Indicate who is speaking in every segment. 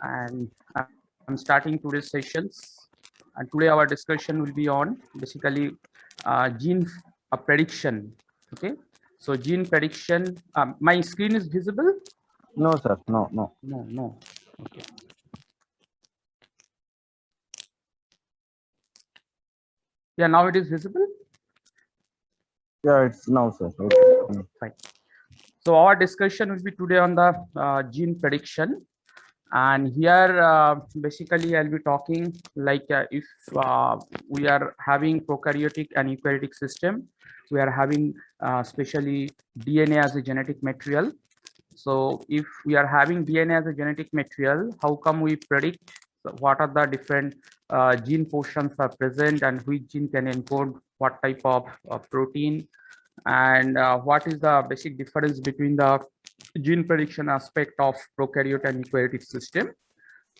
Speaker 1: and I'm starting today's sessions. And today our discussion will be on basically gene prediction. Okay, so gene prediction. My screen is visible?
Speaker 2: No, sir. No.
Speaker 1: No. Okay. Yeah, now it is visible.
Speaker 2: Yeah, it's now, sir. Okay.
Speaker 1: Fine. So our discussion will be today on the gene prediction. And here basically I'll be talking like if we are having prokaryotic and eukaryotic system, we are having especially DNA as a genetic material. So if we are having DNA as a genetic material, how come we predict what are the different gene portions are present and which gene can encode what type of protein, and what is the basic difference between the gene prediction aspect of prokaryote and eukaryotic system.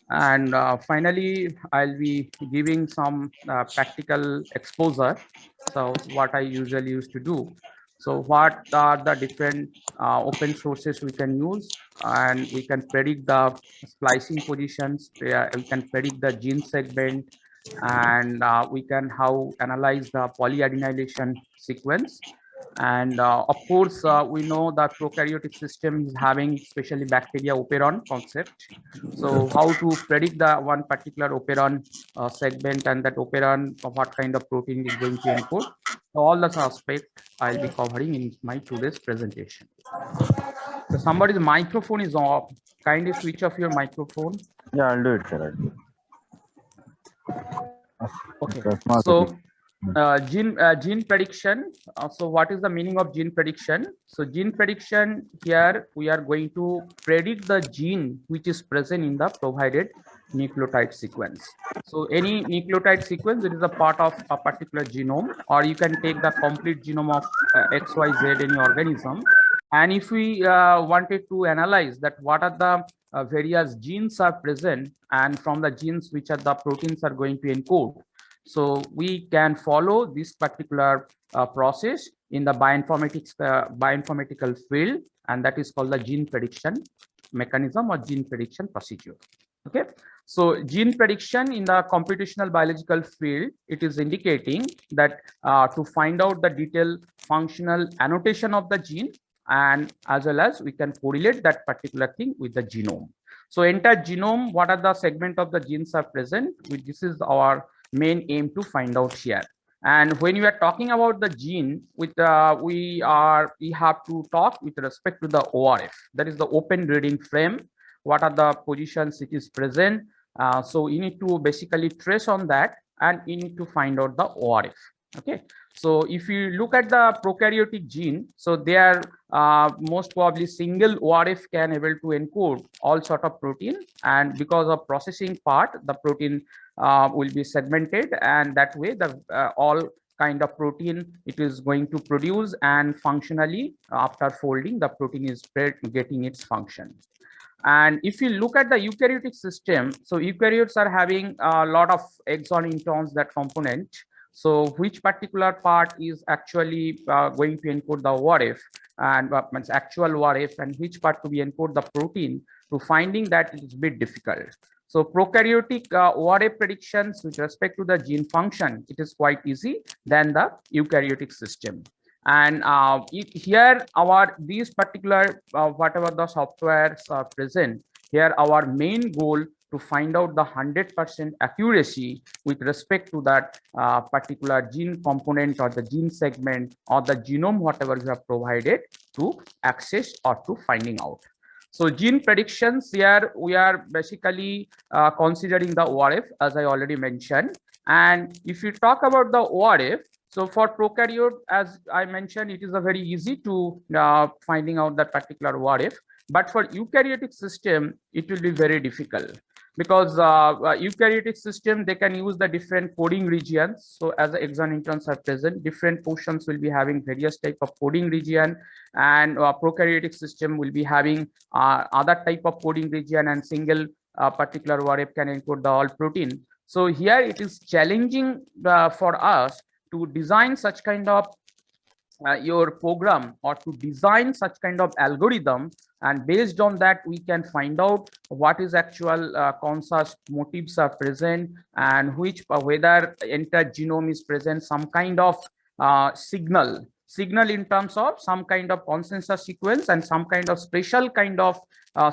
Speaker 1: And finally, I'll be giving some practical exposure. So what I usually used to do. So what are the different open sources we can use, and we can predict the splicing positions. We can predict the gene segment, and we can how analyze the polyadenylation sequence. And of course, we know that prokaryotic system is having especially bacteria operon concept. So how to predict the one particular operon segment, and that operon what kind of protein is going to encode. So all this aspect I'll be covering in my today's presentation. So somebody's microphone is off. Kindly switch off your microphone.
Speaker 2: Yeah, I'll do it, sir.
Speaker 1: Okay. So gene prediction. So what is the meaning of gene prediction? So gene prediction, here we are going to predict the gene which is present in the provided nucleotide sequence. So any nucleotide sequence, it is a part of a particular genome, or you can take the complete genome of XYZ any organism. And if we wanted to analyze that what are the various genes are present, and from the genes which are the proteins are going to encode. So we can follow this particular process in the bioinformatical field, and that is called the gene prediction mechanism or gene prediction procedure. Okay, so gene prediction in the computational biological field, it is indicating that to find out the detailed functional annotation of the gene, and as well as we can correlate that particular thing with the genome. So entire genome, what are the segment of the genes are present? This is our main aim to find out here. And when we are talking about the gene, with we have to talk with respect to the ORF, that is the open reading frame. What are the positions it is present? So you need to basically trace on that, and you need to find out the ORF. Okay, so if you look at the prokaryotic gene, so they are most probably single ORF can able to encode all sort of protein, and because of processing part, the protein will be segmented, and that way the all kind of protein it is going to produce, and functionally after folding the protein is getting its function. And if you look at the eukaryotic system, so eukaryotes are having a lot of exon introns, that component. So which particular part is actually going to encode the ORF, and means actual ORF, and which part to be encode the protein, to finding that it is a bit difficult. So prokaryotic ORF predictions with respect to the gene function, it is quite easy than the eukaryotic system. And here these particular whatever the softwares are present here, our main goal to find out the 100% accuracy with respect to that particular gene component or the gene segment or the genome, whatever we have provided to access or to finding out. So gene predictions, here we are basically considering the ORF, as I already mentioned. And if you talk about the ORF, so for prokaryote, as I mentioned, it is a very easy to finding out that particular ORF. But for eukaryotic system, it will be very difficult, because eukaryotic system, they can use the different coding regions. So as the exon introns are present, different portions will be having various type of coding region, and prokaryotic system will be having other type of coding region, and single particular ORF can encode the all protein. So here it is challenging for us to design such kind of your program or to design such kind of algorithm, and based on that we can find out what is actual conscious motives are present, and which whether entire genome is present some kind of signal in terms of some kind of consensus sequence and some kind of special kind of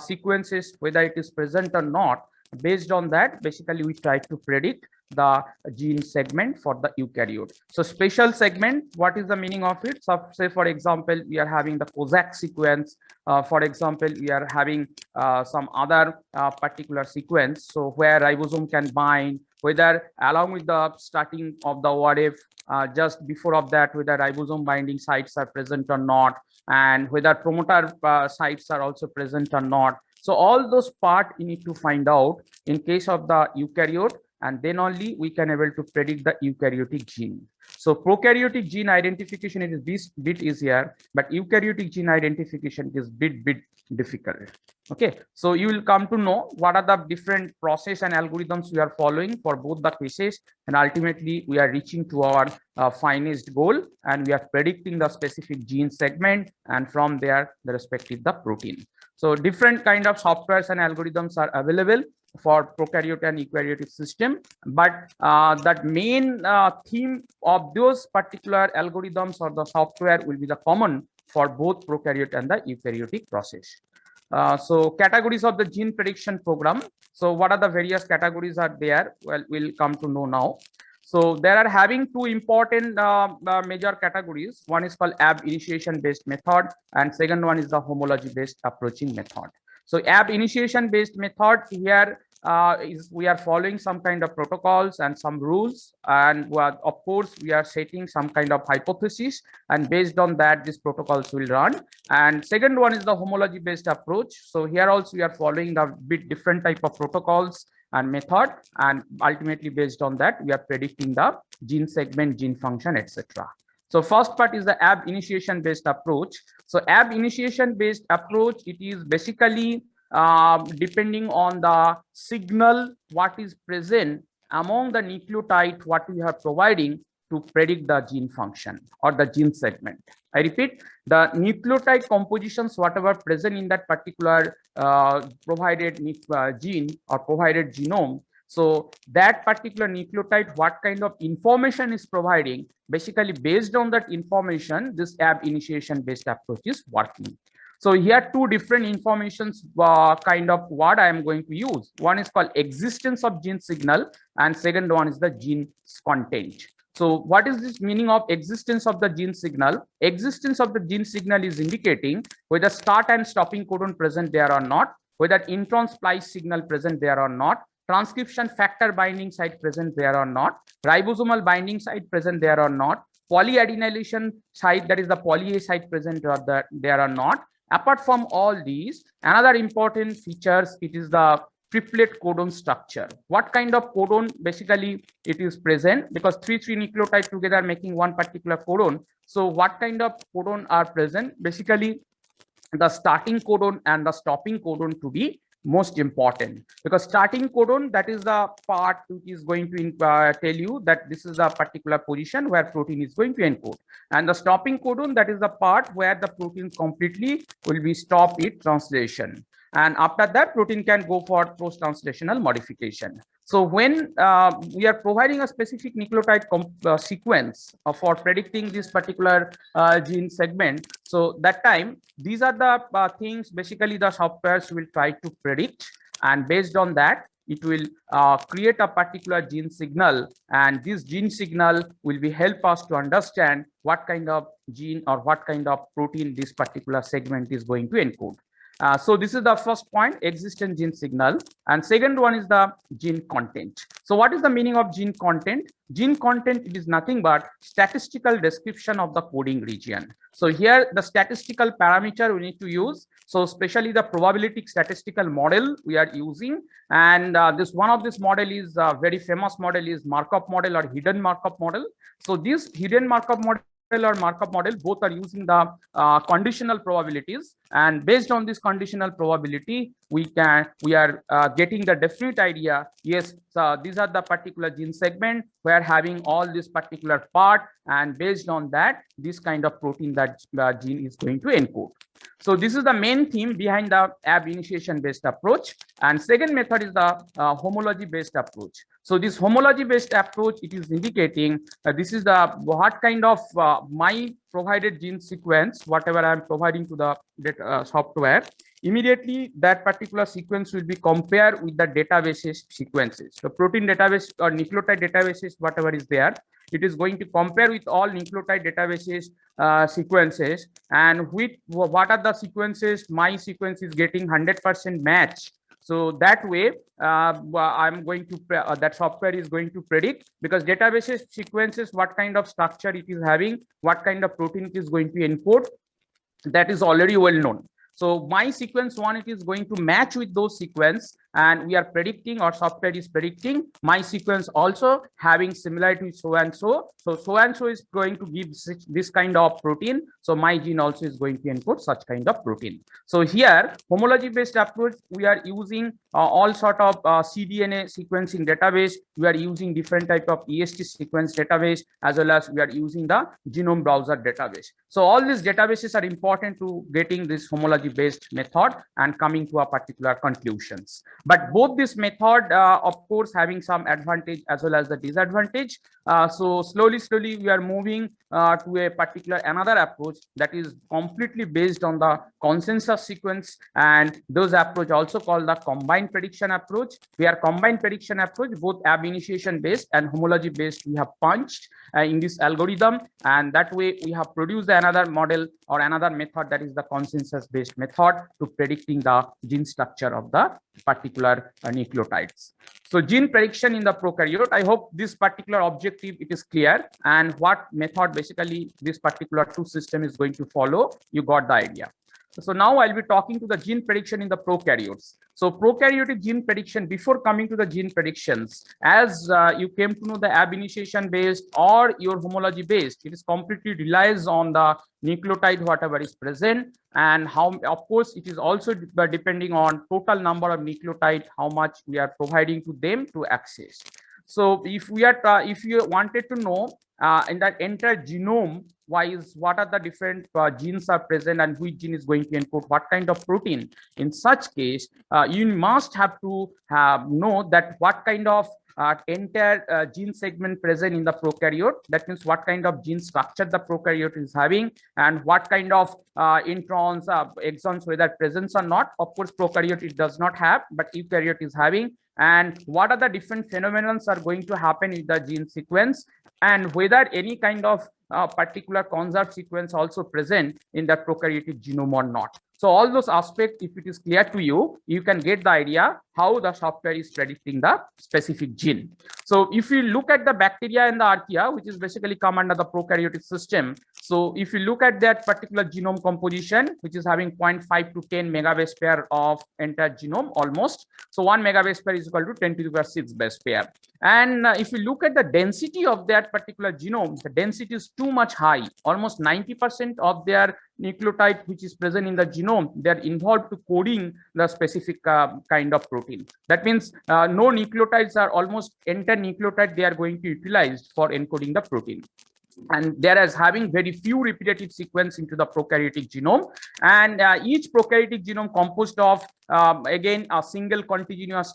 Speaker 1: sequences, whether it is present or not. Based on that, basically we try to predict the gene segment for the eukaryote. So special segment, what is the meaning of it? So say for example, we are having the Cossack sequence. For example, we are having some other particular sequence. So where ribosome can bind, whether along with the starting of the what if, just before of that, whether ribosome binding sites are present or not, and whether promoter sites are also present or not. So all those part you need to find out in case of the eukaryote, and then only we can able to predict the eukaryotic gene. So prokaryotic gene identification it is bit easier, but eukaryotic gene identification is bit difficult. Okay, so you will come to know what are the different process and algorithms we are following for both the cases, and ultimately we are reaching to our finest goal, and we are predicting the specific gene segment, and from there the respective the protein. So different kind of softwares and algorithms are available for prokaryote and eukaryotic system, but that main theme of those particular algorithms or the software will be the common for both prokaryote and the eukaryotic process. So categories of the gene prediction program. So what are the various categories are there? Well, we'll come to know now. So there are having two important major categories. One is called ab initiation based method, and second one is the homology based approaching method. So ab initiation based method here is we are following some kind of protocols and some rules, and of course we are setting some kind of hypothesis, and based on that these protocols will run. And second one is the homology based approach. So here also we are following a bit different type of protocols and method, and ultimately based on that we are predicting the gene segment, gene function, etc. So first part is the ab initiation based approach. So ab initiation based approach, it is basically depending on the signal what is present among the nucleotide what we are providing to predict the gene function or the gene segment. I repeat, the nucleotide compositions whatever present in that particular provided gene or provided genome. So that particular nucleotide, what kind of information is providing, basically based on that information, this ab initiation based approach is working. So here two different informations kind of what I am going to use. One is called existence of gene signal, and second one is the gene content. So what is this meaning of existence of the gene signal? Existence of the gene signal is indicating whether start and stopping codon present there or not, whether intron splice signal present there or not, transcription factor binding site present there or not, ribosomal binding site present there or not, polyadenylation site, that is the poly A site present or there or not. Apart from all these, another important features, it is the triplet codon structure. What kind of codon basically it is present, because three nucleotides together making one particular codon. So what kind of codon are present? Basically the starting codon and the stopping codon to be most important, because starting codon, that is the part which is going to tell you that this is a particular position where protein is going to encode, and the stopping codon, that is the part where the protein completely will be stop its translation, and after that protein can go for post translational modification. So when we are providing a specific nucleotide sequence for predicting this particular gene segment, so that time these are the things basically the softwares will try to predict, and based on that it will create a particular gene signal, and this gene signal will be help us to understand what kind of gene or what kind of protein this particular segment is going to encode. So this is the first point, existent gene signal, and second one is the gene content. So what is the meaning of gene content? Gene content, it is nothing but statistical description of the coding region. So here the statistical parameter we need to use. So especially the probabilistic statistical model we are using, and this one of this model is very famous model is Markov model or hidden Markov model. So this hidden Markov model or Markov model, both are using the conditional probabilities, and based on this conditional probability, we are getting the definite idea. Yes, so these are the particular gene segment we are having all this particular part, and based on that, this kind of protein that gene is going to encode. So this is the main theme behind the ab initiation based approach. And second method is the homology based approach. So this homology based approach, it is indicating this is the what kind of my provided gene sequence, whatever I am providing to the software, immediately that particular sequence will be compared with the databases sequences. So protein database or nucleotide databases, whatever is there, it is going to compare with all nucleotide databases sequences, and with what are the sequences my sequence is getting 100% match. So that way, I'm going to that software is going to predict, because databases sequences what kind of structure it is having, what kind of protein it is going to encode, that is already well known. So my sequence one, it is going to match with those sequence, and we are predicting, or software is predicting, my sequence also having similarity with so and so. So and so is going to give this kind of protein. So my gene also is going to encode such kind of protein. So here, homology based approach, we are using all sort of cDNA sequencing database. We are using different type of EST sequence database, as well as we are using the genome browser database. So all these databases are important to getting this homology based method and coming to a particular conclusions. But both this method, of course, having some advantage as well as the disadvantage. So slowly we are moving to a particular another approach that is completely based on the consensus sequence, and those approach also called the combined prediction approach. We are combined prediction approach, both ab initiation based and homology based, we have punched in this algorithm, and that way we have produced another model or another method, that is the consensus based method to predicting the gene structure of the particular nucleotides. So gene prediction in the prokaryote, I hope this particular objective it is clear, and what method basically this particular two system is going to follow, you got the idea. So now I'll be talking to the gene prediction in the prokaryotes. So prokaryotic gene prediction, before coming to the gene predictions, as you came to know the ab initiation based or your homology based, it is completely relies on the nucleotide whatever is present, and how, of course, it is also depending on total number of nucleotide, how much we are providing to them to access. So if we are if you wanted to know in that entire genome wise what are the different genes are present and which gene is going to encode what kind of protein, in such case you must have to know that what kind of entire gene segment present in the prokaryote. That means what kind of gene structure the prokaryote is having, and what kind of introns, exons, whether presence or not. Of course, prokaryote it does not have, but eukaryote is having. And what are the different phenomena are going to happen in the gene sequence, and whether any kind of particular conserved sequence also present in that prokaryotic genome or not. So all those aspects, if it is clear to you, you can get the idea how the software is predicting the specific gene. So if you look at the bacteria and the archaea, which is basically come under the prokaryotic system. So if you look at that particular genome composition, which is having 0.5 to 10 megabase pair of entire genome almost. So 1 megabase pair is equal to 10 to the power 6 base pair. And if you look at the density of that particular genome, the density is too much high. Almost 90% of their nucleotide which is present in the genome, they are involved to coding the specific kind of protein. That means no nucleotides are almost entire nucleotide they are going to utilize for encoding the protein. And there is having very few repetitive sequence into the prokaryotic genome, and each prokaryotic genome composed of again a single contiguous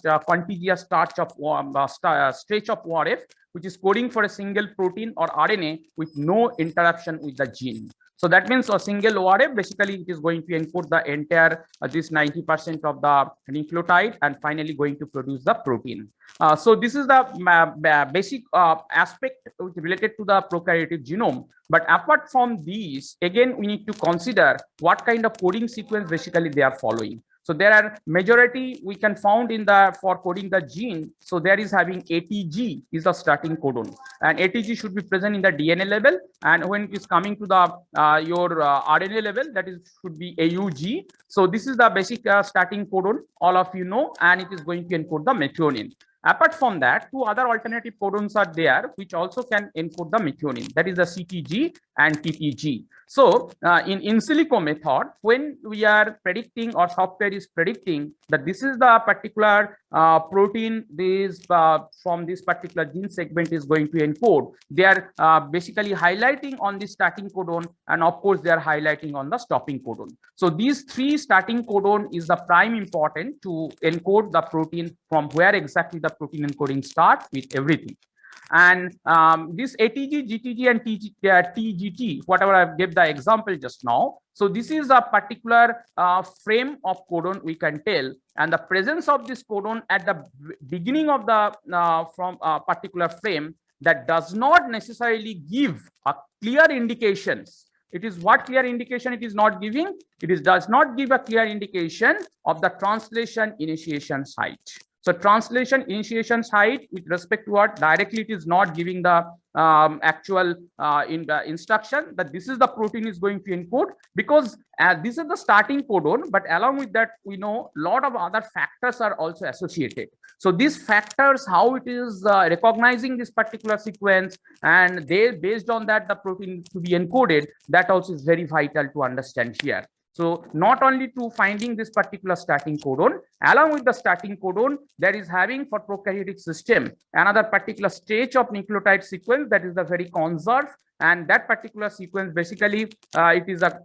Speaker 1: stretch of ORF, which is coding for a single protein or RNA with no interruption with the gene. So that means a single ORF basically it is going to encode the entire this 90% of the nucleotide and finally going to produce the protein. So this is the basic aspect related to the prokaryotic genome. But apart from these, again we need to consider what kind of coding sequence basically they are following. So there are majority we can found in the for coding the gene. So there is having ATG is the starting codon, and ATG should be present in the DNA level, and when it is coming to the your RNA level, that is should be AUG. So this is the basic starting codon, all of you know, and it is going to encode the methionine. Apart from that, two other alternative codons are there which also can encode the methionine, that is the CTG and TTG. So in silico method, when we are predicting or software is predicting that this is the particular protein this from this particular gene segment is going to encode, they are basically highlighting on the starting codon, and of course they are highlighting on the stopping codon. So these three starting codon is the prime important to encode the protein from where exactly the protein encoding starts with everything. And this ATG, GTG, and TGT, whatever I gave the example just now. So this is a particular frame of codon we can tell, and the presence of this codon at the beginning of the from a particular frame, that does not necessarily give a clear indications. It is what clear indication it is not giving? It does not give a clear indication of the translation initiation site. So translation initiation site with respect to what directly it is not giving the actual in the instruction that this is the protein is going to encode, because this is the starting codon, but along with that we know a lot of other factors are also associated. So these factors, how it is recognizing this particular sequence, and they based on that the protein to be encoded, that also is very vital to understand here. So not only to finding this particular starting codon, along with the starting codon, there is having for prokaryotic system another particular stage of nucleotide sequence that is the very conserved, and that particular sequence basically it is a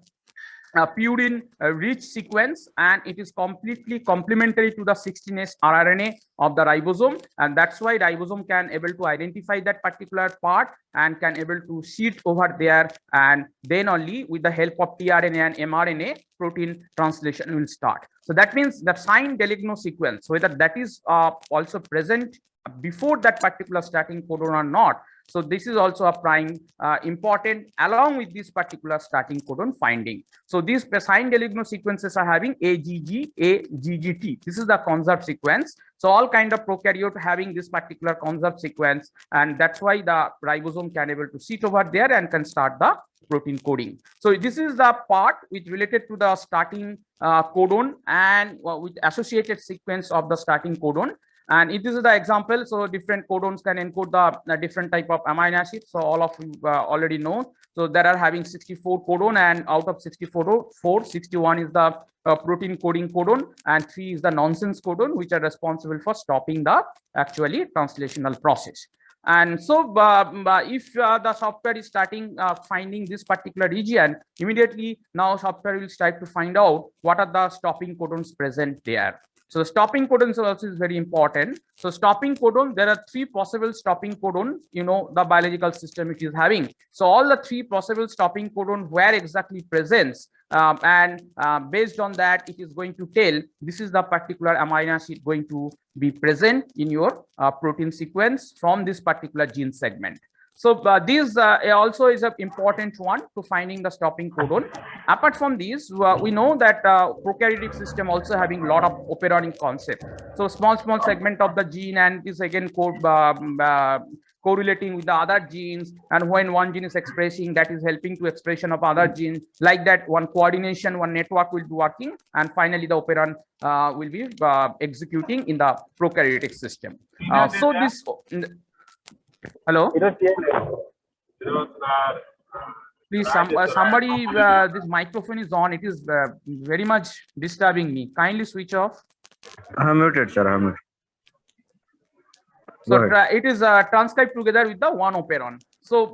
Speaker 1: purine rich sequence, and it is completely complementary to the 16S rRNA of the ribosome, and that's why ribosome can able to identify that particular part and can able to sit over there, and then only with the help of tRNA and mRNA protein translation will start. So that means the sign deligno sequence, whether that is also present before that particular starting codon or not. So this is also a prime important along with this particular starting codon finding. So these sign deligno sequences are having AGG, AGGT. This is the conserved sequence. So all kind of prokaryote having this particular conserved sequence, and that's why the ribosome can able to sit over there and can start the protein coding. So this is the part which related to the starting codon and with associated sequence of the starting codon. And it is the example. So different codons can encode the different type of amino acids. So all of you already know. So there are having 64 codon, and out of 64, 61 is the protein coding codon, and 3 is the nonsense codon, which are responsible for stopping the actually translational process. And so if the software is starting finding this particular region, immediately now software will start to find out what are the stopping codons present there. So stopping codons also is very important. So stopping codon, there are 3 possible stopping codon, you know, the biological system it is having. So all the 3 possible stopping codon where exactly presents, and based on that, it is going to tell this is the particular amino acid going to be present in your protein sequence from this particular gene segment. So this also is an important one to finding the stopping codon. Apart from these, we know that prokaryotic system also having a lot of operonic concept. So small segment of the gene, and this again correlating with the other genes, and when one gene is expressing, that is helping to expression of other genes. Like that, one coordination, one network will be working, and finally the operon will be executing in the prokaryotic system. So this. Hello. Please, somebody, this microphone is on. It is very much disturbing me. Kindly switch off.
Speaker 2: I am muted, sir. I am muted.
Speaker 1: So it is transcribed together with the one operon. So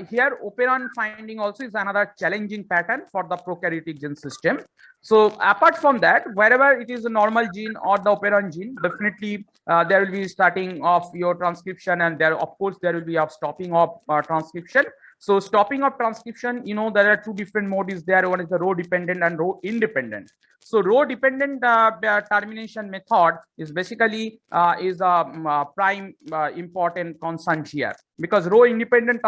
Speaker 1: here operon finding also is another challenging pattern for the prokaryotic gene system. So apart from that, wherever it is a normal gene or the operon gene, definitely there will be starting of your transcription, and there of course there will be a stopping of transcription. So stopping of transcription, you know, there are 2 different modes there. One is the row dependent and row independent. So row dependent termination method is basically is a prime important concern here, because row independent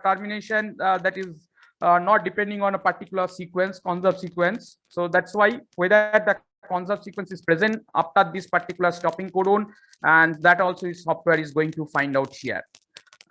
Speaker 1: termination that is not depending on a particular sequence, conserved sequence. So that's why whether the conserved sequence is present after this particular stopping codon, and that also is software is going to find out here.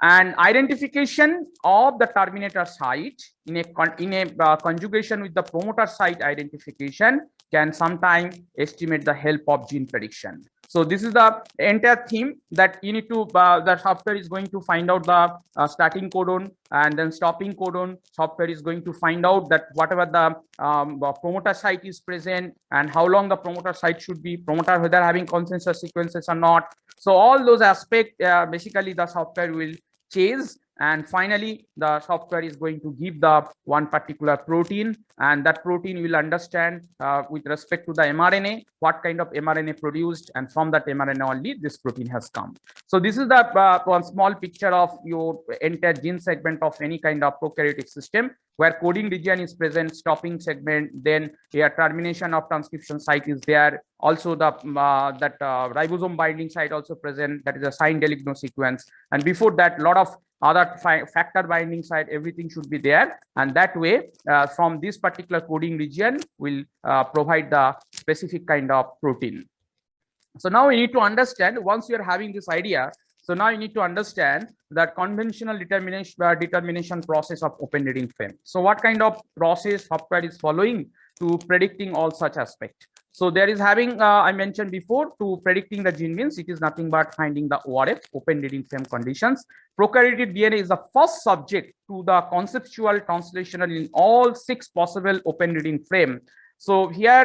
Speaker 1: And identification of the terminator site in a conjugation with the promoter site identification can sometimes estimate the help of gene prediction. So this is the entire theme that you need to, the software is going to find out the starting codon and then stopping codon. Software is going to find out that whatever the promoter site is present and how long the promoter site should be, promoter whether having consensus sequences or not. So all those aspects, basically the software will chase, and finally the software is going to give the one particular protein, and that protein will understand with respect to the mRNA what kind of mRNA produced, and from that mRNA only this protein has come. So this is the one small picture of your entire gene segment of any kind of prokaryotic system, where coding region is present, stopping segment, then here termination of transcription site is there, also the ribosome binding site also present, that is a signed deligno sequence, and before that lot of other factor binding site, everything should be there, and that way from this particular coding region will provide the specific kind of protein. So now we need to understand, once you are having this idea, so now you need to understand that conventional determination process of open reading frame. So what kind of process software is following to predicting all such aspects? So there is having, I mentioned before, to predicting the gene means it is nothing but finding the ORF, open reading frame conditions. Prokaryotic DNA is the first subject to the conceptual translational in all 6 possible open reading frame. So here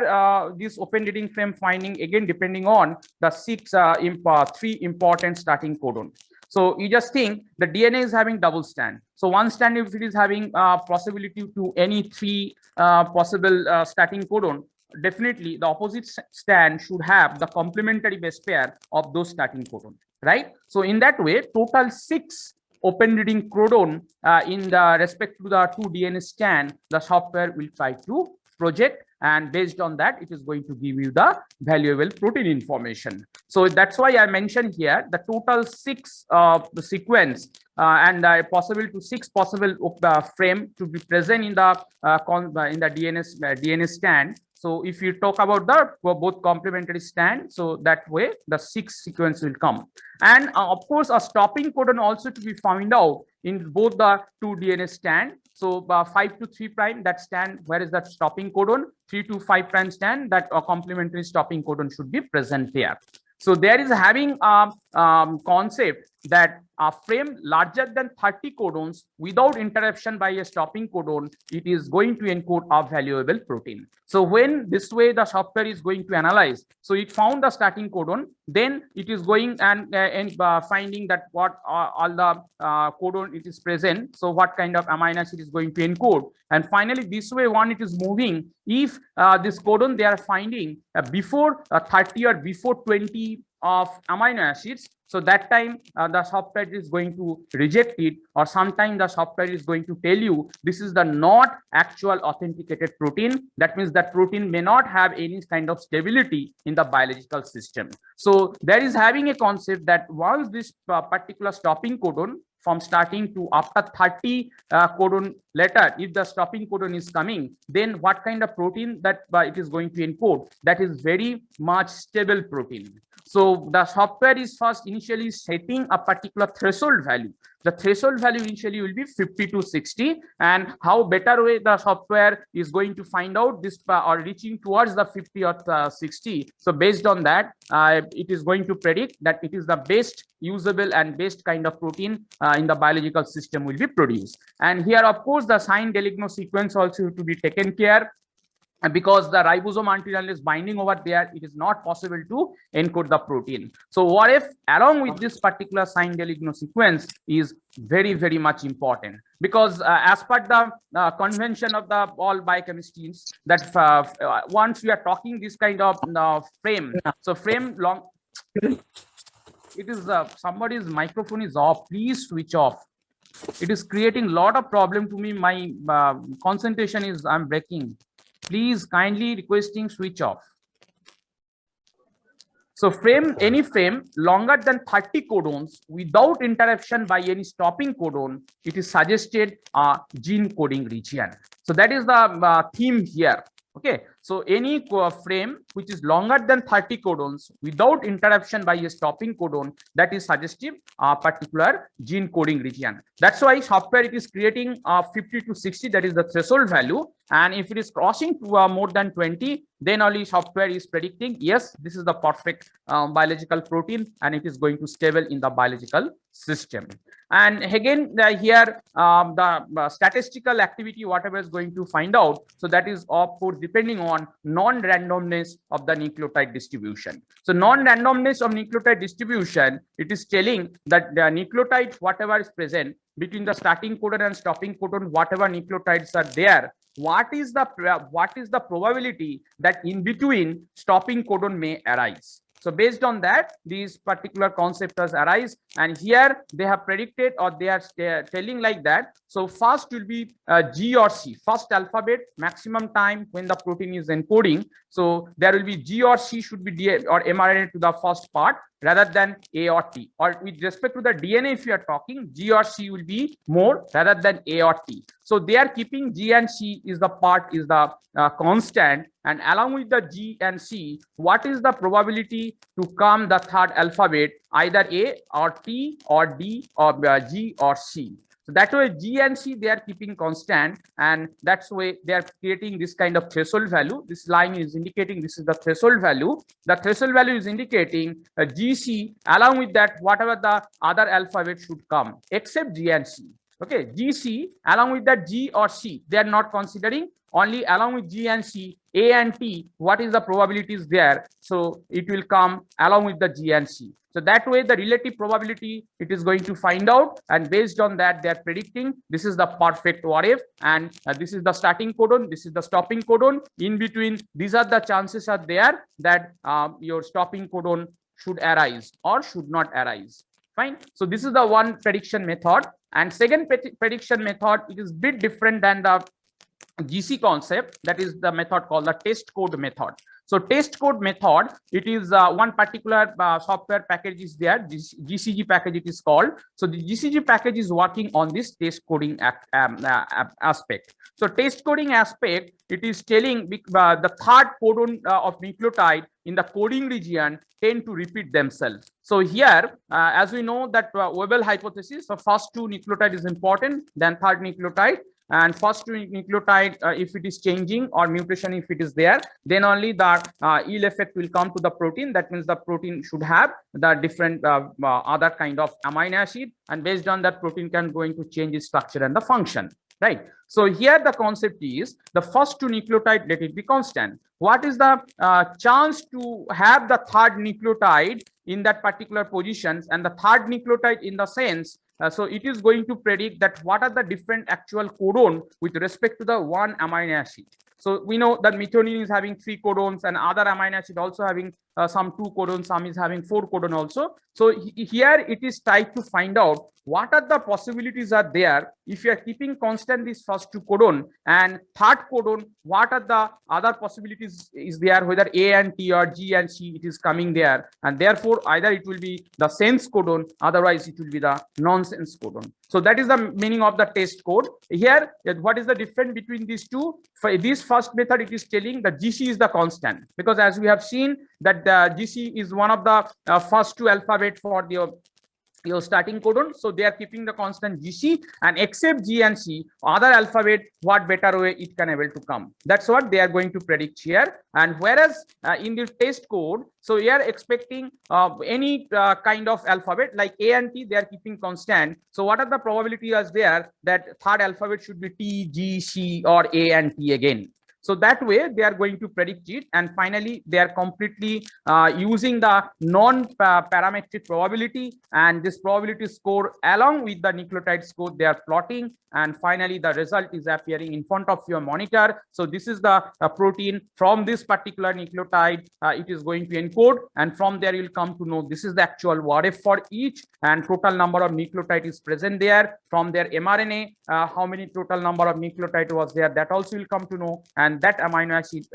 Speaker 1: this open reading frame finding again depending on the 3 important starting codon. So you just think the DNA is having double strand. So one strand, if it is having possibility to any 3 possible starting codon, definitely the opposite strand should have the complementary base pair of those starting codon, right? So in that way, total 6 open reading codon in the respect to the 2 DNA strand, the software will try to project, and based on that it is going to give you the valuable protein information. So that's why I mentioned here the total 6 the sequence and possible to 6 possible frame to be present in the DNA strand. So if you talk about the both complementary strand, so that way the 6 sequence will come, and of course a stopping codon also to be found out in both the 2 DNA strand. So 5 to 3 prime, that stand where is that stopping codon, 3 to 5 prime stand, that complementary stopping codon should be present there. So there is having a concept that a frame larger than 30 codons without interruption by a stopping codon, it is going to encode a valuable protein. So when this way the software is going to analyze, so it found the starting codon, then it is going and finding that what all the codon it is present, so what kind of amino acid is going to encode, and finally this way one it is moving, if this codon they are finding before 30 or before 20 of amino acids, so that time the software is going to reject it, or sometime the software is going to tell you this is the not actual authenticated protein. That means that protein may not have any kind of stability in the biological system. So there is having a concept that once this particular stopping codon from starting to after 30 codon later, if the stopping codon is coming, then what kind of protein that it is going to encode, that is very much stable protein. So the software is first initially setting a particular threshold value. The threshold value initially will be 50 to 60, and how better way the software is going to find out this or reaching towards the 50 or 60. So based on that, it is going to predict that it is the best usable and best kind of protein in the biological system will be produced. And here, of course, the signed deligno sequence also to be taken care, because the ribosome until unless binding over there, it is not possible to encode the protein. So what if along with this particular signed deligno sequence is very, very much important, because as per the convention of the all biochemistries, that once we are talking this kind of frame, so frame long, it is somebody's microphone is off, please switch off. It is creating a lot of problem to me. My concentration is, I'm breaking. Please kindly requesting switch off. So frame, any frame longer than 30 codons without interruption by any stopping codon, it is suggested a gene coding region. So that is the theme here. Okay, so any frame which is longer than 30 codons without interruption by a stopping codon, that is suggestive a particular gene coding region. That's why software it is creating 50 to 60, that is the threshold value, and if it is crossing to more than 20, then only software is predicting, yes, this is the perfect biological protein and it is going to stable in the biological system. And again, here the statistical activity, whatever is going to find out, so that is of course depending on non-randomness of the nucleotide distribution. So non-randomness of nucleotide distribution, it is telling that the nucleotide whatever is present between the starting codon and stopping codon, whatever nucleotides are there, what is the probability that in between stopping codon may arise. So based on that, these particular concepts arise, and here they have predicted, or they are telling like that. So first will be G or C, first alphabet, maximum time when the protein is encoding. So there will be G or C should be DNA or mRNA to the first part rather than A or T. Or with respect to the DNA, if you are talking, G or C will be more rather than A or T. So they are keeping G and C is the part is the constant, and along with the G and C, what is the probability to come the third alphabet, either A or T or D or G or C. So that way G and C they are keeping constant, and that's why they are creating this kind of threshold value. This line is indicating this is the threshold value. The threshold value is indicating GC, along with that whatever the other alphabet should come except G and C. Okay, GC along with that G or C they are not considering, only along with G and C, A and T, what is the probabilities there? So it will come along with the G and C. So that way the relative probability it is going to find out, and based on that they are predicting this is the perfect what if, and this is the starting codon, this is the stopping codon. In between, these are the chances are there that your stopping codon should arise or should not arise. Fine. So this is the one prediction method, and second prediction method, it is bit different than the GC concept. That is the method called the test code method. So test code method, it is one particular software package is there, GCG package it is called. So the GCG package is working on this test coding aspect. So test coding aspect, it is telling the third codon of nucleotide in the coding region tend to repeat themselves. So here, as we know that Webel hypothesis, so first two nucleotide is important, then third nucleotide. And first nucleotide, if it is changing or mutation, if it is there, then only the ill effect will come to the protein. That means the protein should have the different other kind of amino acid, and based on that, protein can going to change its structure and the function. Right. So here the concept is the first two nucleotide, let it be constant. What is the chance to have the third nucleotide in that particular positions, and the third nucleotide in the sense, so it is going to predict that what are the different actual codon with respect to the one amino acid. So we know that methionine is having 3 codons, and other amino acid also having some 2 codons, some is having 4 codon also. So here it is tried to find out what are the possibilities are there if you are keeping constant these first 2 codon, and third codon, what are the other possibilities is there, whether A and T or G and C it is coming there, and therefore either it will be the sense codon, otherwise it will be the nonsense codon. So that is the meaning of the test code. Here, what is the difference between these two? For this first method, it is telling that GC is the constant, because as we have seen that the GC is one of the first 2 alphabet for your starting codon. So they are keeping the constant GC, and except G and C, other alphabet, what better way it can able to come. That's what they are going to predict here. And whereas in the test code, so we are expecting any kind of alphabet like A and T, they are keeping constant. So what are the probabilities there that third alphabet should be T, G, C or A and T again? So that way they are going to predict it, and finally they are completely using the non-parametric probability, and this probability score along with the nucleotide score they are plotting, and finally the result is appearing in front of your monitor. So this is the protein from this particular nucleotide, it is going to encode, and from there you will come to know this is the actual what if for each, and total number of nucleotide is present there. From their mRNA, how many total number of nucleotide was there, that also will come to know, and that amino acid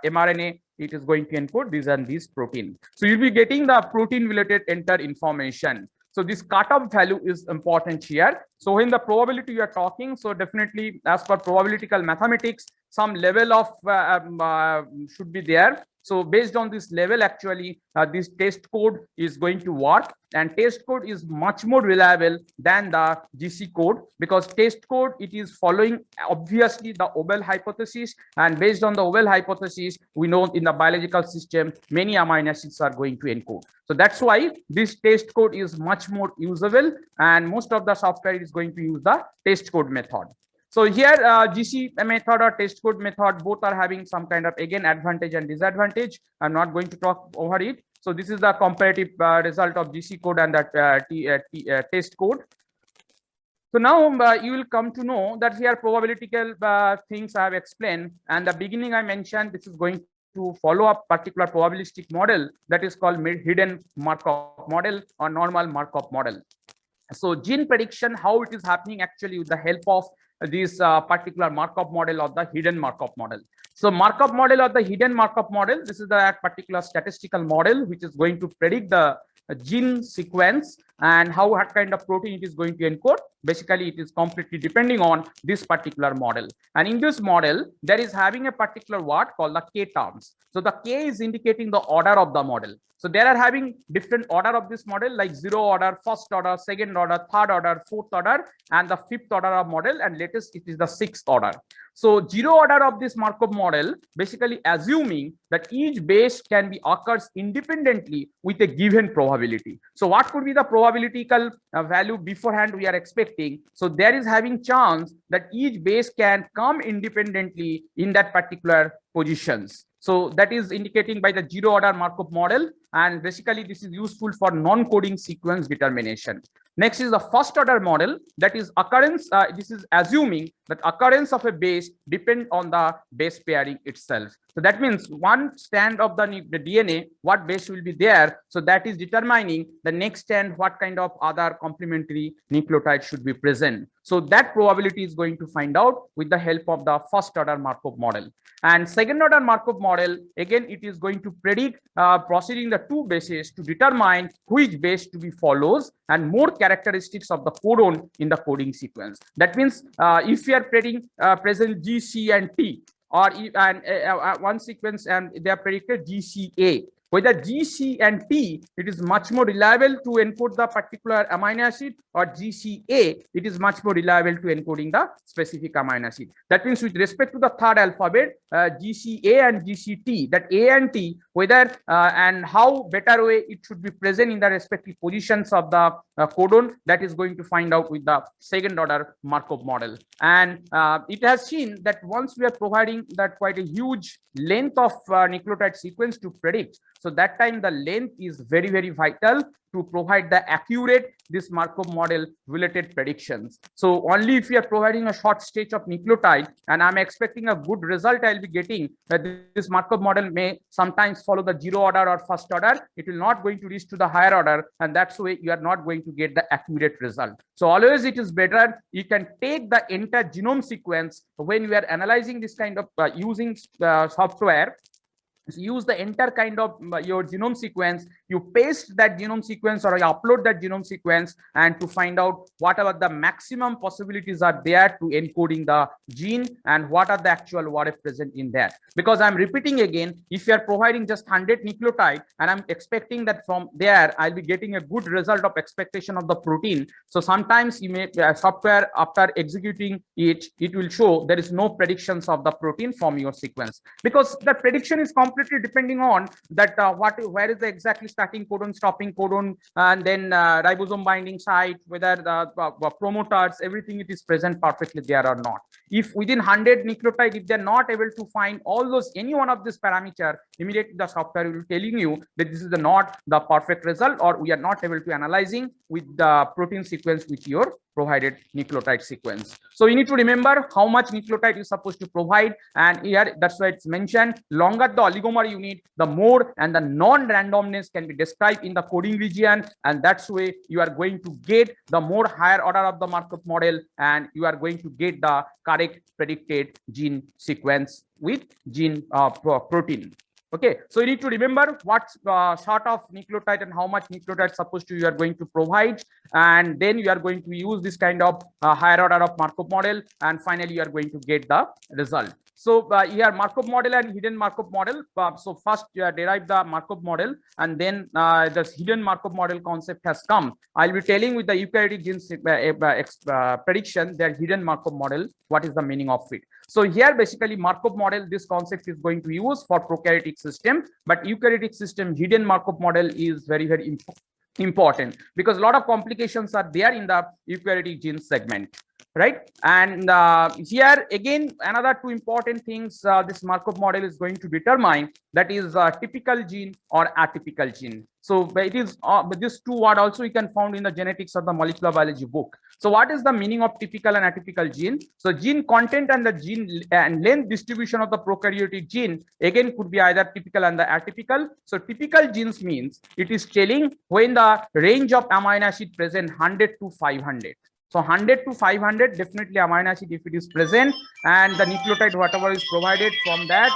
Speaker 1: mRNA it is going to encode these and these protein. So you'll be getting the protein related enter information. So this cutoff value is important here. So when the probability you are talking, so definitely as per probabilitical mathematics, some level of should be there. So based on this level, actually, this test code is going to work, and test code is much more reliable than the GC code, because test code, it is following obviously the Obel hypothesis, and based on the Obel hypothesis, we know in the biological system many amino acids are going to encode. So that's why this test code is much more usable, and most of the software is going to use the test code method. So here GC method or test code method, both are having some kind of, again, advantage and disadvantage. I'm not going to talk over it. So this is the comparative result of GC code and that test code. So now you will come to know that here probabilitical things I have explained, and the beginning I mentioned this is going to follow a particular probabilistic model that is called hidden Markov model or normal Markov model. So gene prediction, how it is happening actually with the help of this particular Markov model or the hidden Markov model. So Markov model or the hidden Markov model, this is the particular statistical model which is going to predict the gene sequence and how what kind of protein it is going to encode. Basically, it is completely depending on this particular model. And in this model, there is having a particular word called the K terms. So the K is indicating the order of the model. So there are having different order of this model, like 0 order, first order, second order, third order, fourth order, and the fifth order of model, and latest it is the sixth order. So 0 order of this Markov model, basically assuming that each base can be occurs independently with a given probability. So what could be the probabilitical value beforehand we are expecting? So there is having chance that each base can come independently in that particular positions. So that is indicating by the 0 order Markov model, and basically this is useful for non-coding sequence determination. Next is the first order model, that is occurrence. This is assuming that occurrence of a base depend on the base pairing itself. So that means one strand of the DNA, what base will be there. So that is determining the next strand, what kind of other complementary nucleotide should be present. So that probability is going to find out with the help of the first order Markov model. And second order Markov model, again, it is going to predict proceeding the two bases to determine which base to be follows and more characteristics of the codon in the coding sequence. That means if you are predicting present G, C, and T, or one sequence and they are predicted GCA. Whether GC and T, it is much more reliable to encode the particular amino acid, or GCA, it is much more reliable to encoding the specific amino acid. That means with respect to the third alphabet, GCA and GCT, that A and T, whether and how better way it should be present in the respective positions of the codon, that is going to find out with the second order Markov model. And it has seen that once we are providing that quite a huge length of nucleotide sequence to predict, so that time the length is very, very vital to provide the accurate this Markov model related predictions. So only if you are providing a short stage of nucleotide and I'm expecting a good result I'll be getting, that this Markov model may sometimes follow the 0 order or first order, it will not going to reach to the higher order, and that's why you are not going to get the accurate result. So always it is better you can take the entire genome sequence when you are analyzing this kind of using software. Use the entire kind of your genome sequence, you paste that genome sequence or you upload that genome sequence, and to find out whatever the maximum possibilities are there to encoding the gene and what are the actual what is present in that. Because I'm repeating again, if you are providing just 100 nucleotide and I'm expecting that from there I'll be getting a good result of expectation of the protein, so sometimes you may software after executing it, it will show there is no predictions of the protein from your sequence, because the prediction is completely depending on that where is the exactly starting codon, stopping codon, and then ribosome binding site, whether the promoters, everything it is present perfectly there or not. If within 100 nucleotide, if they're not able to find all those any one of this parameter, immediately the software will telling you that this is not the perfect result, or we are not able to analyzing with the protein sequence with your provided nucleotide sequence. So you need to remember how much nucleotide you're supposed to provide, and here that's why it's mentioned longer the oligomer you need, the more and the non-randomness can be described in the coding region, and that's way you are going to get the more higher order of the Markov model, and you are going to get the correct predicted gene sequence with gene protein. Okay, so you need to remember what sort of nucleotide and how much nucleotide supposed to you are going to provide, and then you are going to use this kind of higher order of Markov model, and finally you are going to get the result. So here Markov model and hidden Markov model. So first derive the Markov model, and then the hidden Markov model concept has come. I'll be telling with the eukaryotic genes prediction, their hidden Markov model, what is the meaning of it. So here basically Markov model, this concept is going to use for prokaryotic system, but eukaryotic system hidden Markov model is very important, because a lot of complications are there in the eukaryotic gene segment, right? And here again another two important things this Markov model is going to determine, that is typical gene or atypical gene. So it is this two word also you can found in the genetics of the molecular biology book. So what is the meaning of typical and atypical gene? So gene content and the gene and length distribution of the prokaryotic gene again could be either typical and the atypical. So typical genes means it is telling when the range of amino acid present 100 to 500. So 100 to 500 definitely amino acid if it is present, and the nucleotide whatever is provided from that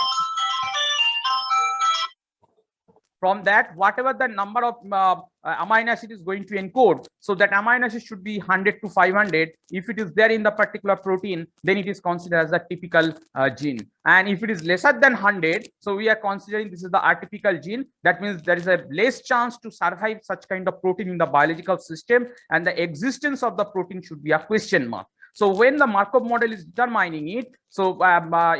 Speaker 1: whatever the number of amino acid is going to encode, so that amino acid should be 100 to 500. If it is there in the particular protein, then it is considered as a typical gene, and if it is lesser than 100, so we are considering this is the atypical gene. That means there is a less chance to survive such kind of protein in the biological system, and the existence of the protein should be a question mark. So when the Markov model is determining it, so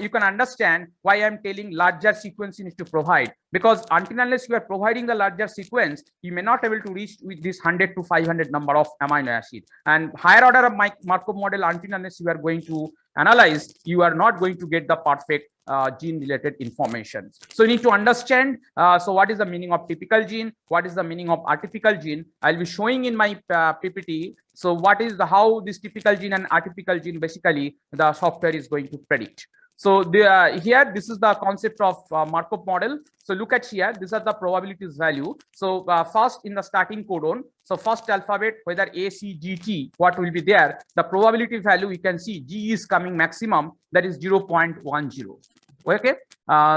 Speaker 1: you can understand why I'm telling larger sequence you need to provide, because until unless you are providing the larger sequence, you may not able to reach with this 100 to 500 number of amino acid. And higher order of Markov model, until unless you are going to analyze, you are not going to get the perfect gene related information. So you need to understand so what is the meaning of typical gene, what is the meaning of atypical gene. I'll be showing in my PPT. So what is the how this typical gene and atypical gene basically the software is going to predict. So here this is the concept of Markov model. So look at here, these are the probabilities value. So first in the starting codon, so first alphabet, whether A, C, G, T, what will be there, the probability value we can see G is coming maximum, that is 0.10. Okay,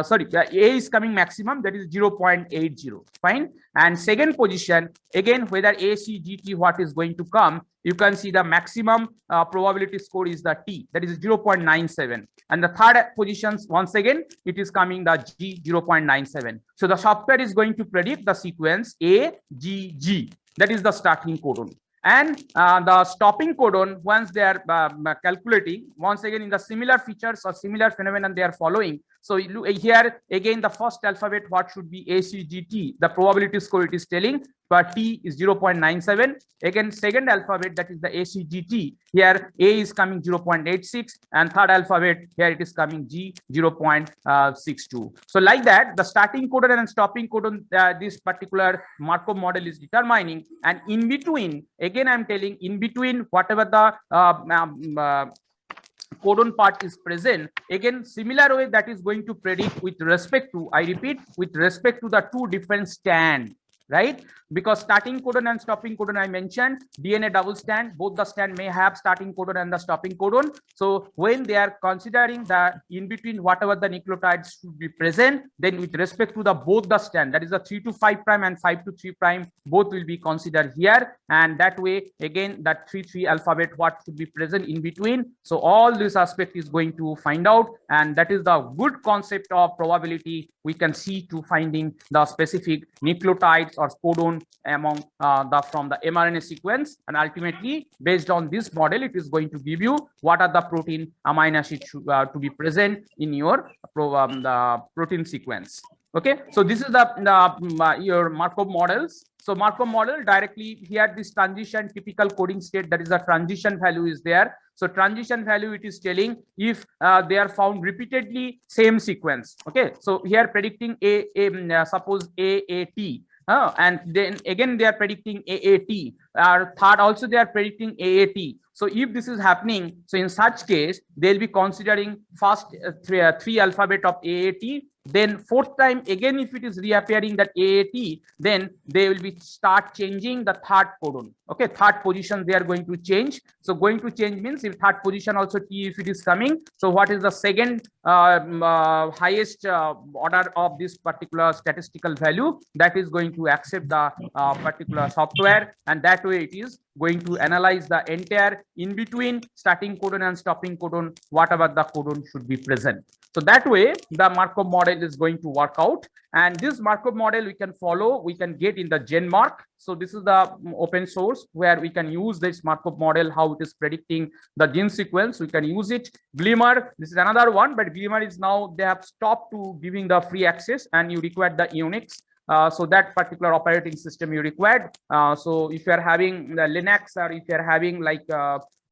Speaker 1: sorry, A is coming maximum, that is 0.80. Fine. And second position, again whether A, C, G, T, what is going to come, you can see the maximum probability score is the T, that is 0.97. And the third positions, once again it is coming the G, 0.97. So the software is going to predict the sequence A, G, G, that is the starting codon. And the stopping codon, once they are calculating, once again in the similar features or similar phenomenon they are following. So here again the first alphabet, what should be ACGT, the probability score it is telling, but T is 0.97. Again second alphabet, that is the ACGT, here A is coming 0.86, and third alphabet here it is coming G, 0.62. So like that the starting codon and stopping codon this particular Markov model is determining, and in between again I'm telling in between whatever the codon part is present, again similar way that is going to predict with respect to, I repeat, with respect to the two different stand, right? Because starting codon and stopping codon I mentioned DNA double stand, both the stand may have starting codon and the stopping codon. So when they are considering the in between whatever the nucleotides should be present, then with respect to the both the stand, that is the 3 to 5 prime and 5 to 3 prime, both will be considered here, and that way again that 3 alphabet what should be present in between. So all this aspect is going to find out, and that is the good concept of probability we can see to finding the specific nucleotides or codon among from the mRNA sequence, and ultimately based on this model it is going to give you what are the protein amino acids to be present in your the protein sequence. Okay, so this is the your Markov models. So Markov model directly here this transition typical coding state, that is the transition value is there. So transition value it is telling if they are found repeatedly same sequence. Okay, so here predicting suppose AAT. And then again they are predicting AAT, third also they are predicting AAT. So if this is happening, so in such case they'll be considering first three alphabet of AAT, then fourth time again if it is reappearing that AAT, then they will be start changing the third codon. Okay, third position they are going to change. So going to change means if third position also T if it is coming, so what is the second highest order of this particular statistical value, that is going to accept the particular software, and that way it is going to analyze the entire in between starting codon and stopping codon, whatever the codon should be present. So that way the Markov model is going to work out, and this Markov model we can follow, we can get in the GenMark. So this is the open source where we can use this Markov model, how it is predicting the gene sequence. We can use it. Glimmer, this is another one, but Glimmer is now, they have stopped to giving the free access, and you require the Unix. So that particular operating system you required. So if you are having the Linux, or if you are having like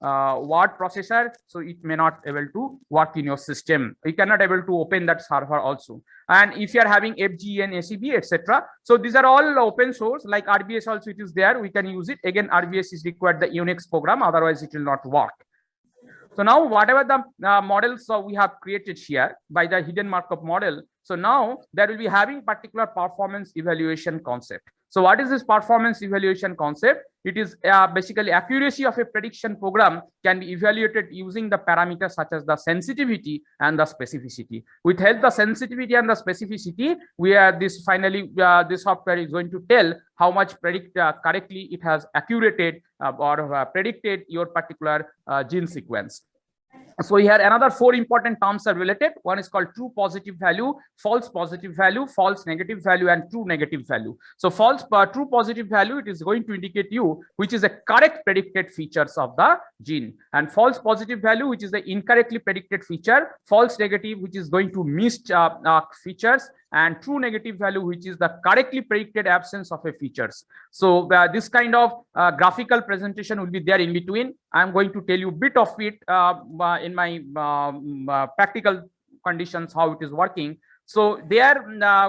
Speaker 1: word processor, so it may not able to work in your system. You cannot able to open that server also. And if you are having FGN, ACB, etc. So these are all open source. Like RBS also it is there, we can use it. Again, RBS is required the Unix program, otherwise it will not work. So now whatever the models we have created here by the hidden Markov model, so now there will be having particular performance evaluation concept. So what is this performance evaluation concept? It is basically accuracy of a prediction program can be evaluated using the parameters such as the sensitivity and the specificity. With help the sensitivity and the specificity, we are this finally this software is going to tell how much correctly it has accurated or predicted your particular gene sequence. So here another 4 important terms are related. One is called true positive value, false positive value, false negative value, and true negative value. So true positive value, it is going to indicate you which is a correct predicted features of the gene, and false positive value, which is the incorrectly predicted feature, false negative, which is going to miss features, and true negative value, which is the correctly predicted absence of a features. So this kind of graphical presentation will be there in between. I'm going to tell you a bit of it in my practical conditions, how it is working. So there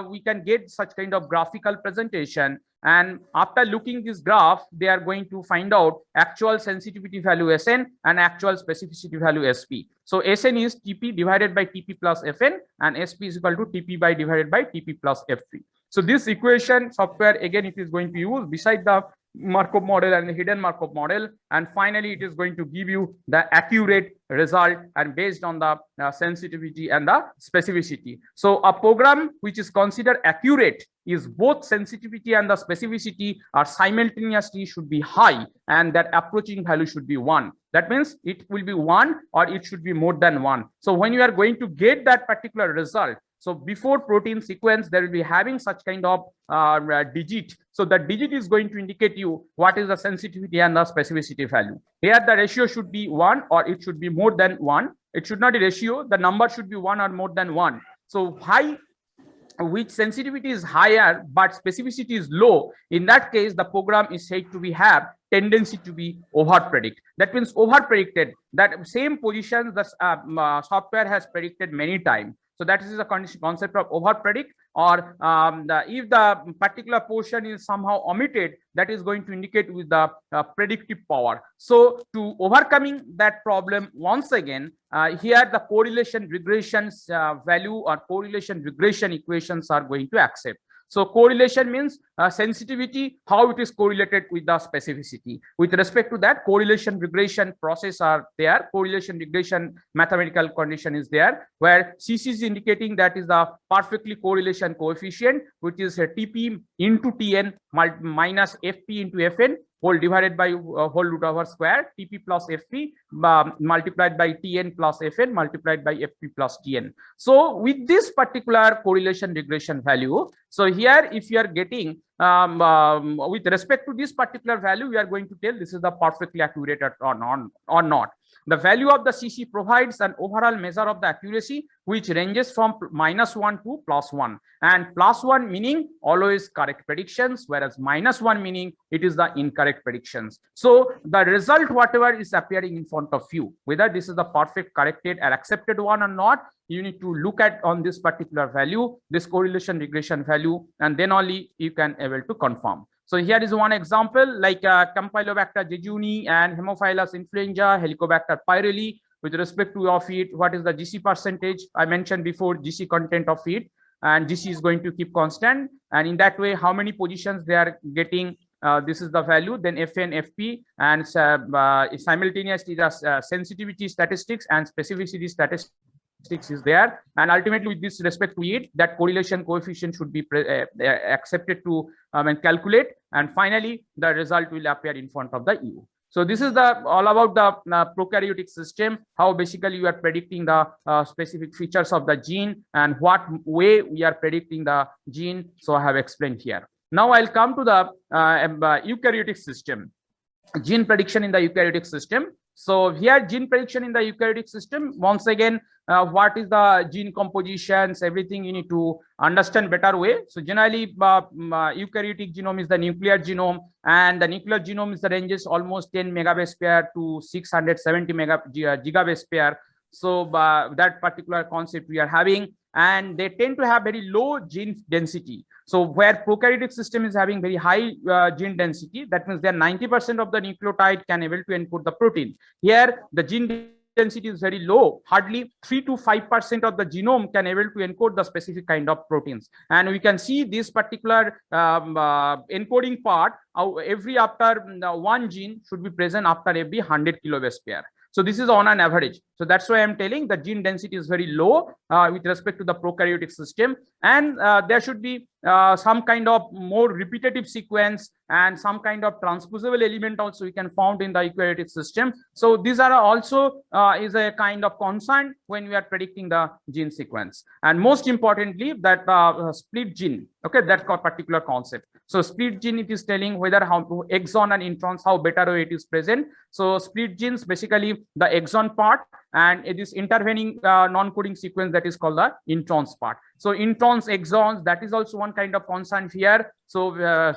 Speaker 1: we can get such kind of graphical presentation, and after looking this graph, they are going to find out actual sensitivity value Sn and actual specificity value Sp. So Sn is Tp divided by Tp plus Fn, and Sp is equal to Tp by divided by Tp plus Fp. So this equation software, again, it is going to use beside the Markov model and the hidden Markov model, and finally it is going to give you the accurate result, and based on the sensitivity and the specificity. So a program which is considered accurate is both sensitivity and the specificity are simultaneously should be high, and that approaching value should be 1. That means it will be 1 or it should be more than 1. So when you are going to get that particular result, so before protein sequence, there will be having such kind of digit. So the digit is going to indicate you what is the sensitivity and the specificity value. Here the ratio should be 1 or it should be more than 1. It should not be ratio. The number should be 1 or more than 1. So high, which sensitivity is higher but specificity is low, in that case the program is said to be have tendency to be over predict. That means over predicted, that same positions the software has predicted many times. So that is the concept of over predict, or if the particular portion is somehow omitted, that is going to indicate with the predictive power. So to overcoming that problem, once again, here the correlation regressions value or correlation regression equations are going to accept. So correlation means sensitivity, how it is correlated with the specificity. With respect to that, correlation regression process are there. Correlation regression mathematical condition is there, where CC is indicating that is the perfectly correlation coefficient, which is TP into Tn minus Fp into Fn whole divided by whole root over square, Tp plus Fp multiplied by Tn plus Fn multiplied by Fp plus Tn. So with this particular correlation regression value, so here if you are getting with respect to this particular value, we are going to tell this is the perfectly accurate or not. The value of the CC provides an overall measure of the accuracy which ranges from -1 to +1, and +1 meaning always correct predictions, whereas -1 meaning it is the incorrect predictions. So the result whatever is appearing in front of you, whether this is the perfect corrected or accepted one or not, you need to look at on this particular value, this correlation regression value, and then only you can able to confirm. So here is one example, like Campylobacter jejuni and Haemophilus influenza, Helicobacter pyrrhus. With respect to of it, what is the GC percentage? I mentioned before GC content of it, and GC is going to keep constant. And in that way, how many positions they are getting, this is the value, then Fn, Fp, and simultaneously the sensitivity statistics and specificity statistics is there, and ultimately with this respect to it, that correlation coefficient should be accepted to calculate, and finally the result will appear in front of the EU. So this is the all about the prokaryotic system, how basically you are predicting the specific features of the gene and what way we are predicting the gene. So I have explained here. Now I'll come to the eukaryotic system, gene prediction in the eukaryotic system. So here gene prediction in the eukaryotic system, once again, what is the gene compositions, everything you need to understand better way. So generally eukaryotic genome is the nuclear genome, and the nuclear genome is the ranges almost 10 megabase pair to 670 gigabase pair. So that particular concept we are having, and they tend to have very low gene density. So where prokaryotic system is having very high gene density, that means that 90% of the nucleotide can able to encode the protein. Here the gene density is very low, hardly 3 to 5% of the genome can able to encode the specific kind of proteins. And we can see this particular encoding part, every after one gene should be present after every 100 kilobase pair. So this is on an average. So that's why I'm telling the gene density is very low with respect to the prokaryotic system, and there should be some kind of more repetitive sequence and some kind of transposable element also we can found in the eukaryotic system. So these are also is a kind of concern when we are predicting the gene sequence. And most importantly, that split gene, okay, that particular concept. So split gene, it is telling whether how exon and introns, how better way it is present. So split genes, basically the exon part, and it is intervening non-coding sequence that is called the introns part. So introns, exons, that is also one kind of concern here. So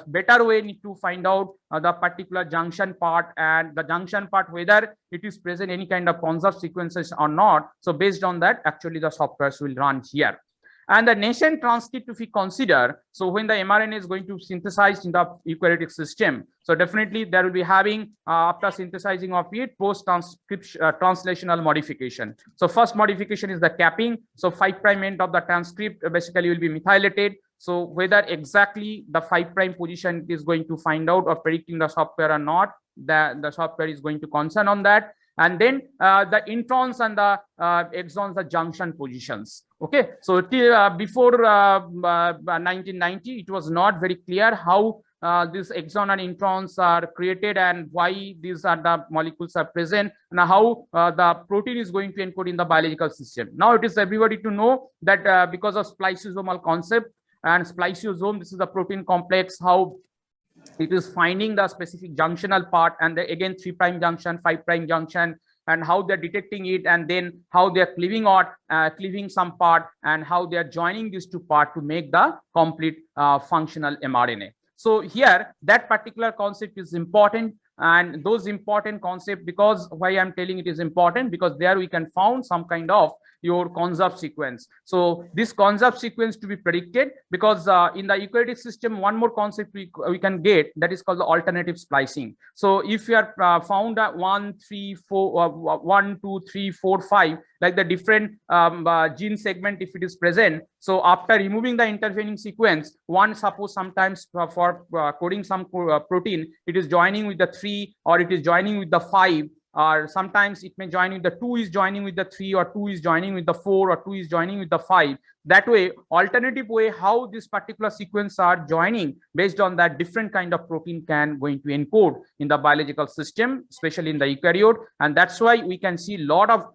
Speaker 1: better way need to find out the particular junction part, and the junction part whether it is present any kind of conserved sequences or not. So based on that, actually the softwares will run here. And the nascent transcript, if we consider, so when the mRNA is going to synthesize in the eukaryotic system, so definitely there will be having after synthesizing of it, post translational modification. So first modification is the capping. So 5' end of the transcript basically will be methylated. So whether exactly the 5' position is going to find out or predicting the software or not, the software is going to concern on that. And then the introns and the exons, the junction positions. Okay, so before 1990, it was not very clear how these exon and introns are created and why these are the molecules are present, and how the protein is going to encode in the biological system. Now it is everybody to know that because of spliceosomal concept and spliceosome, this is the protein complex, how it is finding the specific junctional part, and again 3' junction, 5' junction, and how they're detecting it, and then how they're cleaving some part, and how they're joining these two parts to make the complete functional mRNA. So here that particular concept is important, and those important concept, because why I'm telling it is important, because there we can found some kind of your conserved sequence. So this conserved sequence to be predicted, because in the eukaryotic system, one more concept we can get, that is called the alternative splicing. So if you are found 1, 3, 4, 1, 2, 3, 4, 5, like the different gene segment, if it is present, so after removing the intervening sequence, one suppose sometimes for coding some protein, it is joining with the 3, or it is joining with the 5, or sometimes it may join with the 2 is joining with the 3, or 2 is joining with the 4, or 2 is joining with the 5. That way, alternative way how this particular sequence are joining, based on that different kind of protein can going to encode in the biological system, especially in the eukaryote. And that's why we can see a lot of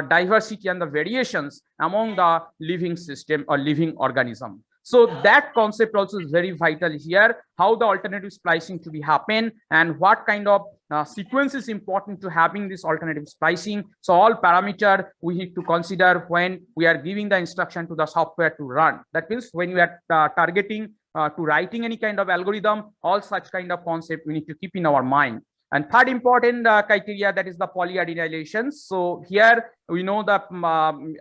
Speaker 1: diversity and the variations among the living system or living organism. So that concept also is very vital here, how the alternative splicing to be happen, and what kind of sequence is important to having this alternative splicing. So all parameter we need to consider when we are giving the instruction to the software to run. That means when we are targeting to writing any kind of algorithm, all such kind of concept we need to keep in our mind. And third important criteria, that is the polyadenylations. So here we know that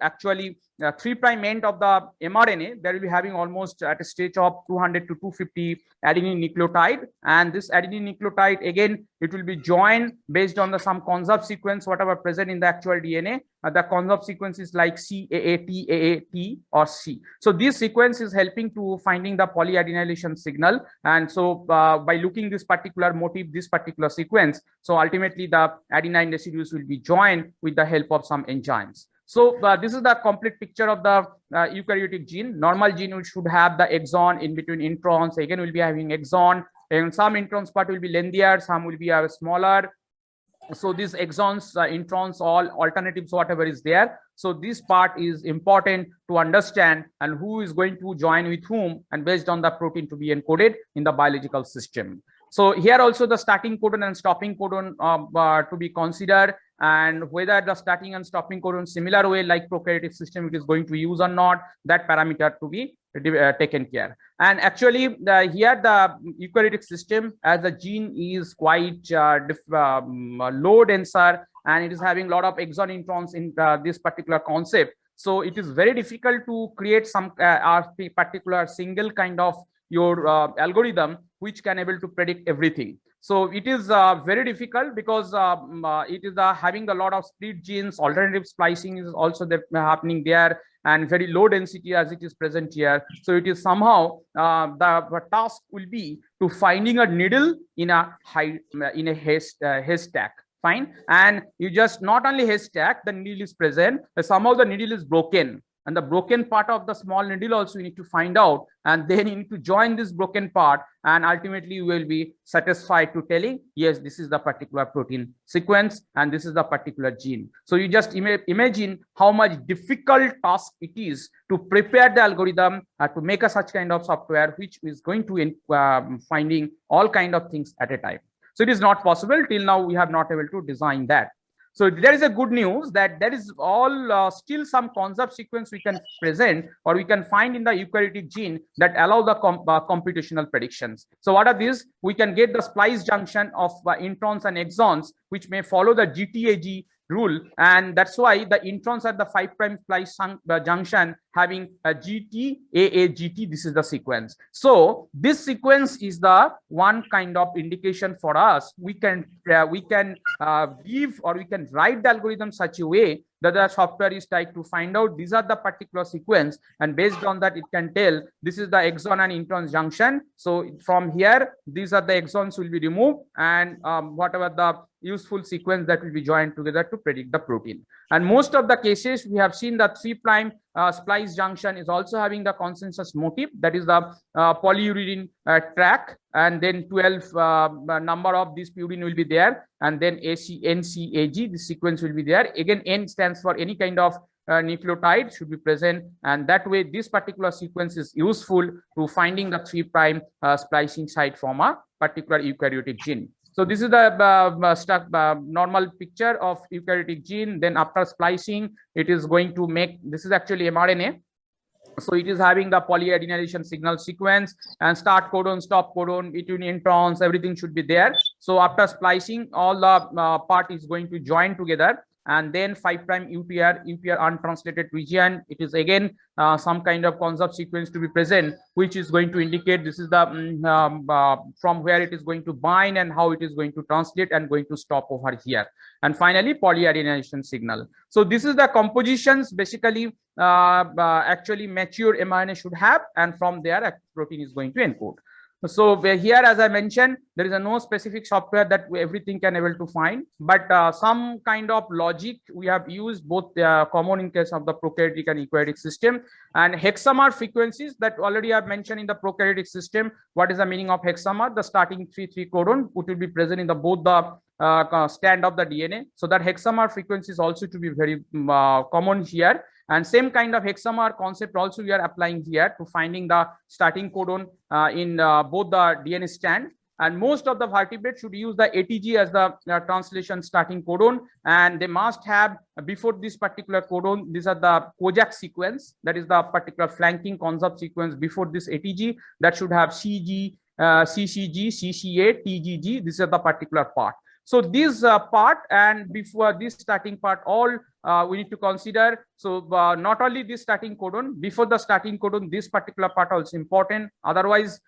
Speaker 1: actually 3' end of the mRNA, there will be having almost at a stage of 200 to 250 adenine nucleotide, and this adenine nucleotide again it will be joined based on the some conserved sequence whatever present in the actual DNA. The conserved sequence is like CAAT, AAT, or C. So this sequence is helping to finding the polyadenylation signal, and so by looking this particular motif, this particular sequence, so ultimately the adenine residues will be joined with the help of some enzymes. So this is the complete picture of the eukaryotic gene. Normal gene should have the exon in between introns. Again, we'll be having exon, and some introns part will be lengthier, some will be smaller. So these exons, introns, all alternatives, whatever is there. So this part is important to understand, and who is going to join with whom, and based on the protein to be encoded in the biological system. So here also the starting codon and stopping codon to be considered, and whether the starting and stopping codon similar way like prokaryotic system it is going to use or not, that parameter to be taken care. And actually here the eukaryotic system, as the gene is quite low denser, and it is having a lot of exon introns in this particular concept. So it is very difficult to create some particular single kind of your algorithm which can able to predict everything. So it is very difficult, because it is having a lot of split genes. Alternative splicing is also happening there, and very low density as it is present here. So it is somehow the task will be to finding a needle in a haystack. Fine. And you just not only haystack, the needle is present, somehow the needle is broken, and the broken part of the small needle also you need to find out, and then you need to join this broken part, and ultimately you will be satisfied to telling, yes, this is the particular protein sequence and this is the particular gene. So you just imagine how much difficult task it is to prepare the algorithm to make a such kind of software which is going to finding all kind of things at a time. So it is not possible. Till now we have not able to design that. So there is a good news that there is all still some conserved sequence we can present, or we can find in the eukaryotic gene that allow the computational predictions. So what are these? We can get the splice junction of introns and exons, which may follow the GTAG rule, and that's why the introns at the 5' splice junction having a GT. This is the sequence. So this sequence is the one kind of indication for us. We can give, or we can write the algorithm such a way that the software is trying to find out these are the particular sequence, and based on that it can tell this is the exon and introns junction. So from here these are the exons will be removed, and whatever the useful sequence that will be joined together to predict the protein. And most of the cases we have seen the 3' splice junction is also having the consensus motif, that is the polyuridine track, and then 12 number of this purine will be there, and then NCAG, the sequence will be there. Again, N stands for any kind of nucleotide should be present, and that way this particular sequence is useful to finding the 3' splicing site from a particular eukaryotic gene. So this is the normal picture of eukaryotic gene. Then after splicing, it is going to make, this is actually mRNA. So it is having the polyadenylation signal sequence, and start codon, stop codon, between introns, everything should be there. So after splicing, all the part is going to join together, and then 5' UTR untranslated region. It is again some kind of conserved sequence to be present, which is going to indicate this is the from where it is going to bind and how it is going to translate and going to stop over here. And finally, polyadenylation signal. So this is the compositions basically actually mature mRNA should have, and from there protein is going to encode. So here, as I mentioned, there is no specific software that everything can able to find, but some kind of logic we have used, both common in case of the prokaryotic and eukaryotic system, and hexamer frequencies that already I have mentioned in the prokaryotic system. What is the meaning of hexamer? The starting 3 codon which will be present in the both the stand of the DNA. So that hexamer frequency is also to be very common here. And same kind of hexamer concept also we are applying here to finding the starting codon in both the DNA stand. And most of the vertebrates should use the ATG as the translation starting codon, and they must have before this particular codon, these are the Kojak sequence, that is the particular flanking conserved sequence before this ATG, that should have CG, CCG, CCA, TGG. This is the particular part. So this part, and before this starting part, all we need to consider. So not only this starting codon, before the starting codon, this particular part also important. Otherwise,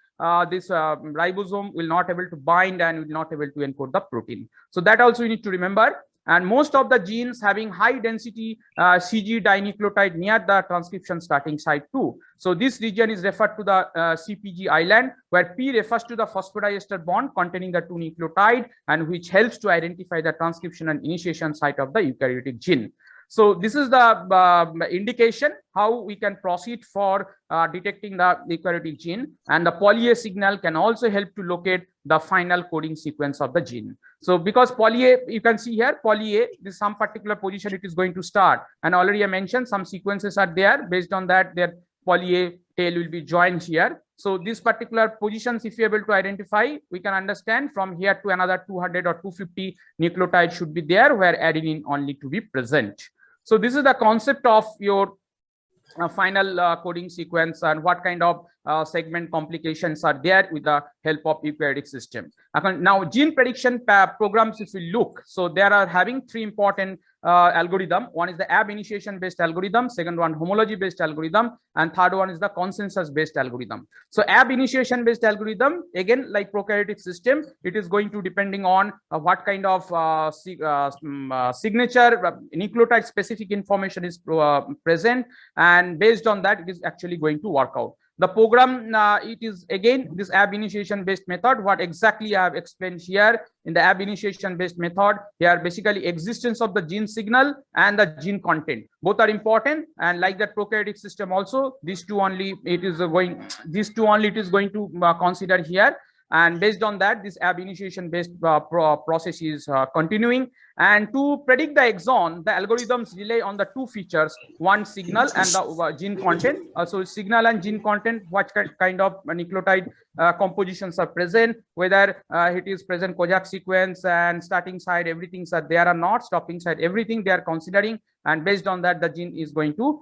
Speaker 1: this ribosome will not able to bind and will not able to encode the protein. So that also you need to remember. And most of the genes having high density CG dinucleotide near the transcription starting site too. So this region is referred to the CPG island, where P refers to the phosphodiester bond containing the 2 nucleotide, and which helps to identify the transcription and initiation site of the eukaryotic gene. So this is the indication how we can proceed for detecting the eukaryotic gene, and the poly A signal can also help to locate the final coding sequence of the gene. So because poly A, you can see here poly A, this some particular position it is going to start, and already I mentioned some sequences are there. Based on that, their poly A tail will be joined here. So these particular positions, if you're able to identify, we can understand from here to another 200 or 250 nucleotides should be there, where adenine only to be present. So this is the concept of your final coding sequence and what kind of segment complications are there with the help of eukaryotic system. Now gene prediction programs, if we look, so there are having three important algorithm. One is the ab initiation based algorithm, second one homology based algorithm, and third one is the consensus based algorithm. So ab initiation based algorithm, again like prokaryotic system, it is going to depending on what kind of signature nucleotide specific information is present, and based on that it is actually going to work out. The program, it is again this ab initiation based method. What exactly I have explained here in the ab initiation based method, here basically existence of the gene signal and the gene content, both are important, and like that prokaryotic system also, these two only it is going to consider here. And based on that, this ab initiation based process is continuing. And to predict the exon, the algorithms rely on the two features: one, signal, and the gene content. So signal and gene content, what kind of nucleotide compositions are present, whether it is present Kozak sequence and starting site, everything are there or not, stopping site, everything they are considering, and based on that the gene is going to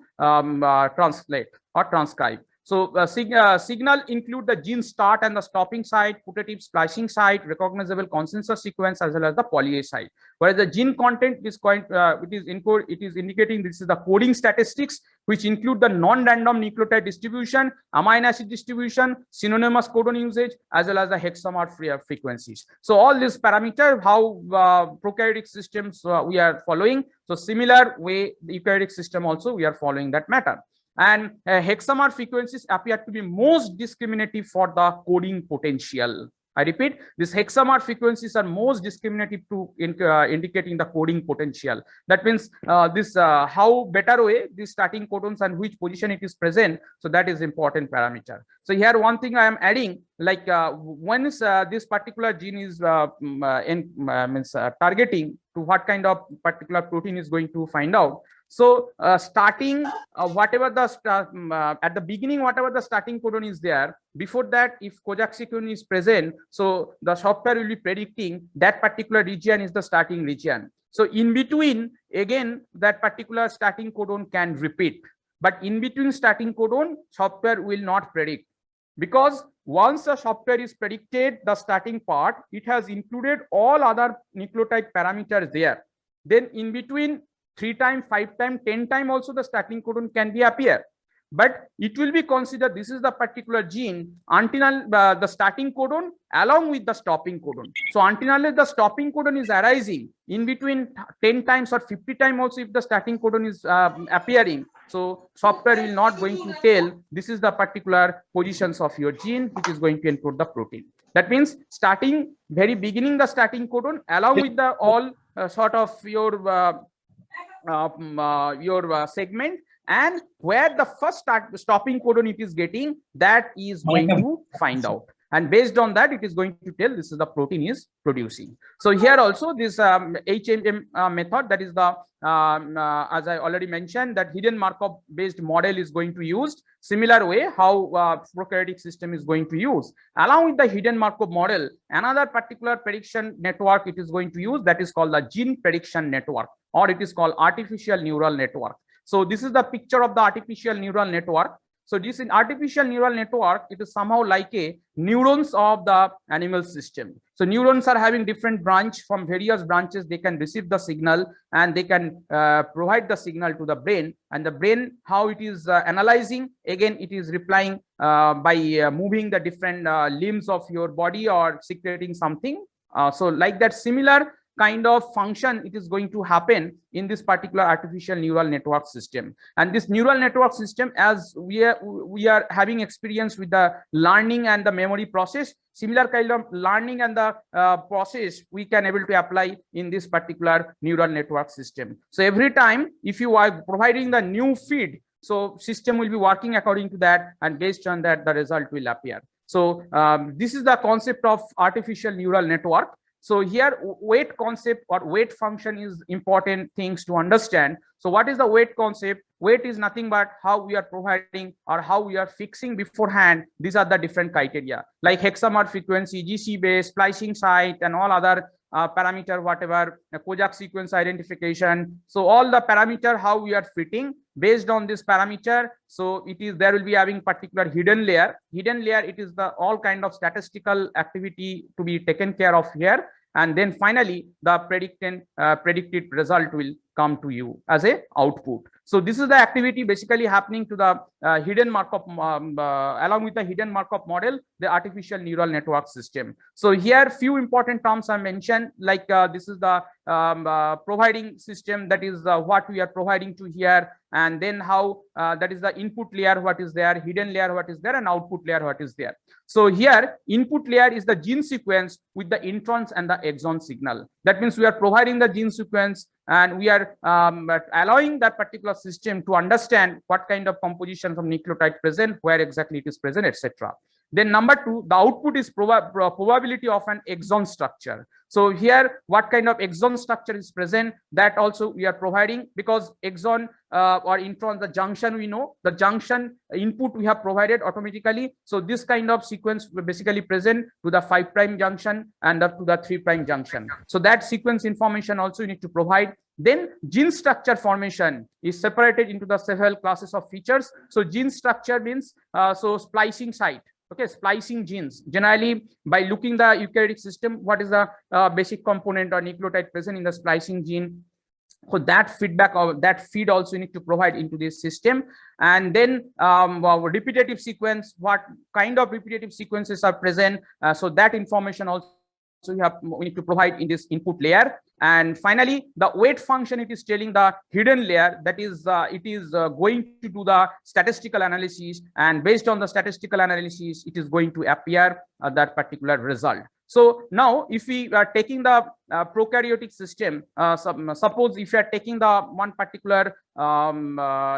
Speaker 1: translate or transcribe. So signal include the gene start and the stopping site, putative splicing site, recognizable consensus sequence, as well as the poly A site. Whereas the gene content is it is indicating this is the coding statistics, which include the non-random nucleotide distribution, amino acid distribution, synonymous codon usage, as well as the hexamer frequencies. So all these parameters, how prokaryotic systems we are following. So similar way, the eukaryotic system also we are following that matter. And hexamer frequencies appear to be most discriminative for the coding potential. I repeat, these hexamer frequencies are most discriminative to indicating the coding potential. That means how better way these starting codons and which position it is present. So that is important parameter. So here one thing I am adding, like once this particular gene is targeting to what kind of particular protein is going to find out. So starting whatever the at the beginning, whatever the starting codon is there, before that if Kozak sequence is present, so the software will be predicting that particular region is the starting region. So in between, again that particular starting codon can repeat, but in between starting codon software will not predict, because once the software is predicted the starting part, it has included all other nucleotide parameters there. Then in between 3 times, 5 times, 10 times also the starting codon can be appear, but it will be considered this is the particular gene until the starting codon along with the stopping codon. So until the stopping codon is arising, in between 10 times or 50 times also if the starting codon is appearing, so software will not going to tell this is the particular positions of your gene which is going to encode the protein. That means starting very beginning the starting codon along with the all sort of your segment, and where the first stopping codon it is getting, that is going to find out, and based on that it is going to tell this is the protein is producing. So here also this HMM method, that is the as I already mentioned, that hidden Markov based model is going to use. Similar way how prokaryotic system is going to use. Along with the hidden Markov model, another particular prediction network it is going to use, that is called the gene prediction network, or it is called artificial neural network. So this is the picture of the artificial neural network. So this in artificial neural network, it is somehow like a neurons of the animal system. So neurons are having different branch. From various branches they can receive the signal and they can provide the signal to the brain, and the brain how it is analyzing, again it is replying by moving the different limbs of your body or secreting something. So like that, similar kind of function it is going to happen in this particular artificial neural network system. And this neural network system, as we are having experience with the learning and the memory process, similar kind of learning and the process we can able to apply in this particular neural network system. So every time if you are providing the new feed, so system will be working according to that, and based on that the result will appear. So this is the concept of artificial neural network. So here weight concept or weight function is important things to understand. So what is the weight concept? Weight is nothing but how we are providing or how we are fixing beforehand. These are the different criteria like hexamer frequency, GC base, splicing site, and all other parameter, whatever, Kojak sequence identification. So all the parameter how we are fitting based on this parameter. So it is, there will be having particular hidden layer. Hidden layer, it is the all kind of statistical activity to be taken care of here. And then finally the predicted result will come to you as a output. So this is the activity basically happening to the hidden Markov along with the hidden Markov model, the artificial neural network system. So here few important terms are mentioned, like this is the providing system, that is what we are providing to here, and then how that is the input layer what is there, hidden layer what is there, and output layer what is there. So here input layer is the gene sequence with the introns and the exon signal. That means we are providing the gene sequence and we are allowing that particular system to understand what kind of composition from nucleotide present, where exactly it is present, etc. Then number two, the output is probability of an exon structure. So here what kind of exon structure is present, that also we are providing, because exon or intron, the junction, we know the junction input we have provided automatically. So this kind of sequence basically present to the 5' junction and up to the 3' junction. So that sequence information also you need to provide. Then gene structure formation is separated into the several classes of features. So gene structure means so splicing site. Okay, splicing genes. Generally, by looking the eukaryotic system, what is the basic component or nucleotide present in the splicing gene? So that feedback or that feed also you need to provide into this system. And then repetitive sequence, what kind of repetitive sequences are present? So that information also we need to provide in this input layer. And finally, the weight function, it is telling the hidden layer, that is it is going to do the statistical analysis, and based on the statistical analysis it is going to appear that particular result. So now if we are taking the prokaryotic system, suppose if you are taking the one particular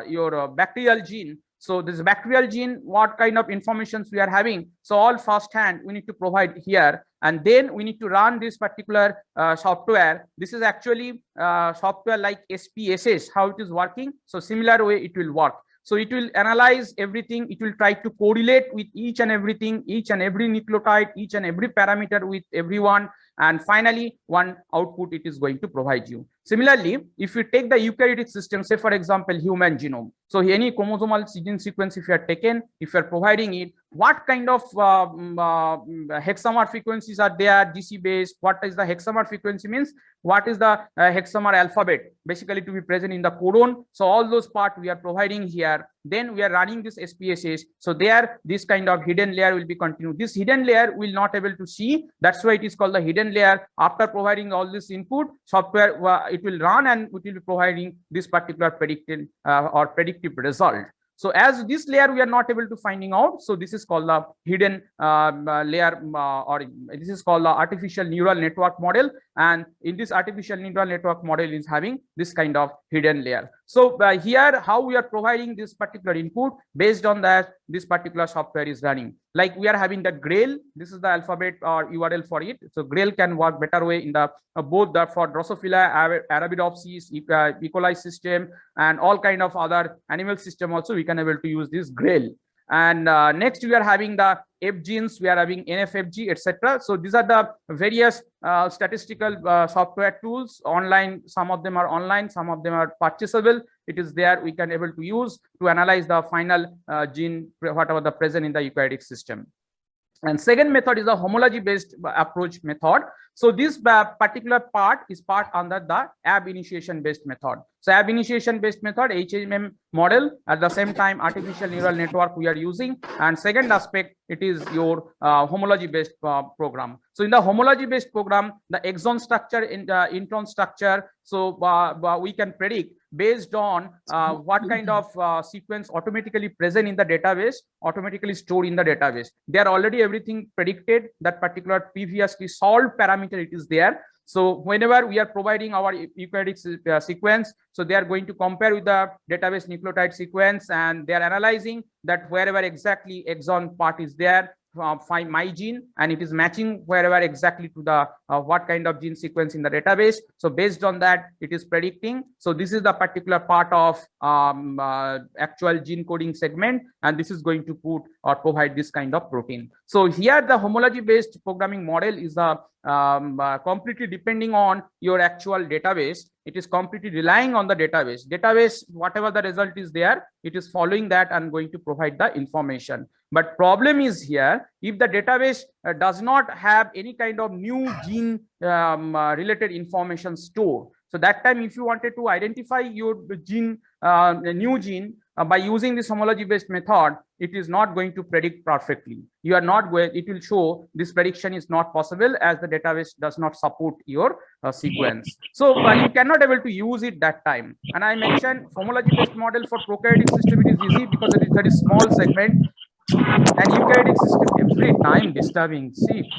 Speaker 1: your bacterial gene. So this bacterial gene, what kind of informations we are having? So all first hand we need to provide here, and then we need to run this particular software. This is actually software like SPSS, how it is working. So similar way it will work. So it will analyze everything. It will try to correlate with each and everything, each and every nucleotide, each and every parameter with everyone. And finally, one output it is going to provide you. Similarly, if you take the eukaryotic system, say for example, human genome. So any chromosomal gene sequence, if you are taken, if you are providing it, what kind of hexamer frequencies are there, GC base, what is the hexamer frequency means, what is the hexamer alphabet basically to be present in the codon. So all those parts we are providing here. Then we are running this SPSS. So there, this kind of hidden layer will be continued. This hidden layer will not able to see. That's why it is called the hidden layer. After providing all this input, software it will run and it will be providing this particular predicted or predictive result. So as this layer we are not able to finding out, so this is called the hidden layer or this is called the artificial neural network model. And in this artificial neural network model is having this kind of hidden layer. So here how we are providing this particular input, based on that this particular software is running. Like we are having the GRAIL, this is the alphabet or URL for it. So GRAIL can work better way in the both the for Drosophila, Arabidopsis, E. coli system, and all kind of other animal system also we can able to use this GRAIL. And next we are having the F genes, we are having NFFG, etc. So these are the various statistical software tools online. Some of them are online, some of them are purchasable. It is there, we can able to use to analyze the final gene, whatever the present in the eukaryotic system. And second method is the homology based approach method. So this particular part is part under the ab initiation based method. So ab initiation based method, HMM model, at the same time artificial neural network we are using, and second aspect it is your homology based program. So in the homology based program, the exon structure in the intron structure, so we can predict based on what kind of sequence automatically present in the database, automatically stored in the database. They are already everything predicted, that particular previously solved parameter it is there. So whenever we are providing our eukaryotic sequence, so they are going to compare with the database nucleotide sequence, and they are analyzing that wherever exactly exon part is there, find my gene, and it is matching wherever exactly to the what kind of gene sequence in the database. So based on that it is predicting. So this is the particular part of actual gene coding segment, and this is going to put or provide this kind of protein. So here the homology based programming model is the completely depending on your actual database. It is completely relying on the database, whatever the result is there, it is following that and going to provide the information. But problem is here, if the database does not have any kind of new gene related information stored, so that time if you wanted to identify your gene, new gene by using this homology based method, it is not going to predict perfectly. You are not going, it will show this prediction is not possible as the database does not support your sequence. So you cannot able to use it that time. And I mentioned homology based model for prokaryotic system, it is easy because it is very small segment, and eukaryotic system every time disturbing. See,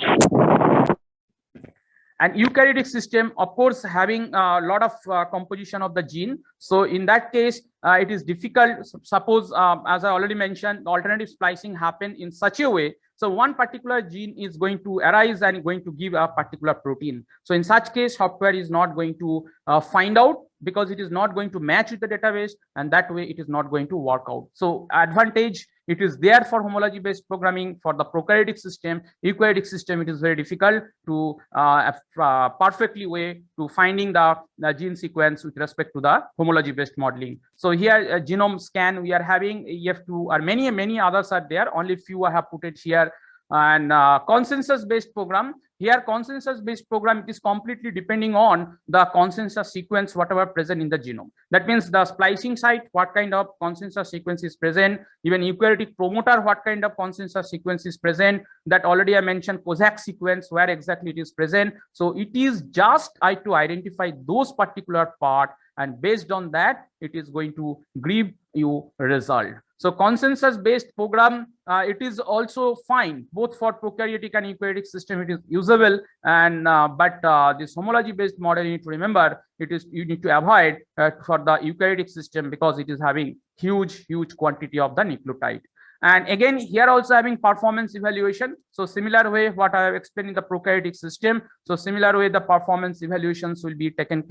Speaker 1: and eukaryotic system of course having a lot of composition of the gene. So in that case it is difficult. Suppose as I already mentioned, alternative splicing happen in such a way, so one particular gene is going to arise and going to give a particular protein. So in such case software is not going to find out, because it is not going to match with the database, and that way it is not going to work out. So advantage it is there for homology based programming. For the prokaryotic system, eukaryotic system, it is very difficult to perfectly way to finding the gene sequence with respect to the homology based modeling. So here genome scan we are having, EF2 or many others are there, only few I have put it here. And consensus based program, here consensus based program, it is completely depending on the consensus sequence whatever present in the genome. That means the splicing site, what kind of consensus sequence is present, even eukaryotic promoter, what kind of consensus sequence is present, that already I mentioned Kozak sequence where exactly it is present. So it is just to identify those particular part, and based on that it is going to give you a result. So consensus based program, it is also fine both for prokaryotic and eukaryotic system, it is usable. And but this homology based model, you need to remember, it is, you need to avoid for the eukaryotic system, because it is having huge quantity of the nucleotide. And again here also having performance evaluation. So similar way what I have explained in the prokaryotic system, so similar way the performance evaluations will be taken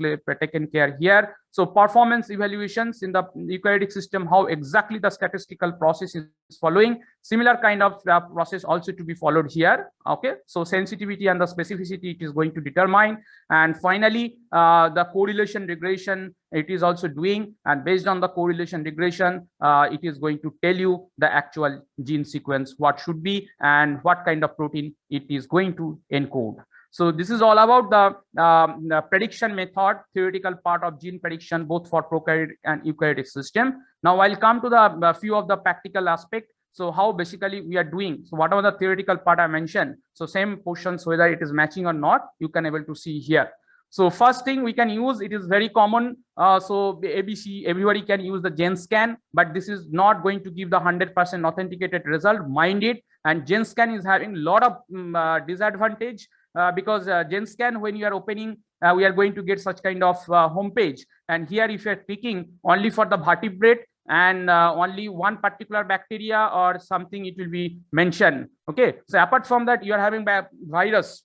Speaker 1: care here. So performance evaluations in the eukaryotic system, how exactly the statistical process is following, similar kind of process also to be followed here. Okay, so sensitivity and the specificity it is going to determine. And finally the correlation regression it is also doing, and based on the correlation regression it is going to tell you the actual gene sequence what should be and what kind of protein it is going to encode. So this is all about the prediction method, theoretical part of gene prediction both for prokaryotic and eukaryotic system. Now I'll come to the few of the practical aspect. So how basically we are doing, so whatever the theoretical part I mentioned, so same portions whether it is matching or not, you can able to see here. So first thing we can use, it is very common. So ABC, everybody can use the GenScan, but this is not going to give the 100% authenticated result, mind it. And GenScan is having a lot of disadvantage because GenScan, when you are opening, we are going to get such kind of home page. And here if you are clicking only for the vertebrate and only one particular bacteria or something, it will be mentioned. Okay, so apart from that, you are having virus,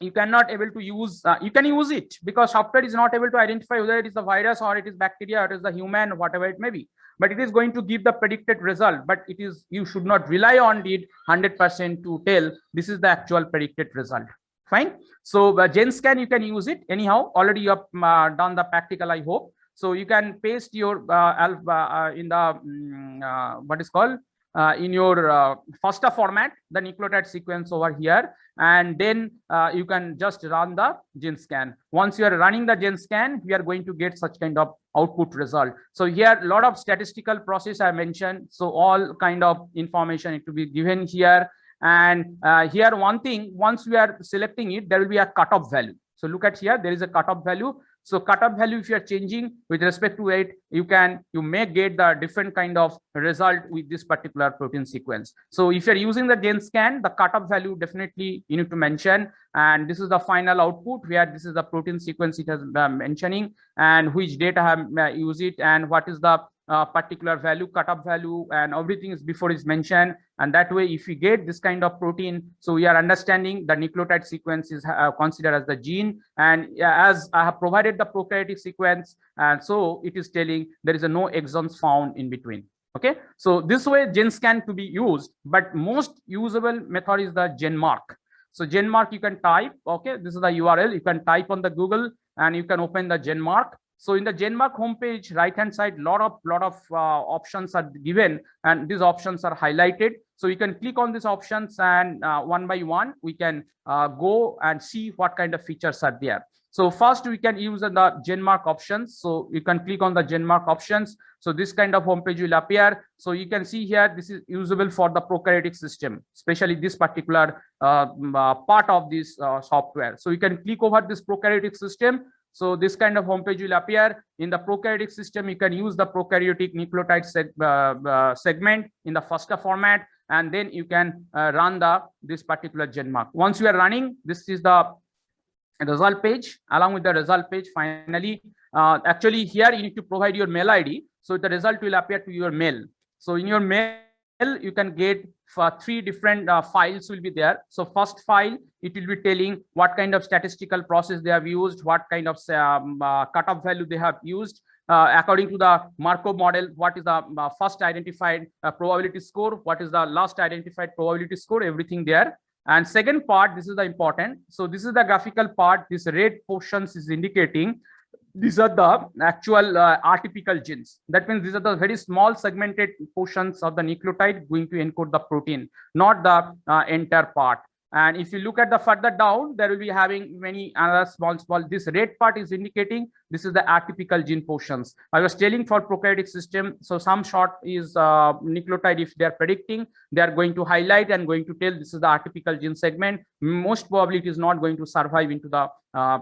Speaker 1: you cannot able to use, you can use it because software is not able to identify whether it is the virus or it is bacteria or it is the human, whatever it may be, but it is going to give the predicted result. But it is, you should not rely on it 100% to tell this is the actual predicted result. Fine. So GenScan, you can use it anyhow. Already you have done the practical, I hope. So you can paste your in the what is called in your FASTA format, the nucleotide sequence over here, and then you can just run the gene scan. Once you are running the gene scan, we are going to get such kind of output result. So here a lot of statistical process I mentioned, so all kind of information need to be given here. And here one thing, once we are selecting it, there will be a cutoff value. So look at here, there is a cutoff value. So cutoff value, if you are changing with respect to it, you may get the different kind of result with this particular protein sequence. So if you're using the gene scan, the cutoff value definitely you need to mention. And this is the final output where this is the protein sequence it has mentioning, and which data have used it, and what is the particular value, cutoff value, and everything is before is mentioned. And that way, if we get this kind of protein, so we are understanding the nucleotide sequence is considered as the gene. And as I have provided the prokaryotic sequence, and so it is telling there is no exons found in between. Okay, so this way gene scan to be used, but most usable method is the GenMark. So GenMark you can type, okay, this is the URL, you can type on the Google and you can open the GenMark. So in the GenMark homepage, right hand side, lot of options are given, and these options are highlighted. So you can click on these options, and one by one we can go and see what kind of features are there. So first we can use the GenMark options. So you can click on the GenMark options. So this kind of homepage will appear. So you can see here, this is usable for the prokaryotic system, especially this particular part of this software. So you can click over this prokaryotic system. So this kind of homepage will appear. In the prokaryotic system, you can use the prokaryotic nucleotide segment in the FASTA format, and then you can run this particular GenMark. Once you are running, this is the result page. Along with the result page, finally, actually here you need to provide your mail ID. So the result will appear to your mail. So in your mail, you can get 3 different files will be there. So first file, it will be telling what kind of statistical process they have used, what kind of cutoff value they have used. According to the Markov model, what is the first identified probability score, what is the last identified probability score, everything there. And second part, this is the important. So this is the graphical part. This red portions is indicating these are the actual atypical genes. That means these are the very small segmented portions of the nucleotide going to encode the protein, not the entire part. And if you look at the further down, there will be having many other small. This red part is indicating this is the atypical gene portions. I was telling for prokaryotic system, so some short is nucleotide. If they are predicting, they are going to highlight and going to tell this is the atypical gene segment. Most probably it is not going to survive into the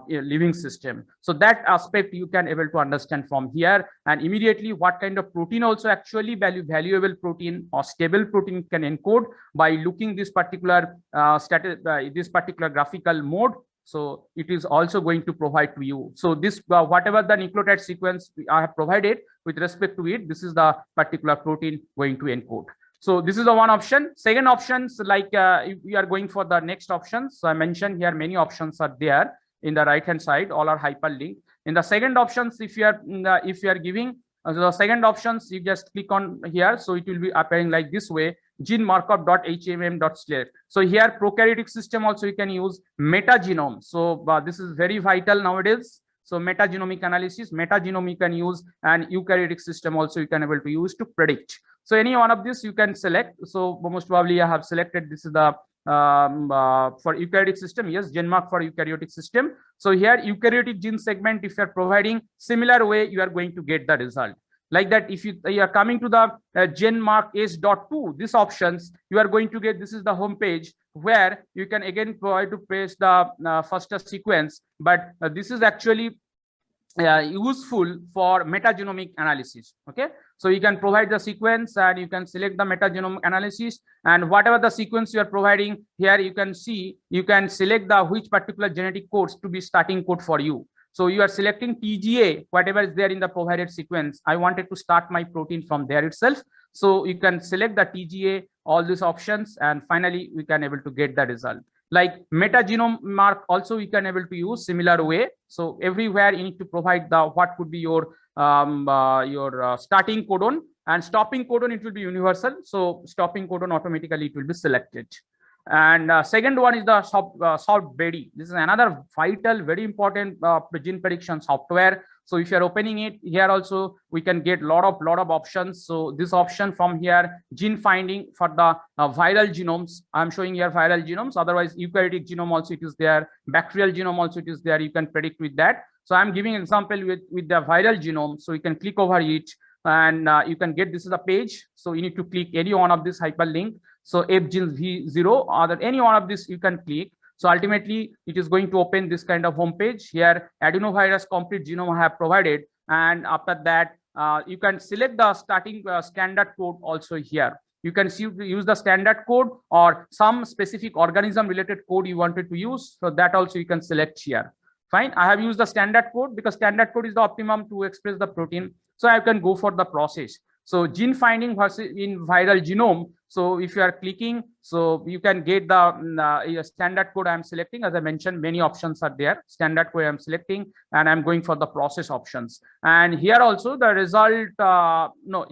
Speaker 1: living system. So that aspect you can able to understand from here, and immediately what kind of protein also actually valuable protein or stable protein can encode by looking this particular this particular graphical mode. So it is also going to provide to you. So this whatever the nucleotide sequence I have provided with respect to it, this is the particular protein going to encode. So this is the one option. Second options, like if we are going for the next options. So I mentioned here many options are there in the right hand side, all are hyperlinked. In the second options, if you are giving the second options, you just click on here. So it will be appearing like this way, genemarkup.hmm.slate. So here prokaryotic system also you can use metagenome. So this is very vital nowadays. So metagenomic analysis, metagenome you can use, and eukaryotic system also you can able to use to predict. So any one of this you can select. So most probably I have selected this is the for eukaryotic system. Yes, GenMark for eukaryotic system. So here eukaryotic gene segment, if you are providing similar way, you are going to get the result like that. If you are coming to the GenMark S.2, these options, you are going to get, this is the home page where you can again provide to paste the FASTA sequence, but this is actually useful for metagenomic analysis. Okay, so you can provide the sequence and you can select the metagenome analysis, and whatever the sequence you are providing here, you can see, you can select the which particular genetic codes to be starting code for you. So you are selecting TGA, whatever is there in the provided sequence. I wanted to start my protein from there itself. So you can select the TGA, all these options, and finally we can able to get the result. Like metagenome mark also we can able to use similar way. So everywhere you need to provide the what could be your starting codon, and stopping codon, it will be universal. So stopping codon automatically it will be selected. And second one is the SoftBuddy. This is another vital, very important gene prediction software. So if you're opening it here also, we can get lot of options. So this option from here, gene finding for the viral genomes. I'm showing here viral genomes. Otherwise, eukaryotic genome also it is there. Bacterial genome also it is there. You can predict with that. So I'm giving example with the viral genome. So you can click over it and you can get, this is a page. So you need to click any one of this hyperlink. So fgenes v0 or any one of this you can click. So ultimately it is going to open this kind of home page. Here adenovirus complete genome I have provided, and after that you can select the starting standard code also here. You can use the standard code or some specific organism related code you wanted to use. So that also you can select here. Fine. I have used the standard code because standard code is the optimum to express the protein. So I can go for the process. So gene finding versus in viral genome. So if you are clicking, so you can get the standard code I'm selecting. As I mentioned, many options are there. Standard code I'm selecting, and I'm going for the process options. And here also the result,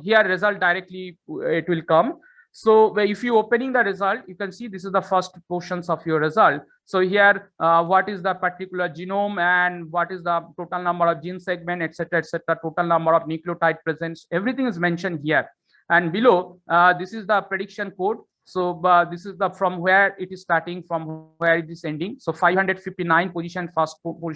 Speaker 1: here result directly it will come. So if you opening the result, you can see this is the first portions of your result. So here, what is the particular genome and what is the total number of gene segment, etc., total number of nucleotide presence, everything is mentioned here. And below, this is the prediction code. So this is the from where it is starting, from where it is ending. So 559 position, first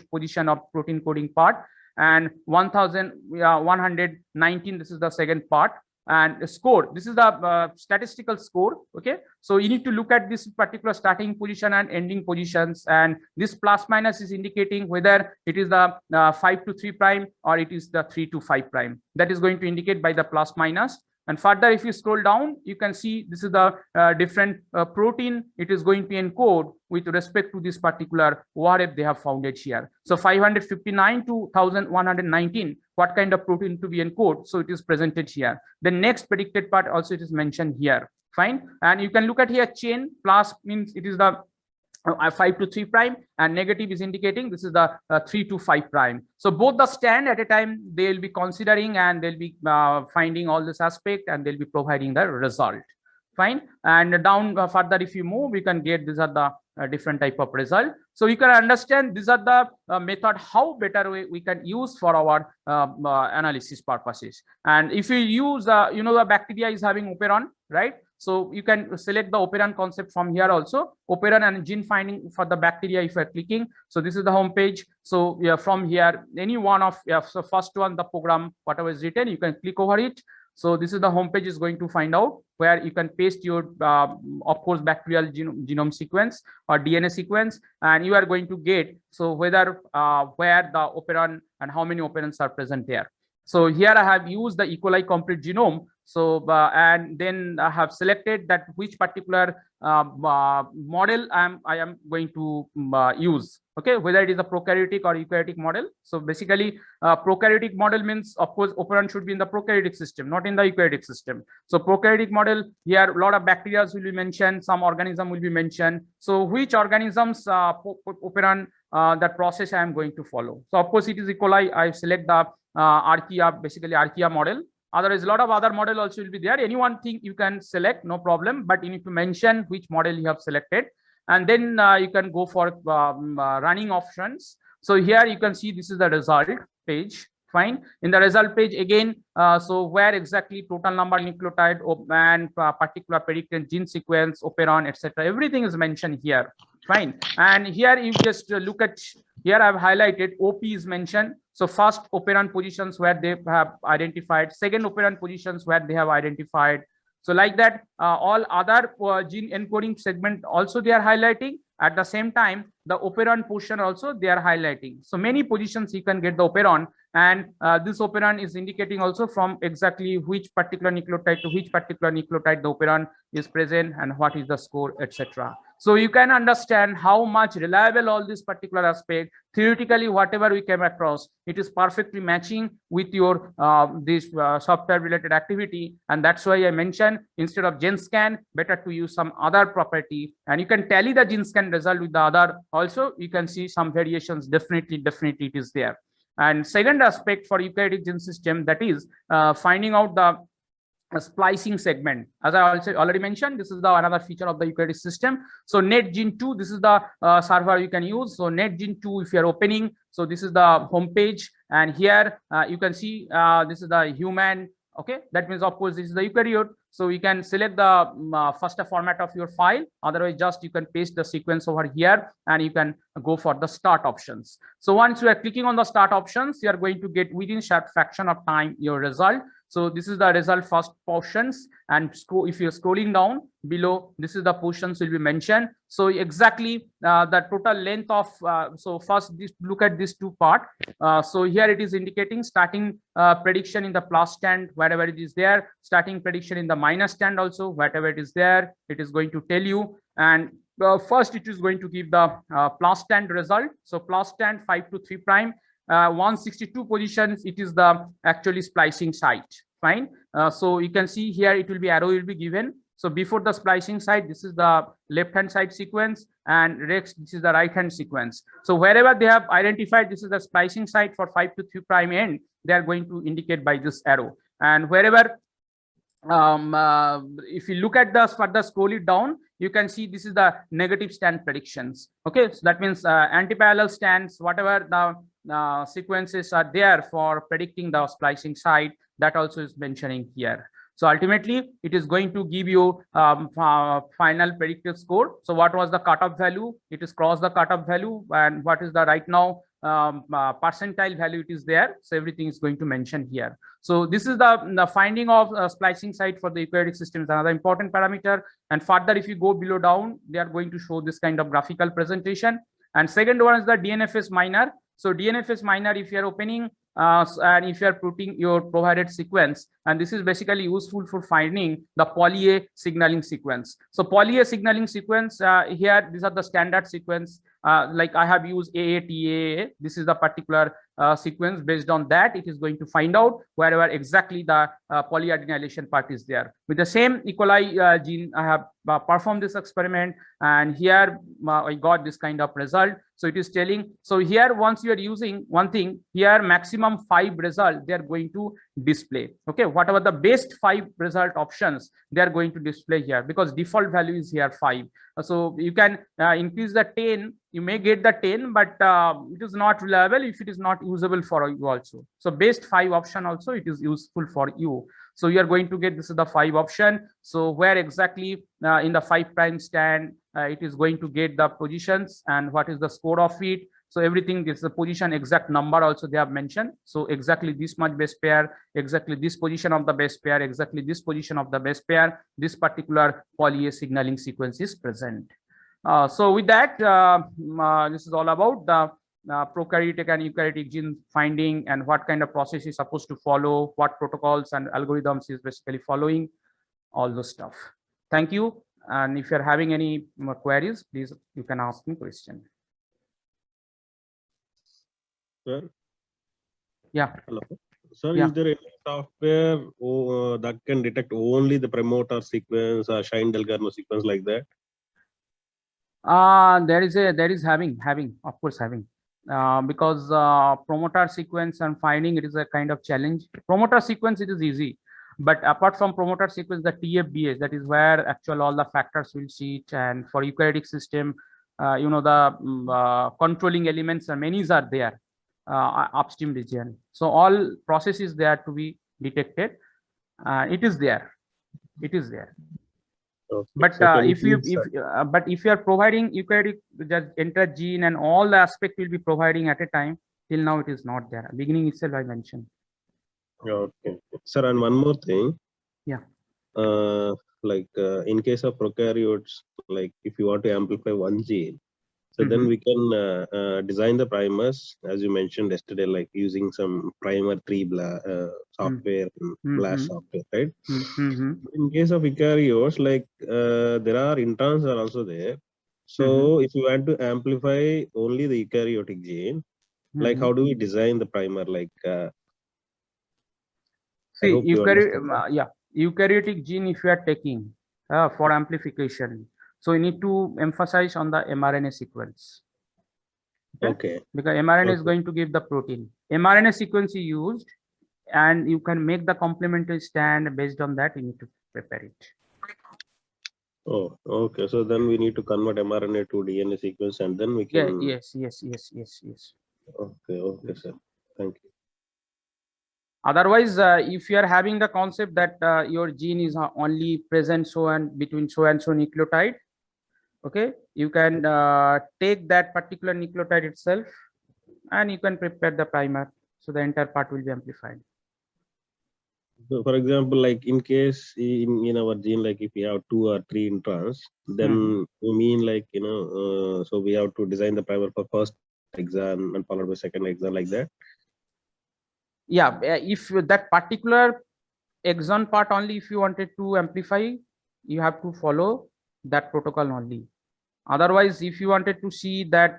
Speaker 1: position of protein coding part, and 1119, this is the second part. And score, this is the statistical score. Okay, so you need to look at this particular starting position and ending positions, and this plus minus is indicating whether it is the 5 to 3 prime or it is the 3 to 5 prime. That is going to indicate by the plus minus. And further, if you scroll down, you can see this is the different protein it is going to encode with respect to this particular ORF they have found it here. So 559 to 1119, what kind of protein to be encoded? So it is presented here. The next predicted part also it is mentioned here. Fine. And you can look at here chain, plus means it is the 5 to 3 prime, and negative is indicating this is the 3 to 5 prime. So both the stand at a time they will be considering, and they'll be finding all this aspect, and they'll be providing the result. Fine. And down further if you move, we can get these are the different type of result. So you can understand these are the method how better we can use for our analysis purposes. And if you use the bacteria is having operon, right? So you can select the operon concept from here also. Operon and gene finding for the bacteria if you're clicking. So this is the home page. So yeah, from here, any one of so first one, the program, whatever is written, you can click over it. So this is the home page is going to find out where you can paste your, of course, bacterial genome sequence or DNA sequence, and you are going to get so whether where the operon and how many operons are present there. So here I have used the E. coli complete genome. So and then I have selected that which particular model I am going to use. Okay, whether it is a prokaryotic or eukaryotic model. So basically, prokaryotic model means, of course, operon should be in the prokaryotic system, not in the eukaryotic system. So prokaryotic model, here a lot of bacteria will be mentioned, some organism will be mentioned. So which organisms operon that process I am going to follow. So of course, it is E. coli. I select the Archaea, basically Archaea model. Otherwise, a lot of other model also will be there. Any one thing you can select, no problem, but you need to mention which model you have selected. And then you can go for running options. So here you can see this is the result page. Fine. In the result page again, so where exactly total number nucleotide and particular predicted gene sequence, operon, etc. Everything is mentioned here. Fine. And here you just look at, here I've highlighted OP is mentioned. So first operon positions where they have identified, second operon positions where they have identified. So like that, all other gene encoding segment also they are highlighting. At the same time, the operon portion also they are highlighting. So many positions you can get the operon, and this operon is indicating also from exactly which particular nucleotide to which particular nucleotide the operon is present and what is the score, etc. So you can understand how much reliable all this particular aspect. Theoretically, whatever we came across, it is perfectly matching with your this software related activity, and that's why I mentioned instead of GenScan, better to use some other property, and you can tally the GenScan result with the other. Also, you can see some variations. Definitely it is there. And second aspect for eukaryotic gene system, that is finding out the splicing segment. As I also already mentioned, this is the another feature of the eukaryotic system. So NetGene2, this is the server you can use. So NetGene2, if you are opening, so this is the home page, And here you can see this is the human. Okay, that means of course this is the eukaryote. So you can select the first format of your file. Otherwise, just you can paste the sequence over here and you can go for the start options. So once you are clicking on the start options, you are going to get within short fraction of time your result. So this is the result first portions, and if you're scrolling down below, this is the portions will be mentioned. So exactly the total length of so first look at this two part. So here it is indicating starting prediction in the plus stand wherever it is there, starting prediction in the minus stand also whatever it is there, it is going to tell you. And first it is going to give the plus stand result. So plus stand 5 to 3 prime, 162 positions, it is the actually splicing site. Fine. So you can see here it will be arrow will be given. So before the splicing site, this is the left hand side sequence, and next this is the right hand sequence. So wherever they have identified this is the splicing site for 5 to 3 prime end, they are going to indicate by this arrow. And wherever if you look at the further scroll it down, you can see this is the negative stand predictions. Okay, so that means anti-parallel stands, whatever the sequences are there for predicting the splicing site, that also is mentioning here. So ultimately it is going to give you final predictive score. So what was the cutoff value? It is crossed the cutoff value, and what is the right now percentile value it is there. So everything is going to mention here. So this is the finding of splicing site for the eukaryotic system is another important parameter. And further, if you go below down, they are going to show this kind of graphical presentation. And second one is the DNFS minor. So DNFS minor, if you are opening and if you are putting your provided sequence, and this is basically useful for finding the poly A signaling sequence. So poly A signaling sequence here, these are the standard sequence. Like I have used AATA. This is the particular sequence. Based on that, it is going to find out wherever exactly the polyadenylation part is there. With the same E. coli gene, I have performed this experiment, and here I got this kind of result. So it is telling. So here, once you are using one thing, here maximum 5 result they are going to display. Okay, whatever the best 5 result options they are going to display here, because default value is here 5. So you can increase the 10, you may get the 10, but it is not reliable if it is not usable for you also. So best 5 option also it is useful for you. So you are going to get, this is the 5 option. So where exactly in the 5 prime stand it is going to get the positions and what is the score of it. So everything is the position exact number also they have mentioned. So exactly this much base pair, exactly this position of the base pair, exactly this position of the base pair, this particular poly A signaling sequence is present. So with that, this is all about the prokaryotic and eukaryotic gene finding and what kind of process is supposed to follow, what protocols and algorithms is basically following, all those stuff. Thank you. And if you're having any more queries, please you can ask me question.
Speaker 3: Sir?
Speaker 1: Yeah.
Speaker 3: Hello. Sir,
Speaker 1: Yeah.
Speaker 3: is there any software that can detect only the promoter sequence or Shine-Delgarno sequence like that?
Speaker 1: There is having of course having because promoter sequence and finding it is a kind of challenge. Promoter sequence it is easy, but apart from promoter sequence, the TFBS, that is where actual all the factors will sit. And for eukaryotic system, you know, the controlling elements and many are there upstream region. So all processes there to be detected. It is there.
Speaker 3: Okay.
Speaker 1: But
Speaker 3: So
Speaker 1: if you are providing eukaryotic, just enter gene and all the aspect will be providing at a time. Till now it is not there. Beginning itself I mentioned.
Speaker 3: Okay, sir, and one more thing.
Speaker 1: Yeah.
Speaker 3: In case of prokaryotes, like if you want to amplify one gene, so then we can design the primers as you mentioned yesterday, like using some primer tree software, blast software, right? In case of eukaryotes, like there are introns are also there. So if you want to amplify only the eukaryotic gene, like how do we design the primer? Like
Speaker 1: see,
Speaker 3: I hope you understand.
Speaker 1: Eukaryotic gene if you are taking for amplification, so you need to emphasize on the mRNA sequence.
Speaker 3: Okay.
Speaker 1: Because mRNA is going to give the protein. mRNA sequence you used, and you can make the complementary stand based on that. You need to prepare it.
Speaker 3: Oh, okay. So then we need to convert mRNA to DNA sequence, and then we can.
Speaker 1: Yes.
Speaker 3: Okay, sir. Thank you.
Speaker 1: Otherwise, if you are having the concept that your gene is only present so and between so and so nucleotide, okay, you can take that particular nucleotide itself and you can prepare the primer, so the entire part will be amplified.
Speaker 3: So for example, like in case in our gene, like if we have 2 or 3 introns, then we mean like, so we have to design the primer for first exon and followed by second exon like that.
Speaker 1: Yeah, if that particular exon part only, if you wanted to amplify, you have to follow that protocol only. Otherwise, if you wanted to see that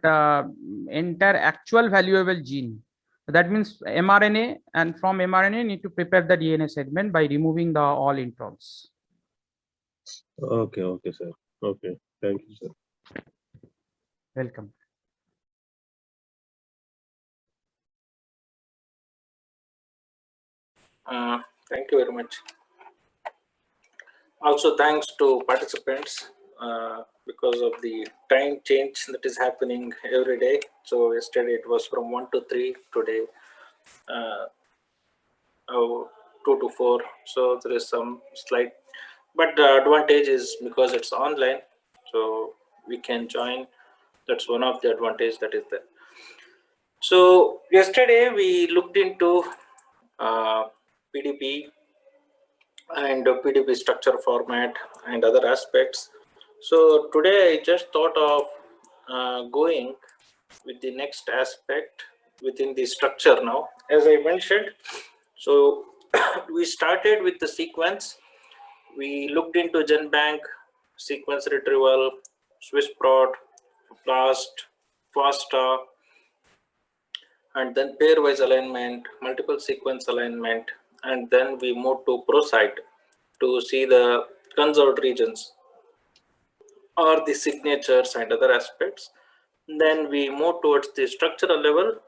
Speaker 1: entire actual valuable gene, that means mRNA, and from mRNA need to prepare the DNA segment by removing the all introns.
Speaker 3: Okay, okay, sir. Okay, thank you, sir.
Speaker 1: Welcome.
Speaker 4: Thank you very much. Also, thanks to participants because of the time change that is happening every day. So yesterday it was from 1 to 3, today 2 to 4. So there is some slight, but the advantage is because it's online, so we can join. That's one of the advantage that is there. So yesterday we looked into PDB and PDB structure format and other aspects. So today I just thought of going with the next aspect within the structure now. As I mentioned, so we started with the sequence. We looked into GenBank, sequence retrieval, SwissProt, BLAST, FASTA, and then pairwise alignment, multiple sequence alignment, and then we moved to ProCite to see the conserved regions or the signatures and other aspects. Then we moved towards the structural level,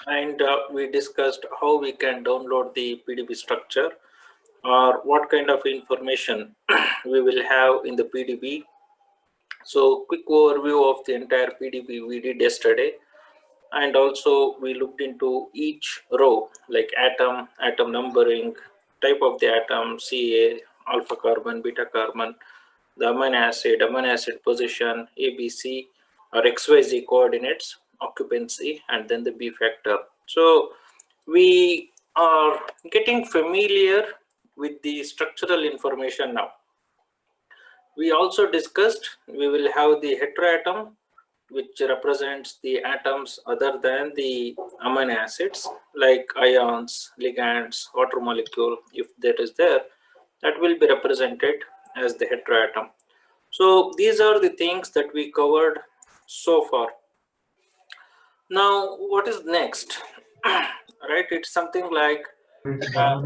Speaker 4: and we discussed how we can download the PDB structure or what kind of information we will have in the PDB. So quick overview of the entire PDB we did yesterday. And also we looked into each row, like atom numbering, type of the atom, Ca, alpha carbon, beta carbon, the amino acid position, ABC or XYZ coordinates, occupancy, and then the B factor. So we are getting familiar with the structural information now. We also discussed we will have the heteroatom, which represents the atoms other than the amino acids, like ions, ligands, water molecule. If that is there, that will be represented as the heteroatom. So these are the things that we covered so far. Now, what is next? Right, it's something like we do have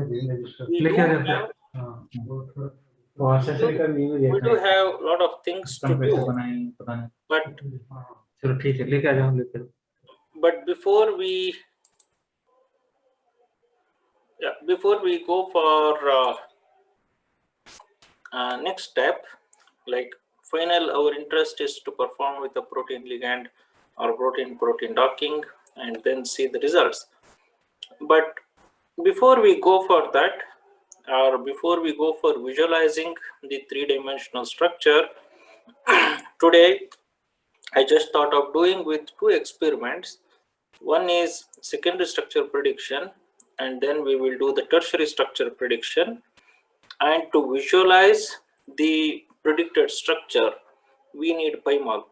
Speaker 4: a lot of things to do, but before we go for next step, like final, our interest is to perform with a protein ligand or protein docking and then see the results. But before we go for that, or before we go for visualizing the three-dimensional structure, today I just thought of doing with two experiments. One is secondary structure prediction, and then we will do the tertiary structure prediction. And to visualize the predicted structure, we need PyMol.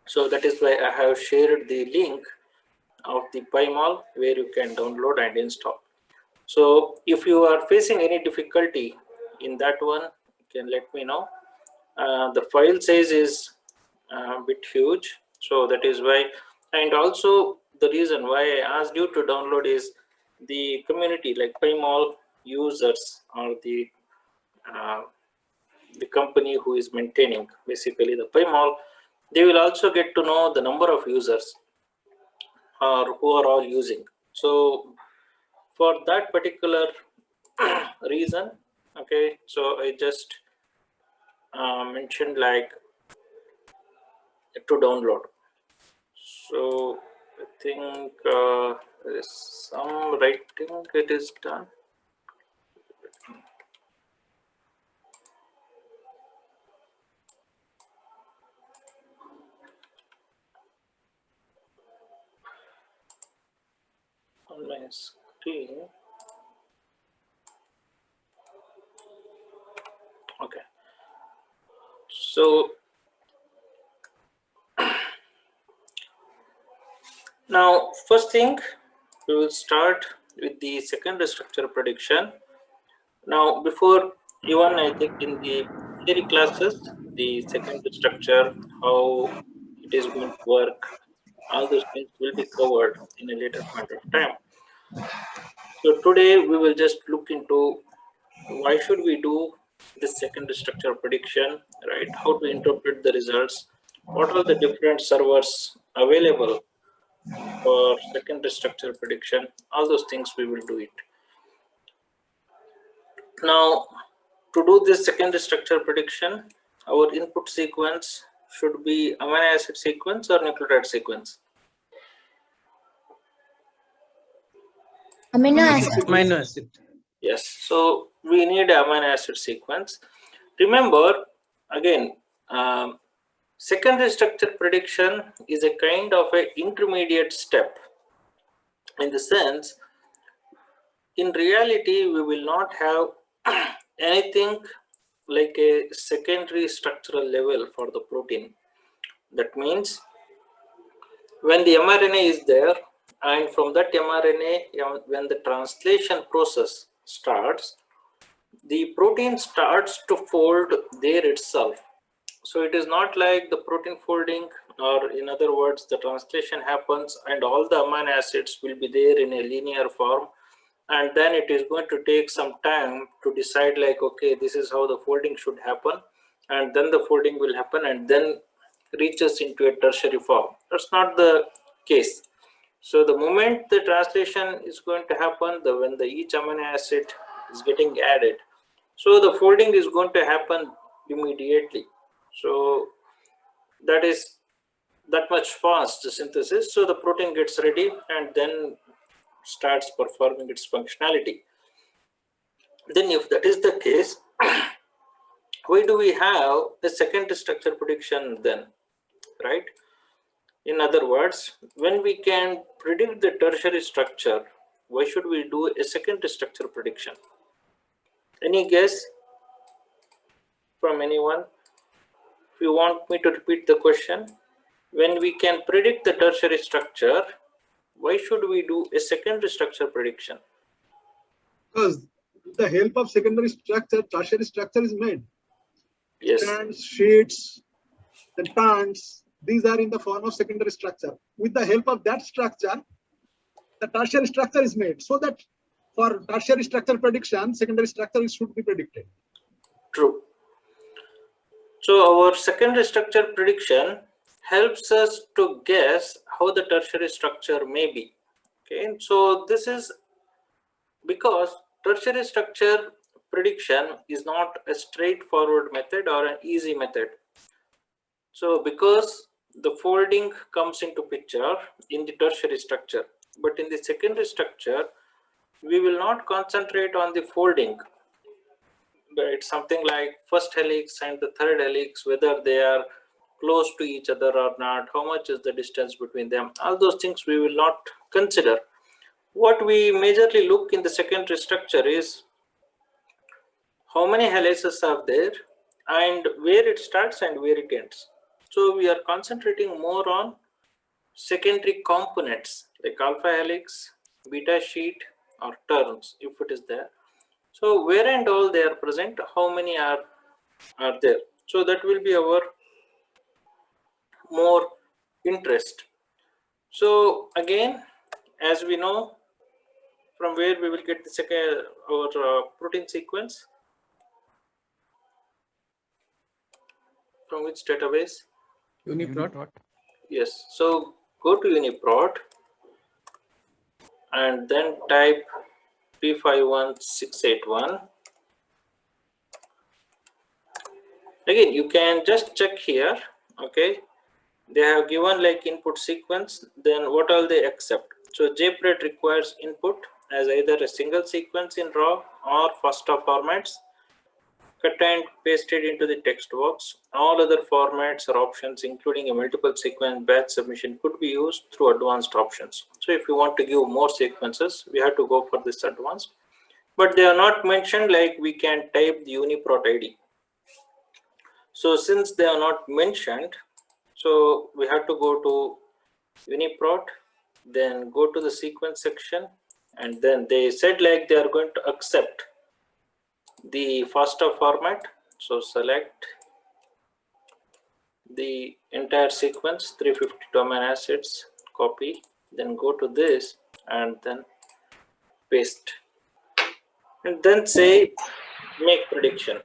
Speaker 4: So that is why I have shared the link of the PyMol where you can download and install. So if you are facing any difficulty in that one, you can let me know. The file size is a bit huge, so that is why. And also the reason why I asked you to download is the community, like PyMol users or the company who is maintaining basically the PyMol, they will also get to know the number of users or who are all using. So for that particular reason, okay, so I just mentioned like to download. So I think There is some writing, it is done. On my screen. Okay. So now, first thing, we will start with the secondary structure prediction. Now, before even I think in the theory classes, the secondary structure, how it is going to work, all those things will be covered in a later point of time. So today we will just look into why should we do this secondary structure prediction, right? How to interpret the results, what are the different servers available for secondary structure prediction, all those things we will do it. Now, to do this secondary structure prediction, our input sequence should be amino acid sequence or nucleotide sequence.
Speaker 5: Amino acid.
Speaker 6: Amino acid.
Speaker 4: Yes, so we need amino acid sequence. Remember, again, secondary structure prediction is a kind of an intermediate step, in the sense, in reality, we will not have anything like a secondary structural level for the protein. That means when the mRNA is there, and from that mRNA, when the translation process starts, the protein starts to fold there itself. So it is not like the protein folding, or in other words, the translation happens and all the amino acids will be there in a linear form, and then it is going to take some time to decide like, okay, this is how the folding should happen, and then the folding will happen and then reaches into a tertiary form. That's not the case. So the moment the translation is going to happen, when each amino acid is getting added, so the folding is going to happen immediately. So that is that much fast, the synthesis. So the protein gets ready and then starts performing its functionality. Then if that is the case, why do we have a secondary structure prediction then, right? In other words, when we can predict the tertiary structure, why should we do a secondary structure prediction? Any guess from anyone? If you want me to repeat the question, when we can predict the tertiary structure, why should we do a secondary structure prediction?
Speaker 7: Because with the help of secondary structure, tertiary structure is made.
Speaker 4: Yes.
Speaker 7: Strands, sheets, then bands, these are in the form of secondary structure. With the help of that structure, the tertiary structure is made. So that for tertiary structure prediction, secondary structure should be predicted.
Speaker 4: True. So our secondary structure prediction helps us to guess how the tertiary structure may be. Okay, so this is because tertiary structure prediction is not a straightforward method or an easy method. So because the folding comes into picture in the tertiary structure, but in the secondary structure, we will not concentrate on the folding. But it's something like first helix and the third helix, whether they are close to each other or not, how much is the distance between them, all those things we will not consider. What we majorly look in the secondary structure is how many helices are there and where it starts and where it ends. So we are concentrating more on secondary components like alpha helix, beta sheet, or turns if it is there. So where and all they are present, how many are there. So that will be our more interest. So again, as we know, from where we will get the second our protein sequence, from which database?
Speaker 6: UniProt.
Speaker 4: Yes, so go to UniProt and then type P51681. Again, you can just check here. Okay, they have given like input sequence, then what all they accept. So JPRED requires input as either a single sequence in raw or FASTA formats, cut and pasted into the text box. All other formats or options, including a multiple sequence batch submission, could be used through advanced options. So if you want to give more sequences, we have to go for this advanced. But they are not mentioned, like we can type the UniProt ID. So since they are not mentioned, so we have to go to UniProt, then go to the sequence section, and then they said like they are going to accept the FASTA format. So select the entire sequence, 352 amino acids, copy, then go to this and then paste, and then say make prediction.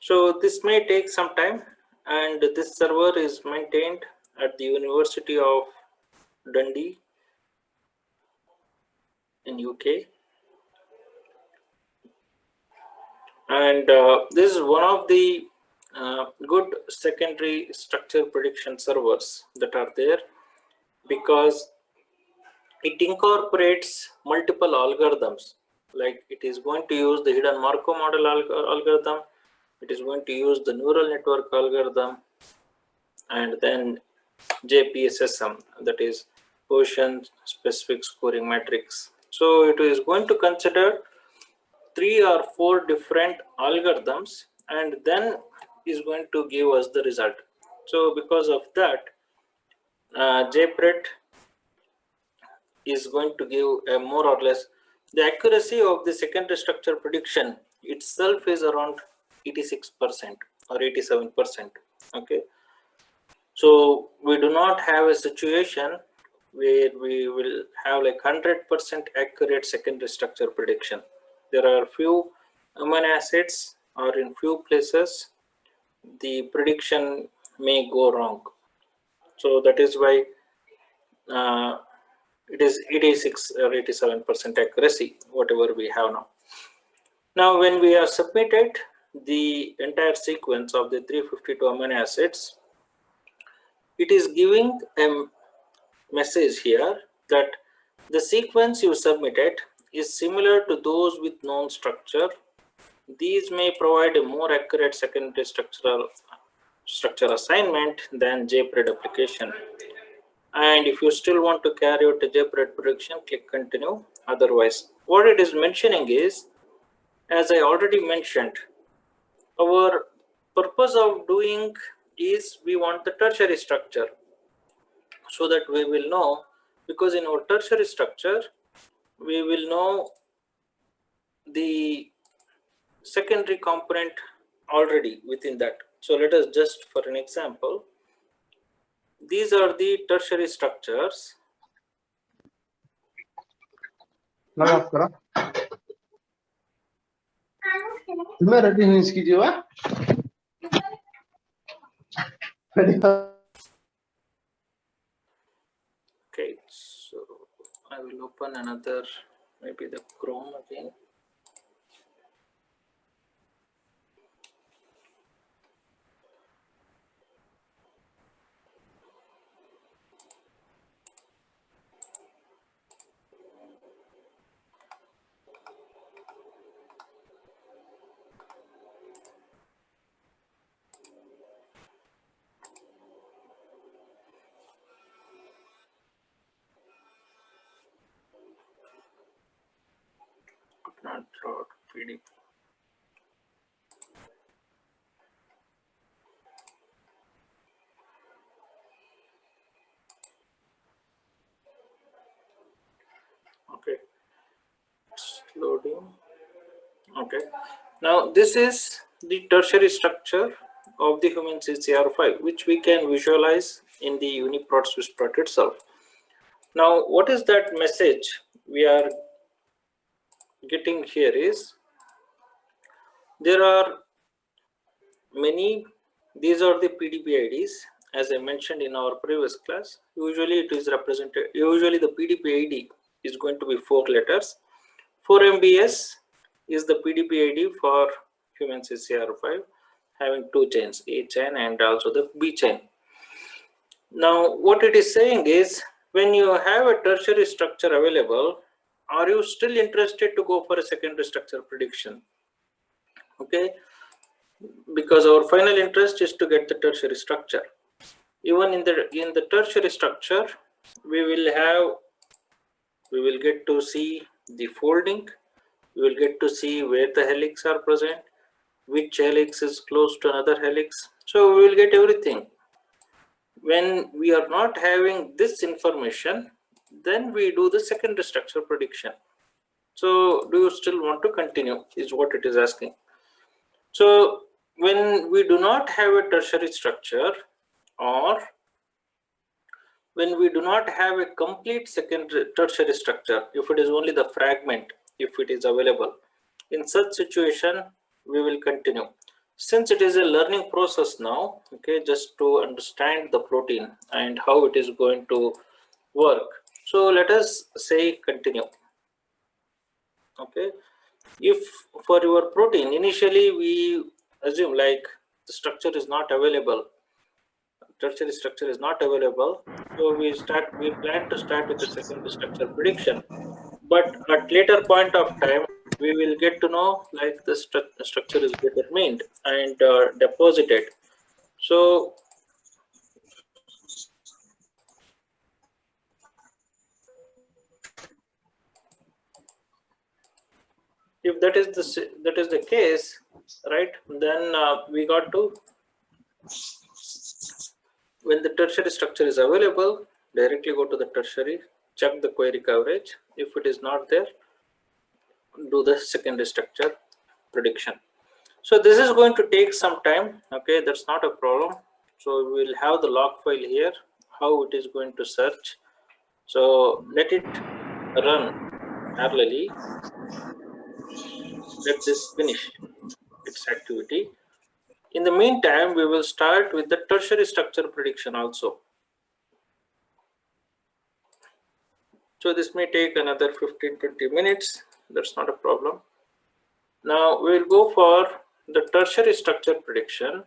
Speaker 4: So this may take some time, and this server is maintained at the University of Dundee in UK. And this is one of the good secondary structure prediction servers that are there, because it incorporates multiple algorithms. Like it is going to use the hidden Markov model algorithm, it is going to use the neural network algorithm, and then JPSSM, that is Gaussian specific scoring matrix. So it is going to consider 3 or 4 different algorithms and then is going to give us the result. So because of that, JPRED is going to give a more or less, the accuracy of the secondary structure prediction itself is around 86% or 87%. Okay, so we do not have a situation where we will have like 100% accurate secondary structure prediction. There are few amino acids, or in few places the prediction may go wrong. So that is why it is 86 or 87% accuracy, whatever we have now. Now, when we have submitted the entire sequence of the 352 amino acids, it is giving a message here that the sequence you submitted is similar to those with known structure. These may provide a more accurate secondary structure assignment than JPRED application. And if you still want to carry out a JPRED prediction, click continue. Otherwise, what it is mentioning is, as I already mentioned, our purpose of doing is we want the tertiary structure, so that we will know, because in our tertiary structure we will know the secondary component already within that. So let us just, for an example, these are the tertiary structures.
Speaker 5: नमस्कार तुम्हें ready news कीजिए वा
Speaker 4: Okay, so I will open another, maybe the Chrome again. Not load PDF. Okay, it's loading. Okay, now this is the tertiary structure of the human CCR5, which we can visualize in the UniProt SwissProt itself. Now, what is that message we are getting here is, there are many, these are the PDB IDs, as I mentioned in our previous class. Usually it is represented, usually the PDB ID is going to be 4 letters. 4 MBS is the PDB ID for human CCR5 having 2 chains, A chain and also the B chain. Now what it is saying is, when you have a tertiary structure available, are you still interested to go for a secondary structure prediction? Okay, because our final interest is to get the tertiary structure. Even in the tertiary structure, we will get to see the folding, we will get to see where the helix are present, which helix is close to another helix. So we will get everything. When we are not having this information, then we do the secondary structure prediction. So do you still want to continue, is what it is asking. So when we do not have a tertiary structure, or when we do not have a complete tertiary structure, if it is only the fragment, if it is available, in such situation we will continue. Since it is a learning process now, okay, just to understand the protein and how it is going to work, so let us say continue. Okay, if for your protein initially we assume like the structure is not available, tertiary structure is not available, so we plan to start with the secondary structure prediction. But at later point of time, we will get to know like the structure is determined and deposited. So if that is the case, right, then we got to, when the tertiary structure is available, directly go to the tertiary, check the query coverage. If it is not there, do the secondary structure prediction. So this is going to take some time. Okay, that's not a problem. So we will have the log file here, how it is going to search. So let it run parallelly. Let this finish its activity. In the meantime, we will start with the tertiary structure prediction also. So this may take another 15-20 minutes. That's not a problem. Now we will go for the tertiary structure prediction.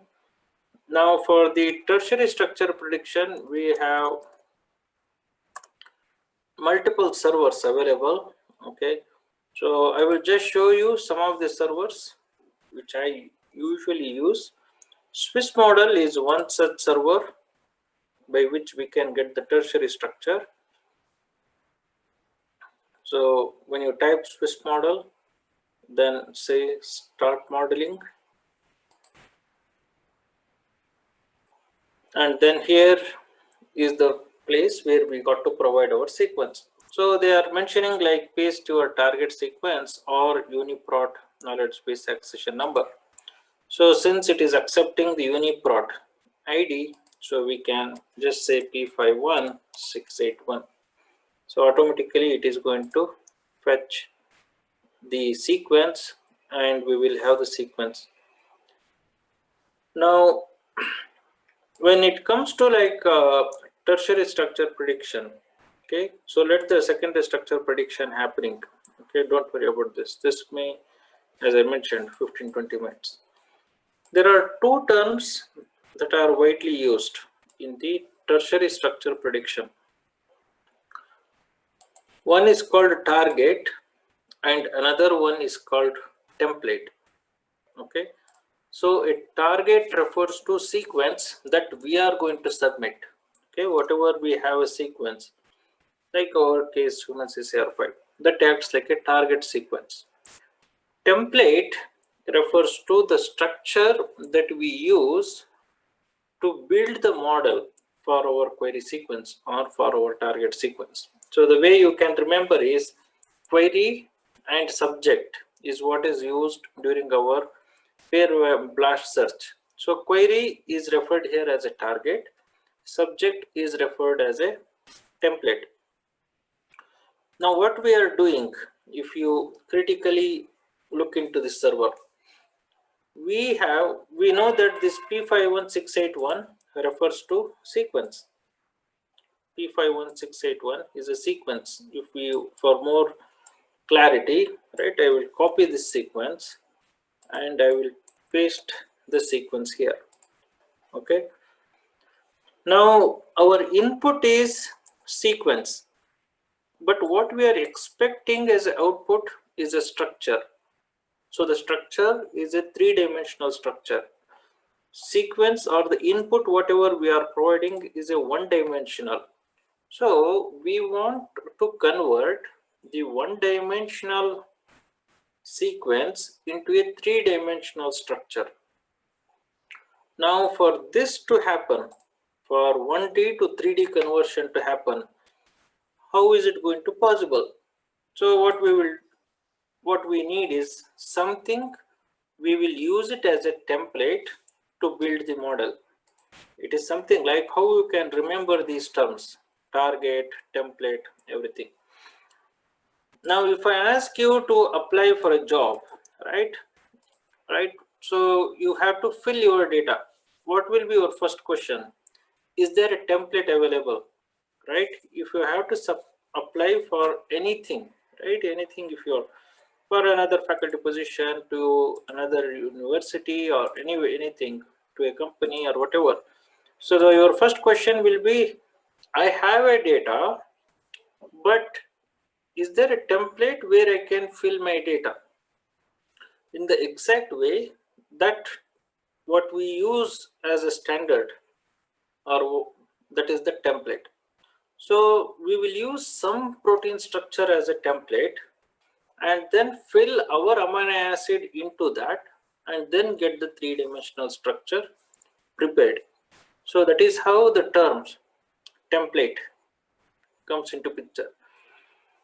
Speaker 4: Now for the tertiary structure prediction, we have multiple servers available. Okay, so I will just show you some of the servers which I usually use. Swiss model is one such server by which we can get the tertiary structure. So when you type Swiss model, then say start modeling, and then here is the place where we got to provide our sequence. So they are mentioning like paste your target sequence or UniProt knowledge base accession number. So since it is accepting the UniProt ID, so we can just say P51681. So automatically it is going to fetch the sequence and we will have the sequence. Now when it comes to like tertiary structure prediction, okay, so let the secondary structure prediction happening. Okay, don't worry about this. This may, as I mentioned, 15-20 minutes. There are two terms that are widely used in the tertiary structure prediction. One is called target and another one is called template. Okay, so a target refers to sequence that we are going to submit. Okay, whatever we have a sequence, like our case human CCR5, that acts like a target sequence. Template refers to the structure that we use to build the model for our query sequence or for our target sequence. So the way you can remember is query and subject is what is used during our pair blast search. So query is referred here as a target, subject is referred as a template. Now what we are doing, if you critically look into this server, we know that this P51681 refers to sequence. P51681 is a sequence. If we, for more clarity, right, I will copy this sequence and I will paste the sequence here. Okay. Now our input is sequence, but what we are expecting as output is a structure. So the structure is a three-dimensional structure. Sequence or the input, whatever we are providing, is a one-dimensional. So we want to convert the one-dimensional sequence into a three-dimensional structure. Now for this to happen, for 1D to 3D conversion to happen, how is it going to possible? So what we need is something. We will use it as a template to build the model. It is something like how you can remember these terms: target, template, everything. Now if I ask you to apply for a job, right, so you have to fill your data. What will be your first question? Is there a template available? Right? If you have to apply for anything, right, anything, if you're for another faculty position, to another university, or anyway anything, to a company or whatever, so your first question will be, I have a data, but is there a template where I can fill my data in the exact way that what we use as a standard, or that is the template. So we will use some protein structure as a template and then fill our amino acid into that and then get the three-dimensional structure prepared. So that is how the terms template comes into picture.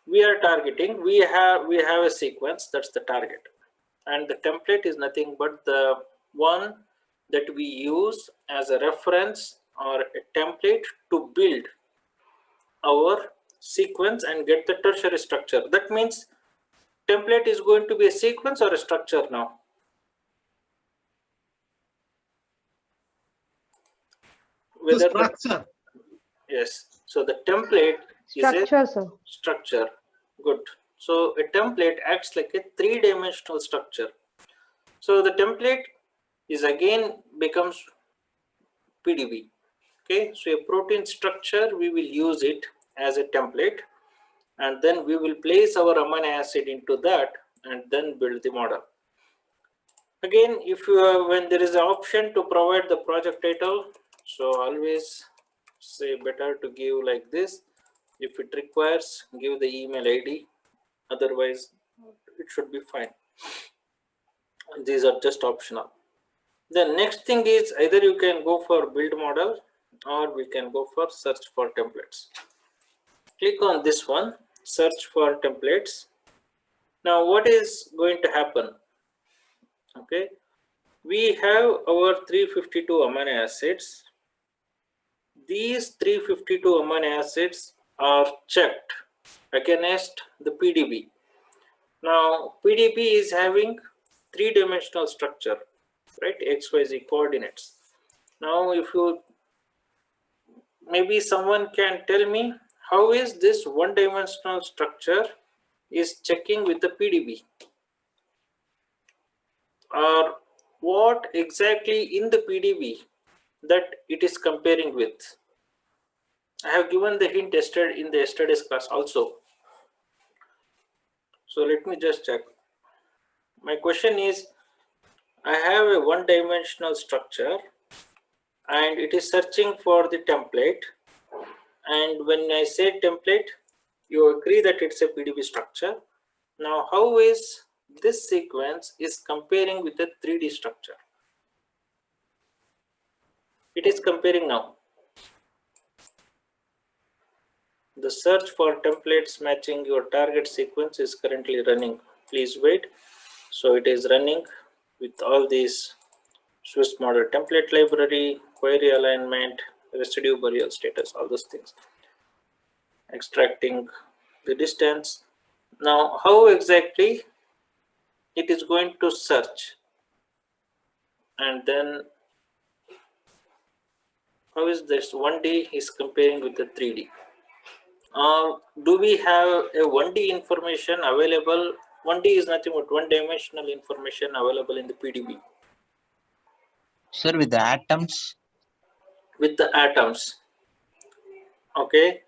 Speaker 4: We are targeting, we have a sequence, that's the target, and the template is nothing but the one that we use as a reference or a template to build our sequence and get the tertiary structure. That means template is going to be a sequence or a structure now?
Speaker 7: The structure.
Speaker 4: Yes. So the template
Speaker 6: Structure,
Speaker 4: is a
Speaker 6: sir.
Speaker 4: structure. Good. So a template acts like a three-dimensional structure. So the template is again becomes PDB. Okay. So a protein structure, we will use it as a template, and then we will place our amino acid into that and then build the model. Again, if you when there is an option to provide the project title, so always say better to give like this. If it requires, give the email ID, otherwise it should be fine. These are just optional. The next thing is either you can go for build model or we can go for search for templates. Click on this one, search for templates. Now what is going to happen? Okay, we have our 352 amino acids. These 352 amino acids are checked against the PDB. Now PDB is having three-dimensional structure, right? XYZ coordinates. Now if you, maybe someone can tell me, how is this one-dimensional structure is checking with the PDB, or what exactly in the PDB that it is comparing with? I have given the hint yesterday in the yesterday's class also. So let me just check. My question is, I have a one-dimensional structure and it is searching for the template, and when I say template, you agree that it's a PDB structure. Now how is this sequence is comparing with a 3D structure? It is comparing now. The search for templates matching your target sequence is currently running. Please wait. So it is running with all these Swiss model template library, query alignment, residue burial status, all those things. Extracting the distance. Now how exactly it is going to search, and then how is this 1D is comparing with the 3D? Do we have a 1D information available? 1D is nothing but one-dimensional information available in the PDB.
Speaker 6: Sir, with the atoms.
Speaker 4: With the atoms. Okay.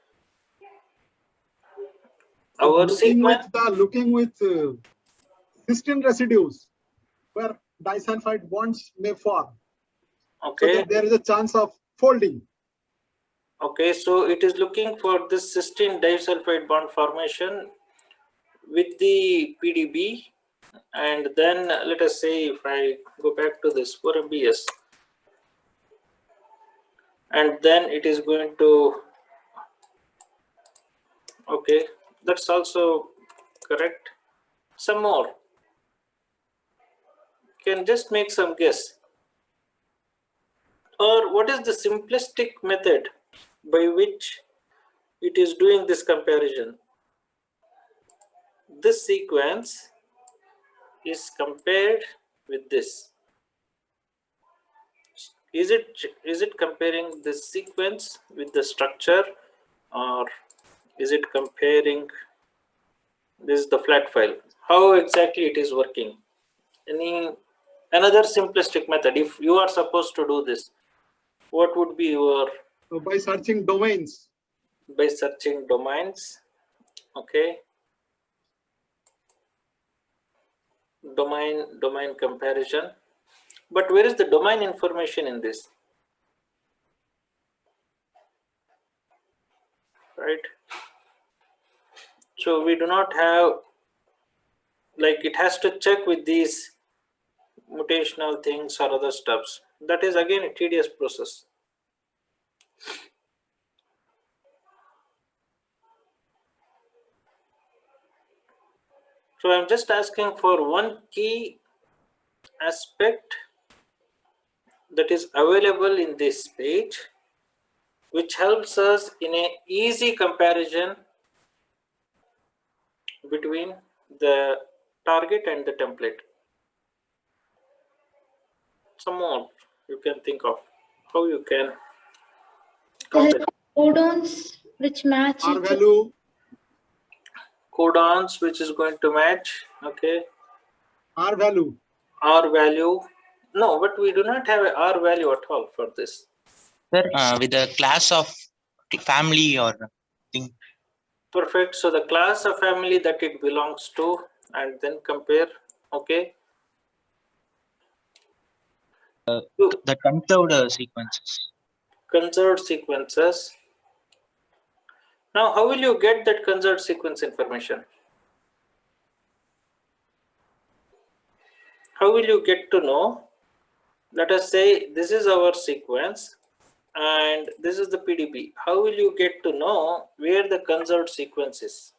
Speaker 4: Our sequence.
Speaker 7: Looking with cysteine residues where disulfide bonds may form.
Speaker 4: Okay.
Speaker 7: So that there is a chance of folding.
Speaker 4: Okay, so it is looking for this cysteine disulfide bond formation with the PDB, and then let us say if I go back to this 4MBS, and then it is going to, okay, that's also correct. Some more, can just make some guess. Or what is the simplistic method by which it is doing this comparison? This sequence is compared with this. Is it comparing this sequence with the structure, or is it comparing this the flat file? How exactly it is working? Another simplistic method, if you are supposed to do this, what would be your?
Speaker 7: So by searching domains.
Speaker 4: By searching domains. Okay. Domain comparison. But where is the domain information in this? Right. So we do not have, like, it has to check with these mutational things or other stuffs. That is again a tedious process. So I'm just asking for one key aspect that is available in this page, which helps us in an easy comparison between the target and the template. Some more you can think of how you can compare.
Speaker 8: Codons which match
Speaker 7: R
Speaker 8: each
Speaker 7: value.
Speaker 4: Codons which is going to match. Okay.
Speaker 7: R value.
Speaker 4: R value. No, but we do not have a R value at all for this.
Speaker 6: Sir, with the class of family or thing.
Speaker 4: Perfect. So the class of family that it belongs to, and then compare. Okay.
Speaker 6: The conserved sequences.
Speaker 4: Conserved sequences. Now, how will you get that conserved sequence information? How will you get to know? Let us say this is our sequence and this is the PDB. How will you get to know where the conserved sequence is?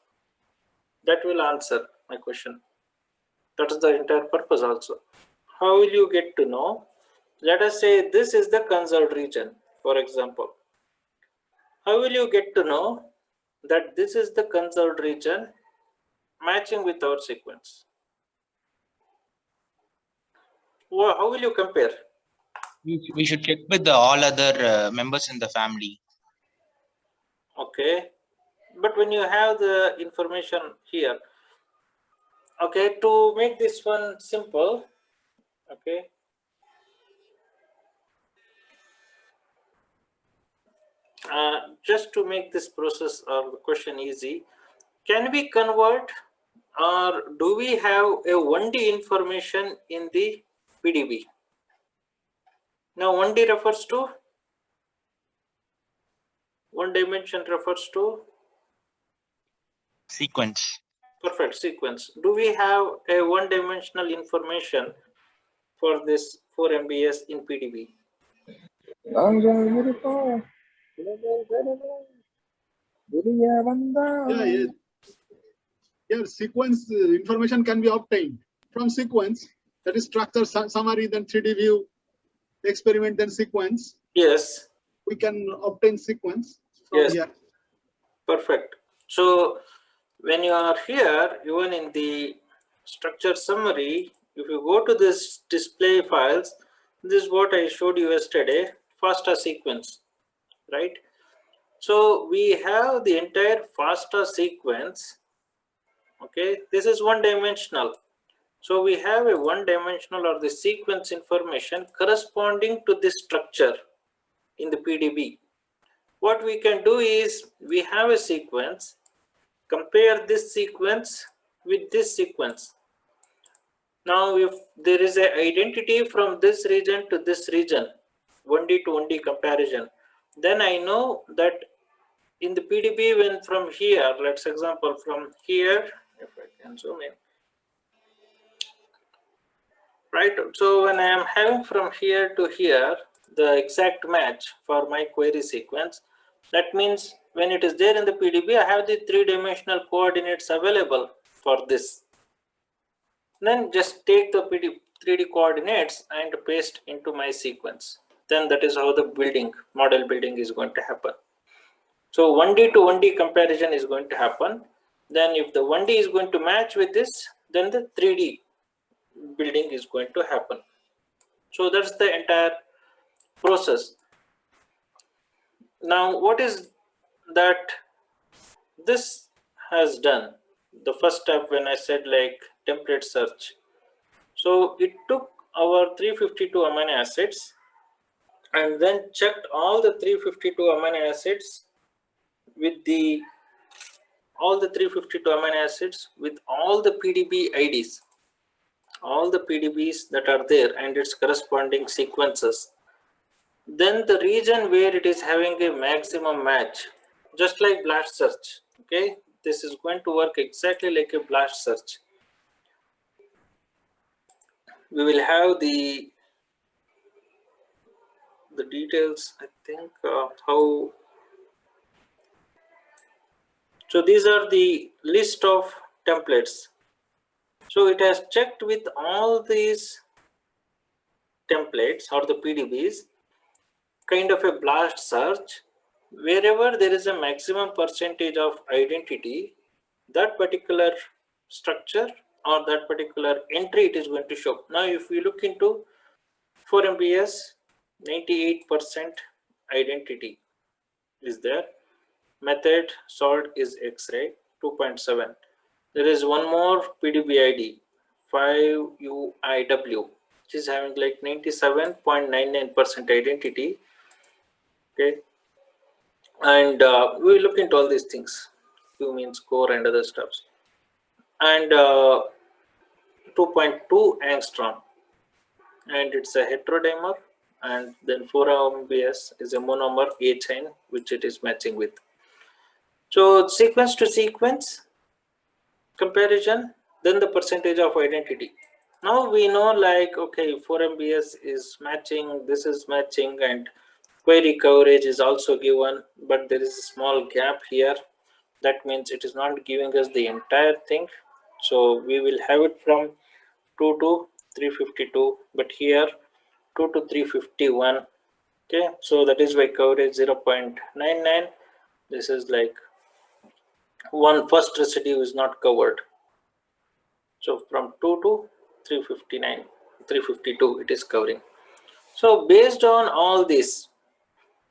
Speaker 4: That will answer my question. That is the entire purpose also. How will you get to know? Let us say this is the conserved region, for example. How will you get to know that this is the conserved region matching with our sequence? Well, how will you compare?
Speaker 6: We should check with all other members in the family.
Speaker 4: Okay, but when you have the information here, okay, to make this one simple, okay, just to make this process or the question easy, can we convert, or do we have a 1D information in the PDB? Now 1D refers to, one dimension refers to
Speaker 6: Sequence.
Speaker 4: perfect sequence. Do we have a one-dimensional information for this 4 MBS in PDB?
Speaker 7: Yeah. Here, sequence information can be obtained from sequence. That is structure, summary, then 3D view, experiment, then sequence.
Speaker 4: Yes.
Speaker 7: We can obtain sequence from
Speaker 4: Yes.
Speaker 7: here.
Speaker 4: Perfect. So when you are here, even in the structure summary, if you go to this display files, this is what I showed you yesterday, FASTA sequence, right? So we have the entire FASTA sequence. Okay, this is one dimensional. So we have a one-dimensional or the sequence information corresponding to this structure in the PDB. What we can do is we have a sequence, compare this sequence with this sequence. Now, if there is an identity from this region to this region, 1D to 1D comparison, then I know that in the PDB, when from here, let's example from here, if I can zoom in, right? So when I am having from here to here, the exact match for my query sequence, that means when it is there in the PDB, I have the three-dimensional coordinates available for this. Then just take the 3D coordinates and paste into my sequence. Then that is how the model building is going to happen. So 1D to 1D comparison is going to happen. Then if the 1D is going to match with this, then the 3D building is going to happen. So that's the entire process. Now, what is that this has done? The first step when I said like template search. So it took our 352 amino acids and then checked all the 352 amino acids with all the 352 amino acids with all the PDB IDs, all the PDBs that are there and its corresponding sequences. Then the region where it is having a maximum match, just like blast search. Okay, this is going to work exactly like a blast search. We will have the details, I think, how. So these are the list of templates. So it has checked with all these templates or the PDBs, kind of a blast search. Wherever there is a maximum percentage of identity, that particular structure or that particular entry it is going to show. Now if we look into 4MBS, 98% identity is there. Method salt is X-ray 2.7. There is one more PDB ID 5UIW, which is having like 97.99% identity. Okay, and we look into all these things. Q means core and other stuffs. And 2.2 angstrom, and it's a heterodimer. And then 4MBS is a monomer A chain, which it is matching with. So sequence to sequence comparison, then the percentage of identity. Now we know like, okay, 4MBS is matching, this is matching, and query coverage is also given, but there is a small gap here. That means it is not giving us the entire thing. So we will have it from 2 to 352, but here 2 to 351. Okay, so that is why coverage 0.99. This is like one first residue is not covered. So from 2 to 359, 352 it is covering. So based on all this,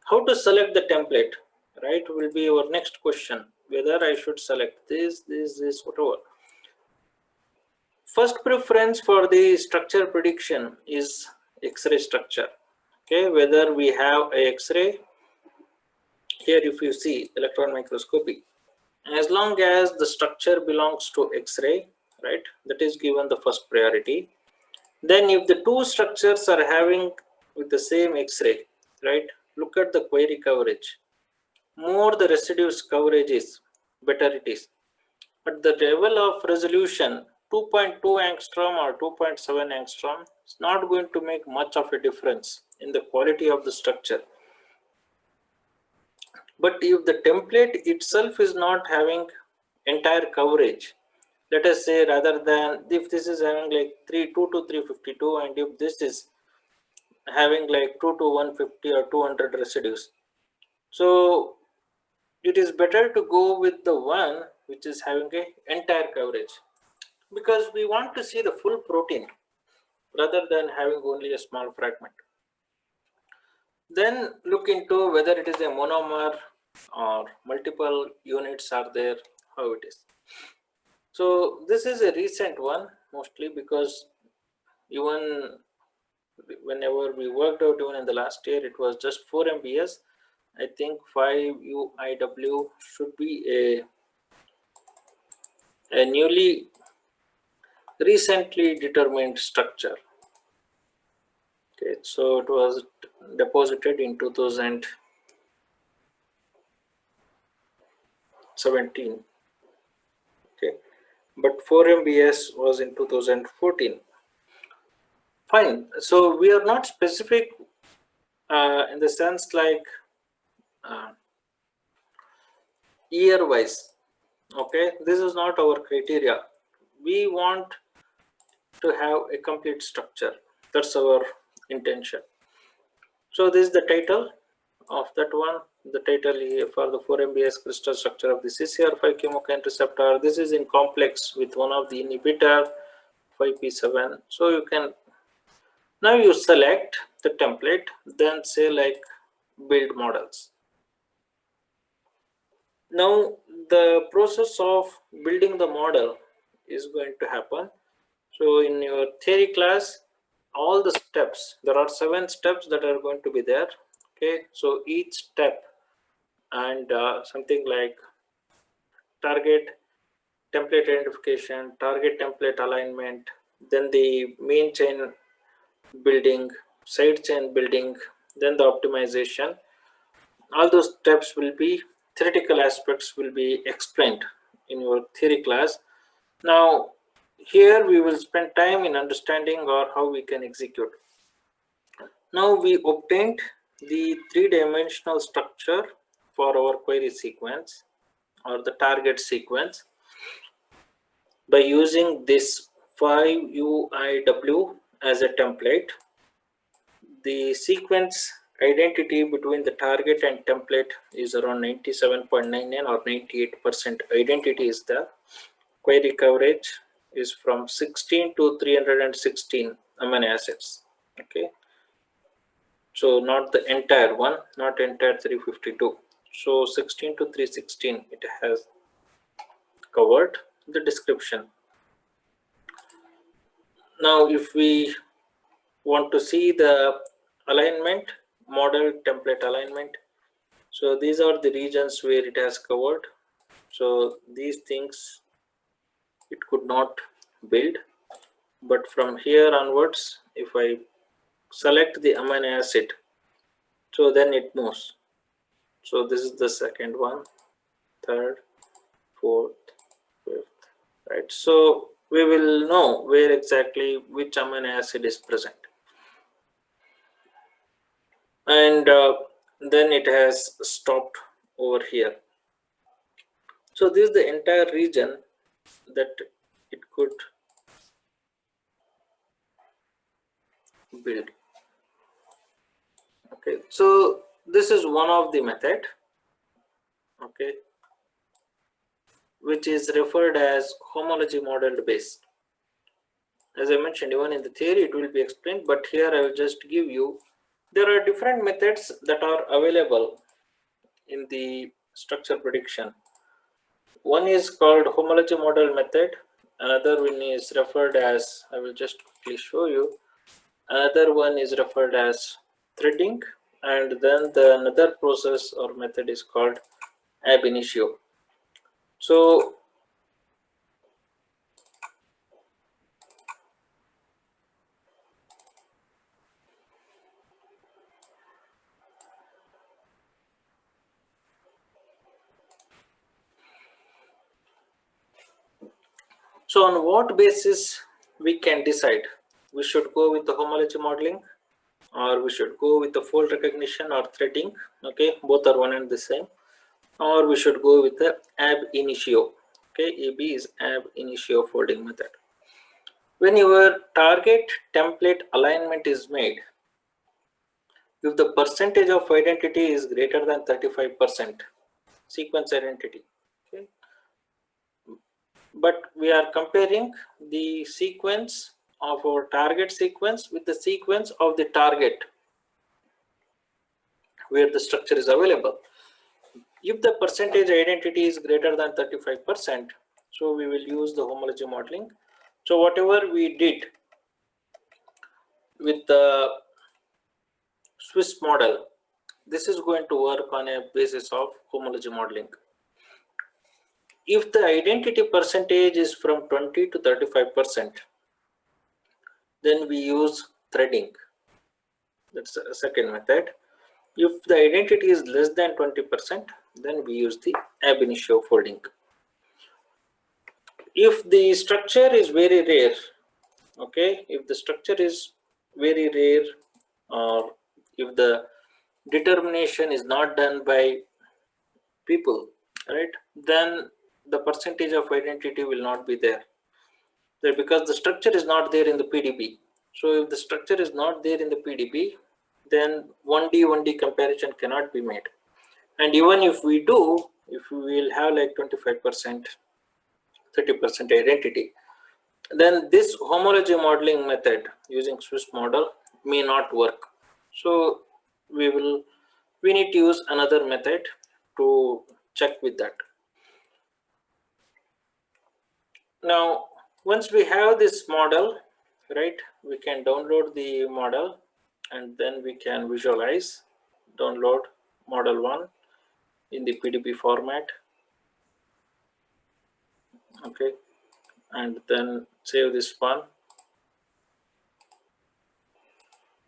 Speaker 4: how to select the template, right, will be our next question, whether I should select this, whatever. First preference for the structure prediction is X-ray structure. Okay, whether we have a X-ray, here if you see electron microscopy, as long as the structure belongs to X-ray, right, that is given the first priority. Then if the two structures are having with the same X-ray, right, look at the query coverage. More the residues coverage is, better it is. But the level of resolution 2.2 angstrom or 2.7 angstrom is not going to make much of a difference in the quality of the structure. But if the template itself is not having entire coverage, let us say, rather than if this is having like 2 to 352, and if this is having like 2 to 150 or 200 residues, so it is better to go with the one which is having a entire coverage, because we want to see the full protein rather than having only a small fragment. Then look into whether it is a monomer or multiple units are there, how it is. So this is a recent one mostly, because even whenever we worked out, even in the last year, it was just 4 MBS. I think 5 UIW should be a newly recently determined structure. Okay, so it was deposited in 2017. Okay, but 4 MBS was in 2014. Fine. So we are not specific in the sense like year wise. Okay, this is not our criteria. We want to have a complete structure. That's our intention. So this is the title of that one. The title here for the 4 MBS crystal structure of the CCR5 chemokine receptor. This is in complex with one of the inhibitor 5P7. So you can now you select the template, then say like build models. Now the process of building the model is going to happen. So in your theory class, all the steps, there are 7 steps that are going to be there. Okay, so each step and something like target template identification, target template alignment, then the main chain building, side chain building, then the optimization. All those steps will be, theoretical aspects will be explained in your theory class. Now here we will spend time in understanding or how we can execute. Now we obtained the 3-dimensional structure for our query sequence or the target sequence by using this 5UIW as a template. The sequence identity between the target and template is around 97.99 or 98% identity is there. Query coverage is from 16 to 316 amino acids. Okay, so not the entire one, not entire 352. So 16 to 316 it has covered. The description. Now if we want to see the alignment, model template alignment, so these are the regions where it has covered. So these things it could not build, but from here onwards, if I select the amino acid, so then it moves. So this is the second one, third, fourth, fifth, right? So we will know where exactly which amino acid is present. And then it has stopped over here. So this is the entire region that it could build. Okay, so this is one of the method, okay, which is referred as homology modeled based. As I mentioned, even in the theory it will be explained, but here I will just give you, there are different methods that are available in the structure prediction. One is called homology model method, another one is referred as, I will just quickly show you, another one is referred as threading, and then the another process or method is called ab initio. So on what basis we can decide we should go with the homology modeling or we should go with the fold recognition or threading? Okay, both are one and the same. Or we should go with the ab initio. Okay, AB is ab initio folding method. When your target template alignment is made, if the percentage of identity is greater than 35%, sequence identity, okay, but we are comparing the sequence of our target sequence with the sequence of the target where the structure is available. If the percentage identity is greater than 35%, so we will use the homology modeling. So whatever we did with the Swiss model, this is going to work on a basis of homology modeling. If the identity percentage is from 20 to 35%, then we use threading. That's the second method. If the identity is less than 20%, then we use the ab initio folding. If the structure is very rare, okay, if the structure is very rare, or if the determination is not done by people, right, then the percentage of identity will not be there. Because the structure is not there in the PDB. So if the structure is not there in the PDB, then 1D comparison cannot be made. And even if we do, if we will have like 25%, 30% identity, then this homology modeling method using Swiss model may not work. So we need to use another method to check with that. Now, once we have this model, right, we can download the model and then we can visualize, download model 1 in the PDB format, okay, and then save this one.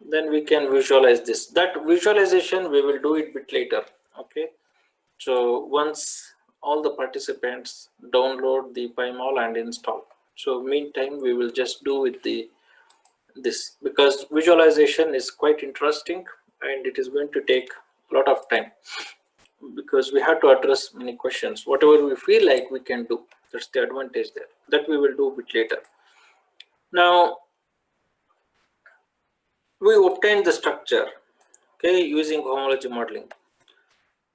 Speaker 4: Then we can visualize this. That visualization we will do it a bit later, okay. So once all the participants download the PyMol and install. So meantime, we will just do with this, because visualization is quite interesting and it is going to take a lot of time, because we have to address many questions. Whatever we feel like we can do, that's the advantage there. That we will do a bit later. Now, we obtain the structure, okay, using homology modeling.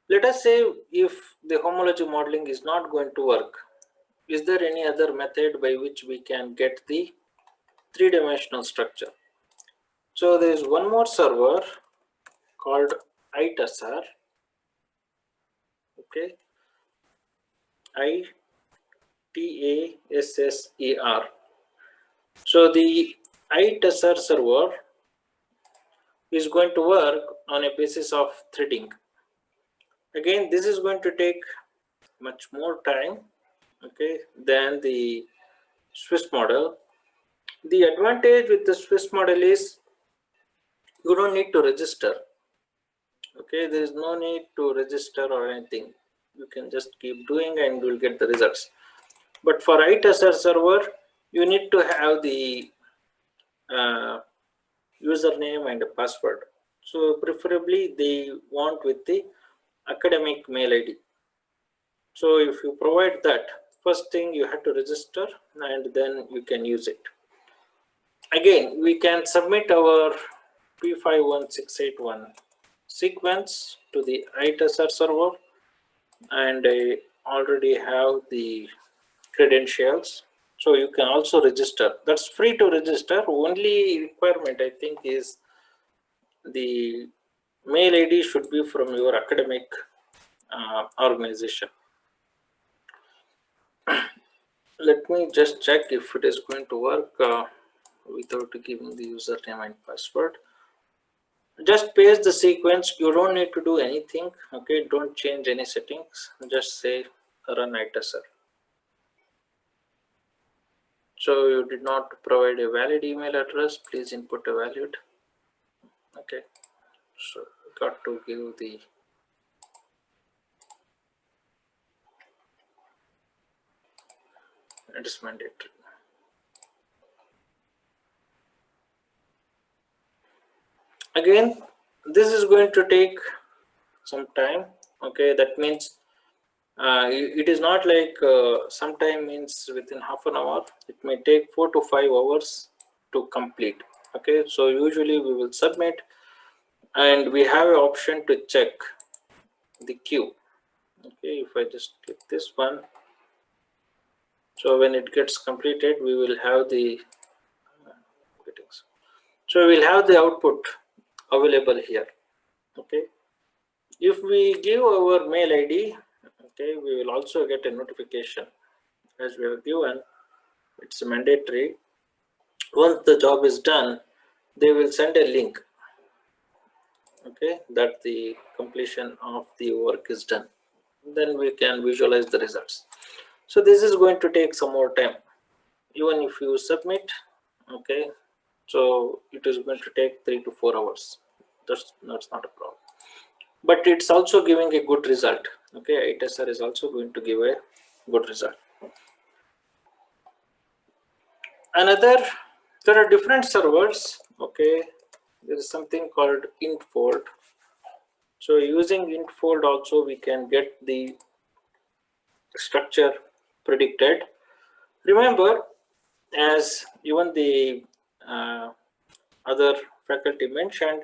Speaker 4: Let us say if the homology modeling is not going to work, is there any other method by which we can get the three-dimensional structure? So there is one more server called ITSR, okay, ITASSER. So the ITSR server is going to work on a basis of threading. Again, this is going to take much more time, okay, than the Swiss model. The advantage with the Swiss model is you don't need to register, okay, there is no need to register or anything. You can just keep doing and you will get the results. But for ITSR server, you need to have the username and a password. So preferably they want with the academic mail ID. So if you provide that, first thing you have to register and then you can use it. Again, we can submit our P51681 sequence to the ITSR server, and I already have the credentials. So you can also register. That's free to register. Only requirement I think is the mail ID should be from your academic organization. Let me just check if it is going to work without giving the username and password. Just paste the sequence. You don't need to do anything, okay, don't change any settings, just say run ITSR. So you did not provide a valid email address, please input a valid, okay. So got to give the it is mandatory. Again, this is going to take some time, okay. That means it is not like sometime means within half an hour. It may take 4 to 5 hours to complete, okay. So usually we will submit and we have an option to check the queue, okay. If I just click this one, so when it gets completed, we will have the so we will have the output available here, okay. If we give our mail ID, okay, we will also get a notification as we have given It's mandatory. Once the job is done, they will send a link, okay, that the completion of the work is done. Then we can visualize the results. So this is going to take some more time. Even if you submit, okay, so it is going to take 3 to 4 hours. That's not a problem. But it's also giving a good result. Okay, ITSR is also going to give a good result. There are different servers. Okay, there is something called intfold. So using intfold also we can get the structure predicted. Remember, as even the other faculty mentioned,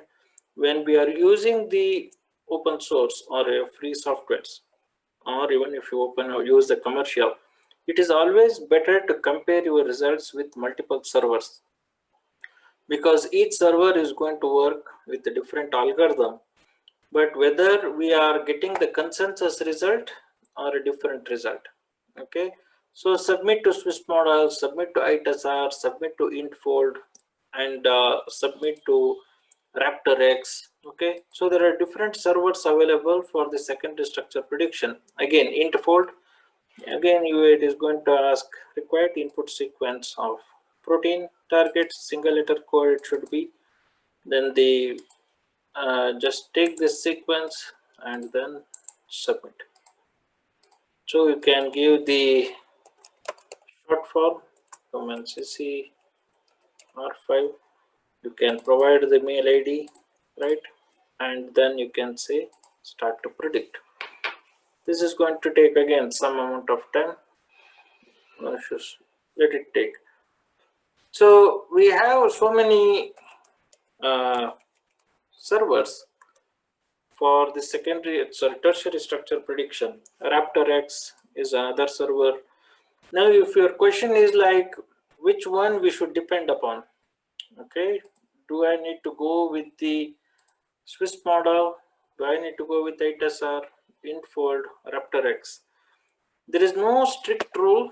Speaker 4: when we are using the open source or free softwares, or even if you open or use the commercial, it is always better to compare your results with multiple servers, because each server is going to work with a different algorithm, but whether we are getting the consensus result or a different result. Okay, so submit to Swiss model, submit to ITSR, submit to intfold, and submit to RaptorX. Okay, so there are different servers available for the secondary structure prediction. Again, intfold, again it is going to ask required input sequence of protein targets, single letter code it should be. Then the just take this sequence and then submit. So you can give the short form from M.Sc R5. You can provide the mail ID, right? And then you can say start to predict. This is going to take again some amount of time. Let's just let it take. So we have so many servers for the tertiary structure prediction. RaptorX is another server. Now, if your question is like which one we should depend upon, okay, do I need to go with the Swiss model? Do I need to go with ITSR, intfold, RaptorX? There is no strict rule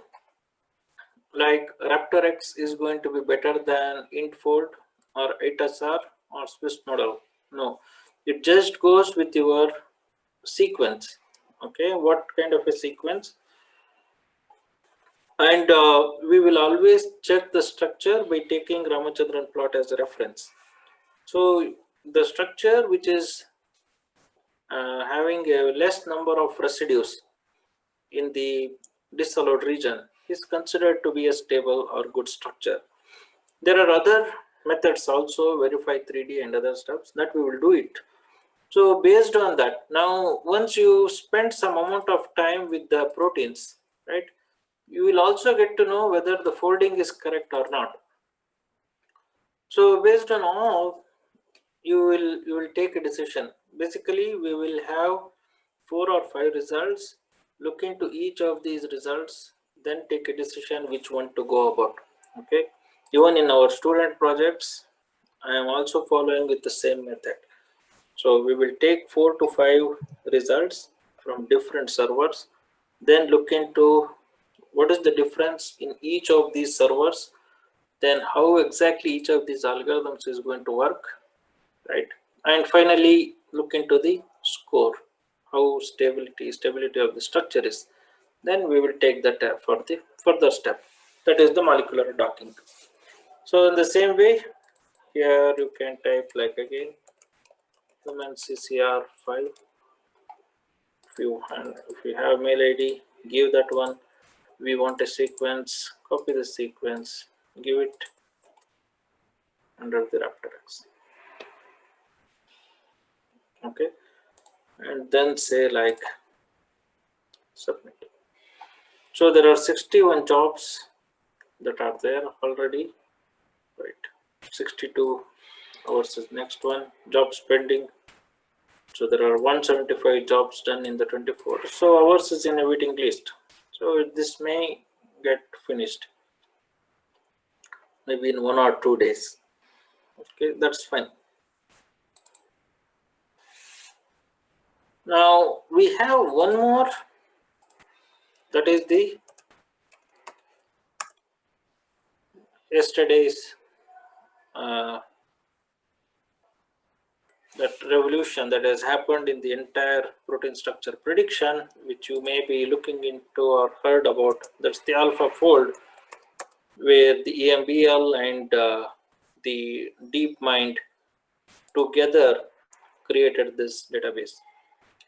Speaker 4: like RaptorX is going to be better than intfold or ITSR or Swiss model. No, it just goes with your sequence. Okay, what kind of a sequence? And we will always check the structure by taking Ramachandran plot as a reference. So the structure which is having a less number of residues in the disallowed region is considered to be a stable or good structure. There are other methods also, verify 3D and other stuff that we will do it. So based on that, now once you spend some amount of time with the proteins, right, you will also get to know whether the folding is correct or not. So based on all, you will take a decision. Basically, we will have 4 or 5 results. Look into each of these results, then take a decision which one to go about. Okay. Even in our student projects, I am also following with the same method. So we will take 4 to 5 results from different servers, then look into what is the difference in each of these servers, then how exactly each of these algorithms is going to work, right? And finally, look into the score, how stability of the structure is. Then we will take that for the further step. That is the molecular docking. So in the same way, here you can type like again, human CCR5. If you have mail ID, give that one. We want a sequence, copy the sequence, give it under the RaptorX. Okay, and then say like submit. So there are 61 jobs that are there already, right? 62 hours is next one. Jobs pending. So there are 175 jobs done in the 24. So ours is in a waiting list. So this may get finished maybe in 1 or 2 days. Okay, that's fine. Now we have one more, that is the yesterday's that revolution that has happened in the entire protein structure prediction, which you may be looking into or heard about. That's the AlphaFold, where the EMBL and the DeepMind together created this database.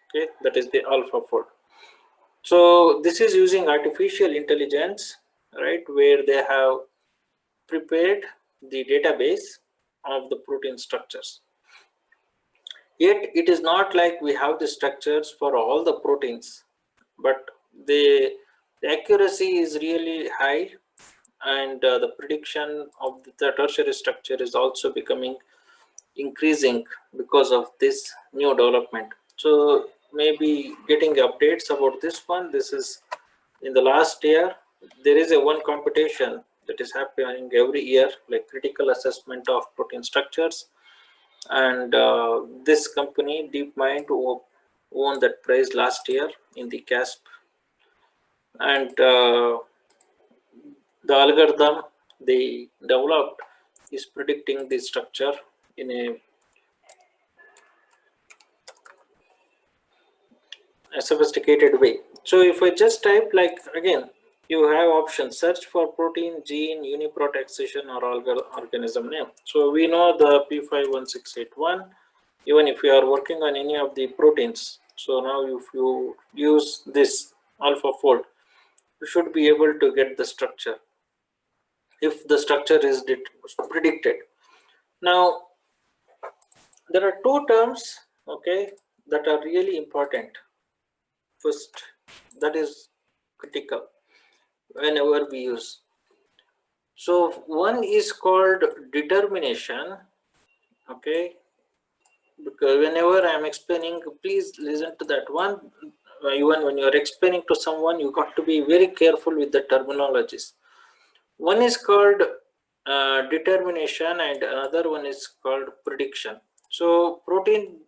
Speaker 4: Okay, that is the AlphaFold. So this is using artificial intelligence, right, where they have prepared the database of the protein structures. Yet it is not like we have the structures for all the proteins, but the accuracy is really high, and the prediction of the tertiary structure is also becoming increasing because of this new development. So maybe getting updates about this one. This is in the last year. There is a one competition that is happening every year, like critical assessment of protein structures. And this company, DeepMind, won that prize last year in the CASP. And the algorithm they developed is predicting the structure in a sophisticated way. So if I just type, like, again, you have options: search for protein, gene, uniprot excision, or organism name. So we know the P51681, even if you are working on any of the proteins. So now if you use this AlphaFold, you should be able to get the structure if the structure is predicted. Now, there are two terms, okay, that are really important. First, that is critical whenever we use. So one is called determination, okay, because whenever I'm explaining, please listen to that one. Even when you're explaining to someone, you got to be very careful with the terminologies. One is called determination and another one is called prediction. So protein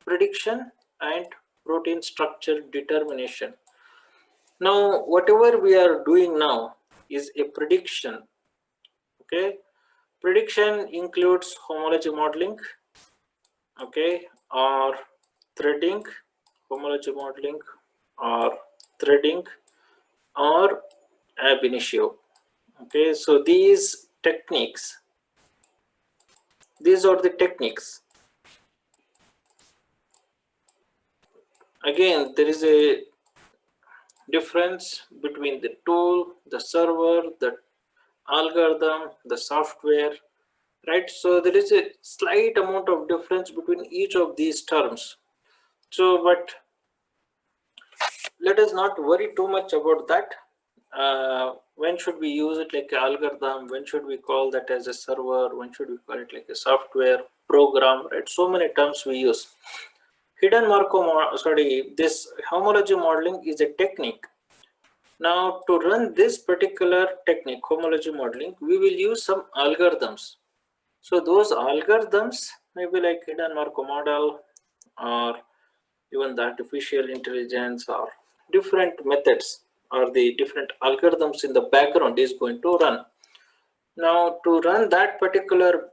Speaker 4: prediction and protein structure determination. Now, whatever we are doing now is a prediction. Okay, prediction includes homology modeling, okay, or threading, homology modeling, or threading, or ab initio. Okay, so these techniques, these are the techniques. Again, there is a difference between the tool, the server, the algorithm, the software, right? So there is a slight amount of difference between each of these terms. So, but let us not worry too much about that. When should we use it like an algorithm? When should we call that as a server? When should we call it like a software program, right? So many terms we use. Hidden Markov, this homology modeling is a technique. Now, to run this particular technique, homology modeling, we will use some algorithms. So those algorithms may be like hidden Markov model, or even the artificial intelligence, or different methods, or the different algorithms in the background is going to run. Now, to run that particular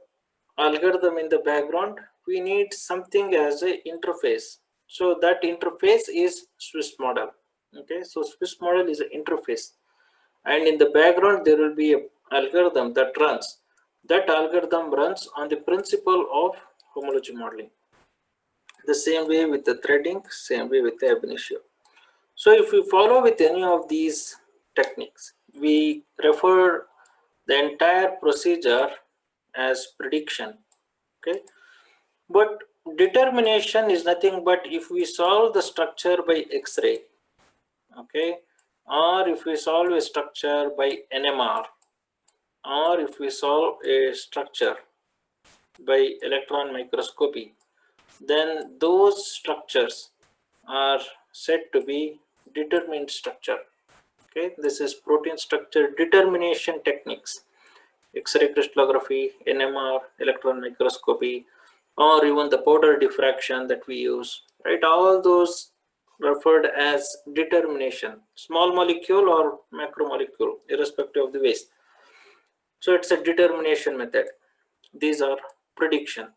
Speaker 4: algorithm in the background, we need something as an interface. So that interface is Swiss model. Okay, so Swiss model is an interface, and in the background there will be an algorithm that runs. That algorithm runs on the principle of homology modeling. The same way with the threading, same way with the ab initio. So if we follow with any of these techniques, we refer the entire procedure as prediction. Okay, but determination is nothing but if we solve the structure by X-ray, okay, or if we solve a structure by NMR, or if we solve a structure by electron microscopy, then those structures are said to be determined structure. Okay, this is protein structure determination techniques: X-ray crystallography, NMR, electron microscopy, or even the powder diffraction that we use, right? All those referred as determination, small molecule or macromolecule, irrespective of the ways. So it's a determination method. These are prediction.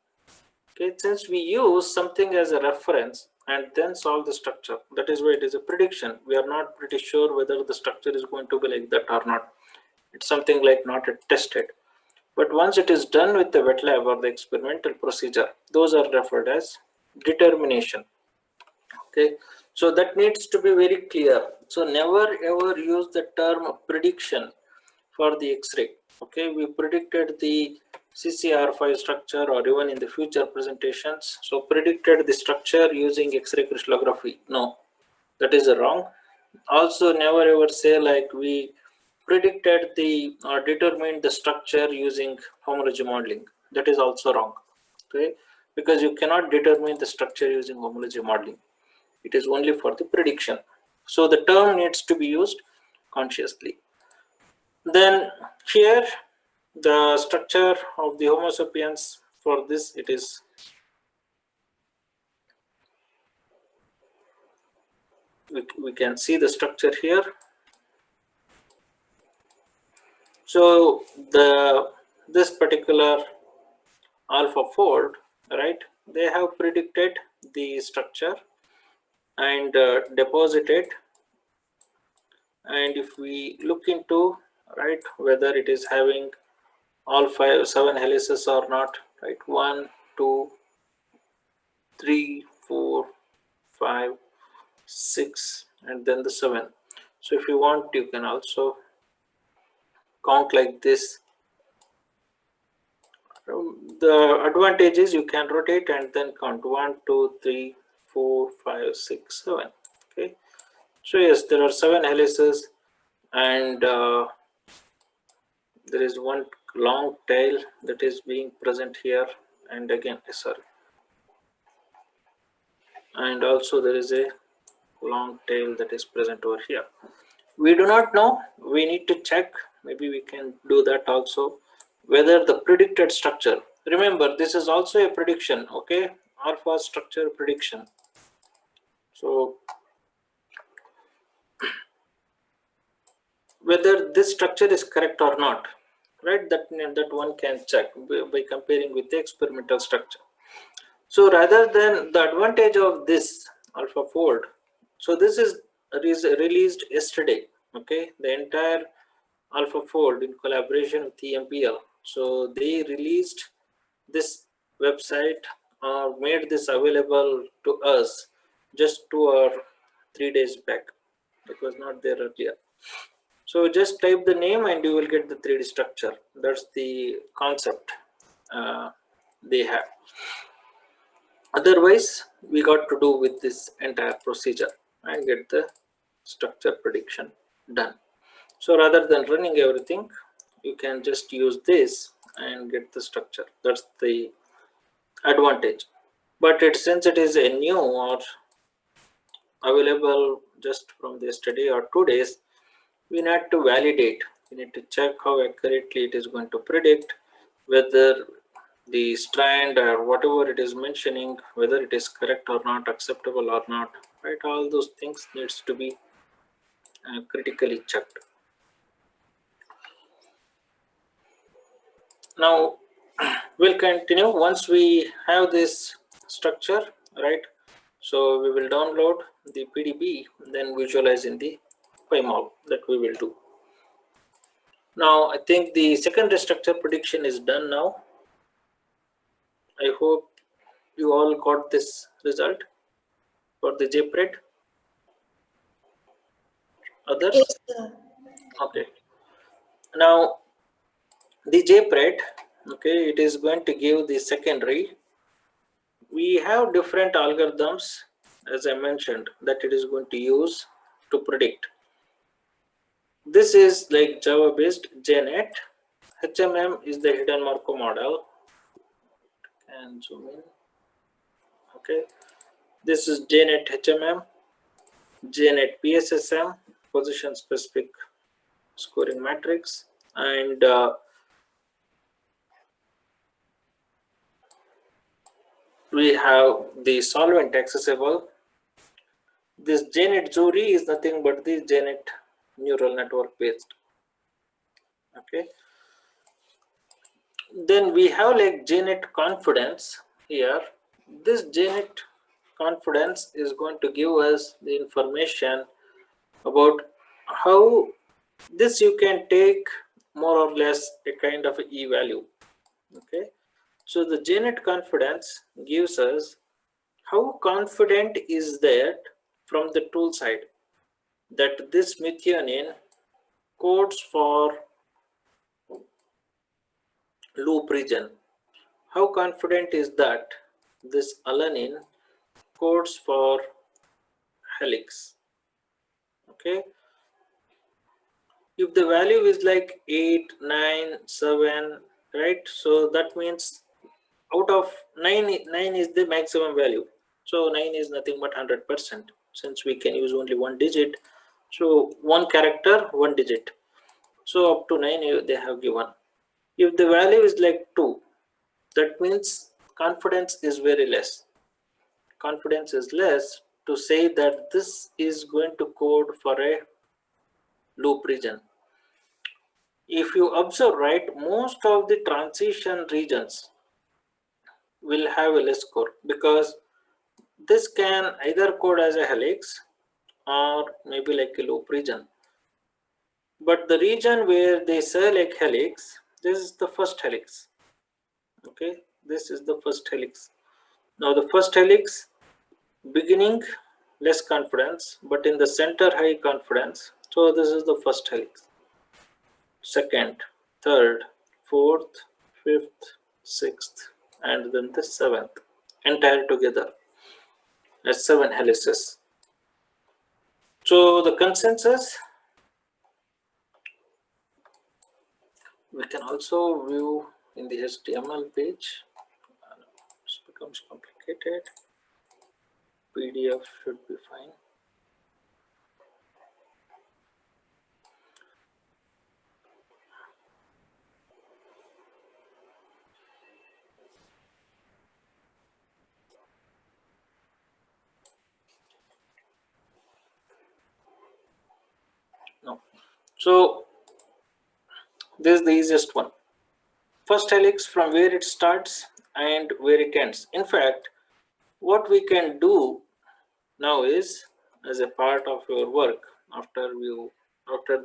Speaker 4: Okay, since we use something as a reference and then solve the structure, that is why it is a prediction. We are not pretty sure whether the structure is going to be like that or not. It's something like not yet tested. But once it is done with the wet lab or the experimental procedure, those are referred as determination. Okay, so that needs to be very clear. So never ever use the term prediction for the X-ray. Okay, we predicted the CCR5 structure, or even in the future presentations, so predicted the structure using X-ray crystallography. No, that is wrong. Also, never ever say like we predicted the or determined the structure using homology modeling. That is also wrong. Okay, because you cannot determine the structure using homology modeling. It is only for the prediction. So the term needs to be used consciously. Then here the structure of the Homo sapiens, for this it is we can see the structure here. So this particular AlphaFold, right, they have predicted the structure and deposited. And if we look into, right, whether it is having all 7 helices or not, right, 1, 2, 3, 4, 5, 6, and then the 7. So if you want, you can also count like this. The advantage is you can rotate and then count 1, 2, 3, 4, 5, 6, 7. Okay, so yes, there are 7 helices, and there is one long tail that is being present here, and again, sorry, and also there is a long tail that is present over here. We do not know, we need to check, maybe we can do that also, whether the predicted structure, remember this is also a prediction, okay, alpha structure prediction. So whether this structure is correct or not, right, that one can check by comparing with the experimental structure. So rather than the advantage of this AlphaFold, so this is released yesterday, okay, the entire AlphaFold in collaboration with the M.Phil. So they released this website or made this available to us just 2 or 3 days back. It was not there earlier. So just type the name and you will get the 3D structure. That's the concept they have. Otherwise, we got to do with this entire procedure and get the structure prediction done. So rather than running everything, you can just use this and get the structure. That's the advantage. But since it is a new or available just from yesterday or 2 days, we need to validate. We need to check how accurately it is going to predict, whether the strand or whatever it is mentioning, whether it is correct or not, acceptable or not, right? All those things needs to be critically checked. Now we'll continue once we have this structure, right? So we will download the PDB, then visualize in the PyMol, that we will do. Now I think the secondary structure prediction is done now. I hope you all got this result for the JPRED. Others?
Speaker 8: Yes, sir.
Speaker 4: Okay. Now the JPRED, okay, it is going to give the secondary. We have different algorithms, as I mentioned, that it is going to use to predict. This is like Java based JNet. HMM is the hidden Markov model. And zoom in. Okay. This is JNet HMM, JNet PSSM, position specific scoring matrix, and we have the solvent accessible. This JNet Zuri is nothing but the JNet neural network based. Okay. then we have like J-net confidence here. This J-net confidence is going to give us the information about how this you can take more or less a kind of a e-value. Okay, so the J-net confidence gives us how confident is that from the tool side that this methionine codes for loop region. How confident is that this alanine codes for helix? Okay, if the value is like 8, 9, 7, right? So that means out of 9 is the maximum value. So 9 is nothing but 100%, since we can use only one digit. So one character, one digit. So up to 9 they have given. If the value is like 2, that means confidence is very less. Confidence is less to say that this is going to code for a loop region. If you observe, right, most of the transition regions will have a less score, because this can either code as a helix or maybe like a loop region. But the region where they say like helix, this is the first helix. Okay, this is the first helix. Now the first helix, beginning less confidence, but in the center high confidence. So this is the first helix. Second, third, fourth, fifth, sixth, and then the seventh, entire together as 7 helices. So the consensus, we can also view in the HTML page. This becomes complicated. PDF should be fine. No. So this is the easiest one. First helix, from where it starts and where it ends. In fact, what we can do now is, as a part of your work after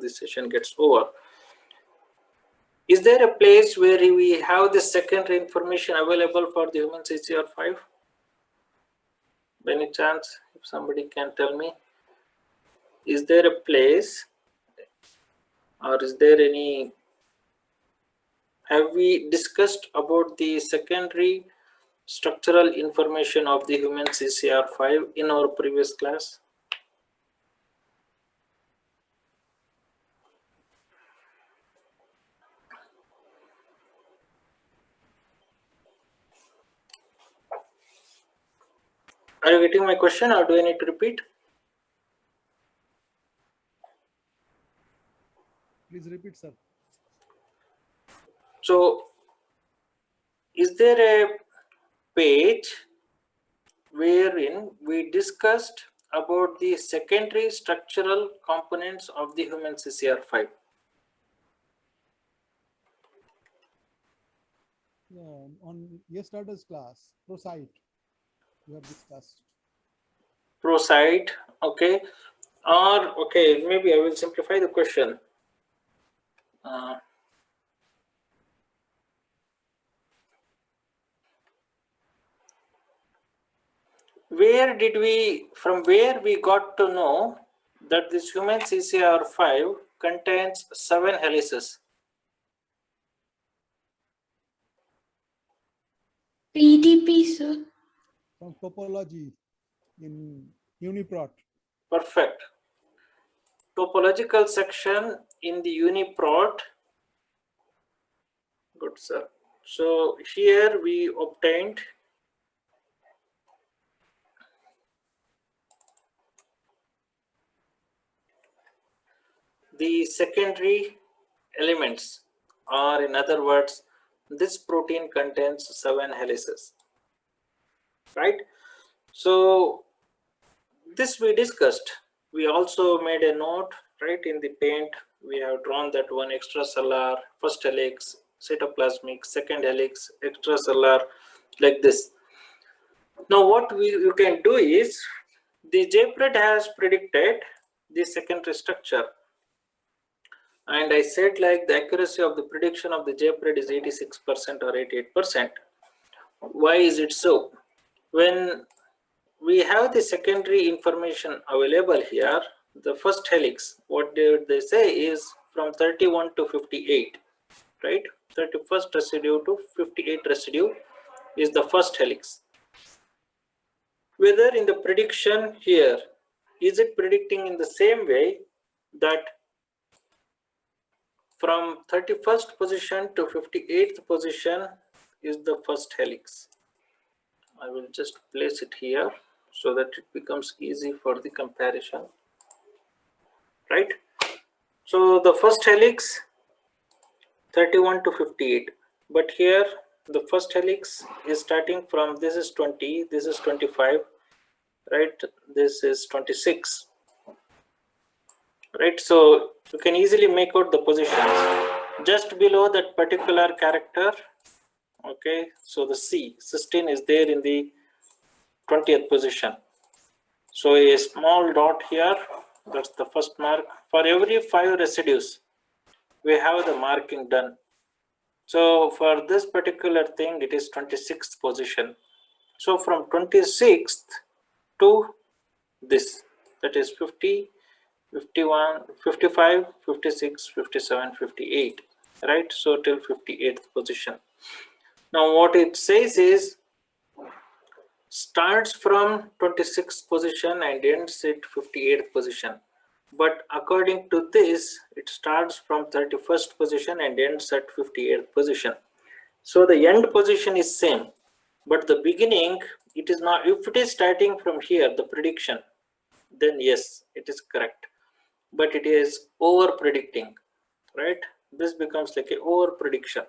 Speaker 4: this session gets over, is there a place where we have the secondary information available for the human CCR5? By any chance, if somebody can tell me, is there a place, or is there any, have we discussed about the secondary structural information of the human CCR5 in our previous class? Are you getting my question, or do I need to repeat?
Speaker 7: Please repeat, sir.
Speaker 4: So, is there a page wherein we discussed about the secondary structural components of the human CCR5?
Speaker 7: Yeah, on yesterday's class, ProSite, we have discussed.
Speaker 4: ProSite, okay. Or, okay, maybe I will simplify the question. Where did we, from where we got to know that this human CCR5 contains 7 helices?
Speaker 8: PDP, sir.
Speaker 7: From topology in UniProt.
Speaker 4: Perfect. Topological section in the UniProt. Good, sir. So here we obtained the secondary elements, or in other words, this protein contains 7 helices, right? So this we discussed. We also made a note, right? In the paint, we have drawn that one extracellular first helix cytoplasmic, second helix, extracellular, like this. Now what you can do is, the JPRED has predicted the secondary structure, and I said like the accuracy of the prediction of the JPRED is 86% or 88%. Why is it so? When we have the secondary information available here, the first helix, what they say is from 31 to 58, right? 31st residue to 58 residue is the first helix. Whether in the prediction here, is it predicting in the same way that from 31st position to 58th position is the first helix? I will just place it here so that it becomes easy for the comparison, right? So the first helix 31 to 58, but here the first helix is starting from, this is 20, this is 25, right? This is 26, right? So you can easily make out the positions just below that particular character. Okay, so the cysteine is there in the 20th position. So a small dot here, that's the first mark. For every 5 residues, we have the marking done. So for this particular thing, it is 26th position. So from 26th to this, that is 50, 51, 55, 56, 57, 58, right? So till 58th position. Now what it says is, starts from 26th position and ends at 58th position. But according to this, it starts from 31st position and ends at 58th position. So the end position is same, but the beginning, it is not. If it is starting from here, the prediction, then yes, it is correct. But it is over predicting, right? This becomes like a over prediction.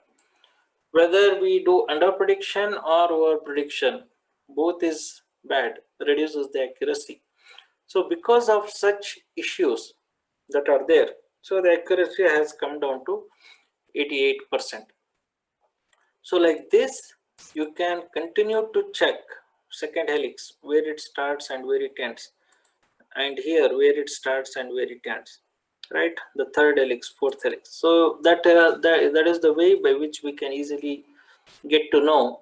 Speaker 4: Whether we do under prediction or over prediction, both is bad, reduces the accuracy. So because of such issues that are there, so the accuracy has come down to 88%. So like this, you can continue to check second helix, where it starts and where it ends, and here where it starts and where it ends, right? The third helix, fourth helix. So that is the way by which we can easily get to know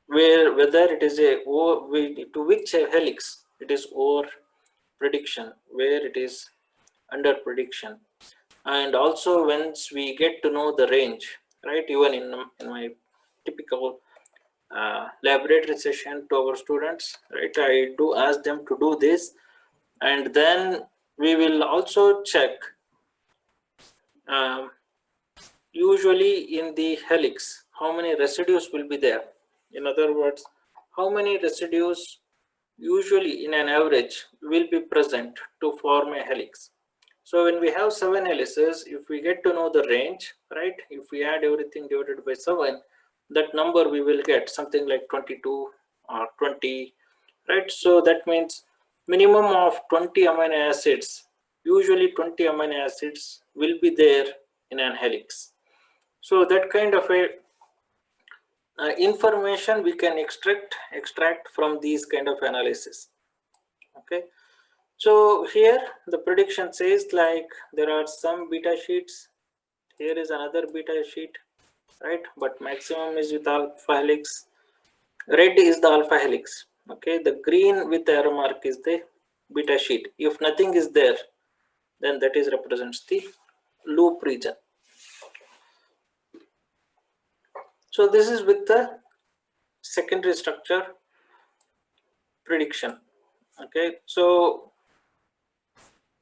Speaker 4: whether it is to which helix it is over prediction, where it is under prediction. And also once we get to know the range, right? Even in my typical laboratory session to our students, right, I do ask them to do this, and then we will also check usually in the helix how many residues will be there. In other words, how many residues usually in an average will be present to form a helix. So when we have 7 helices, if we get to know the range, right, if we add everything divided by 7, that number we will get something like 22 or 20, right? So that means minimum of 20 amino acids, usually 20 amino acids will be there in an helix. So that kind of a information we can extract from these kind of analysis. Okay, so here the prediction says like there are some beta sheets, here is another beta sheet, right? But maximum is with alpha helix. Red is the alpha helix. Okay, the green with the arrow mark is the beta sheet. If nothing is there, then that is represents the loop region. So this is with the secondary structure prediction. Okay, so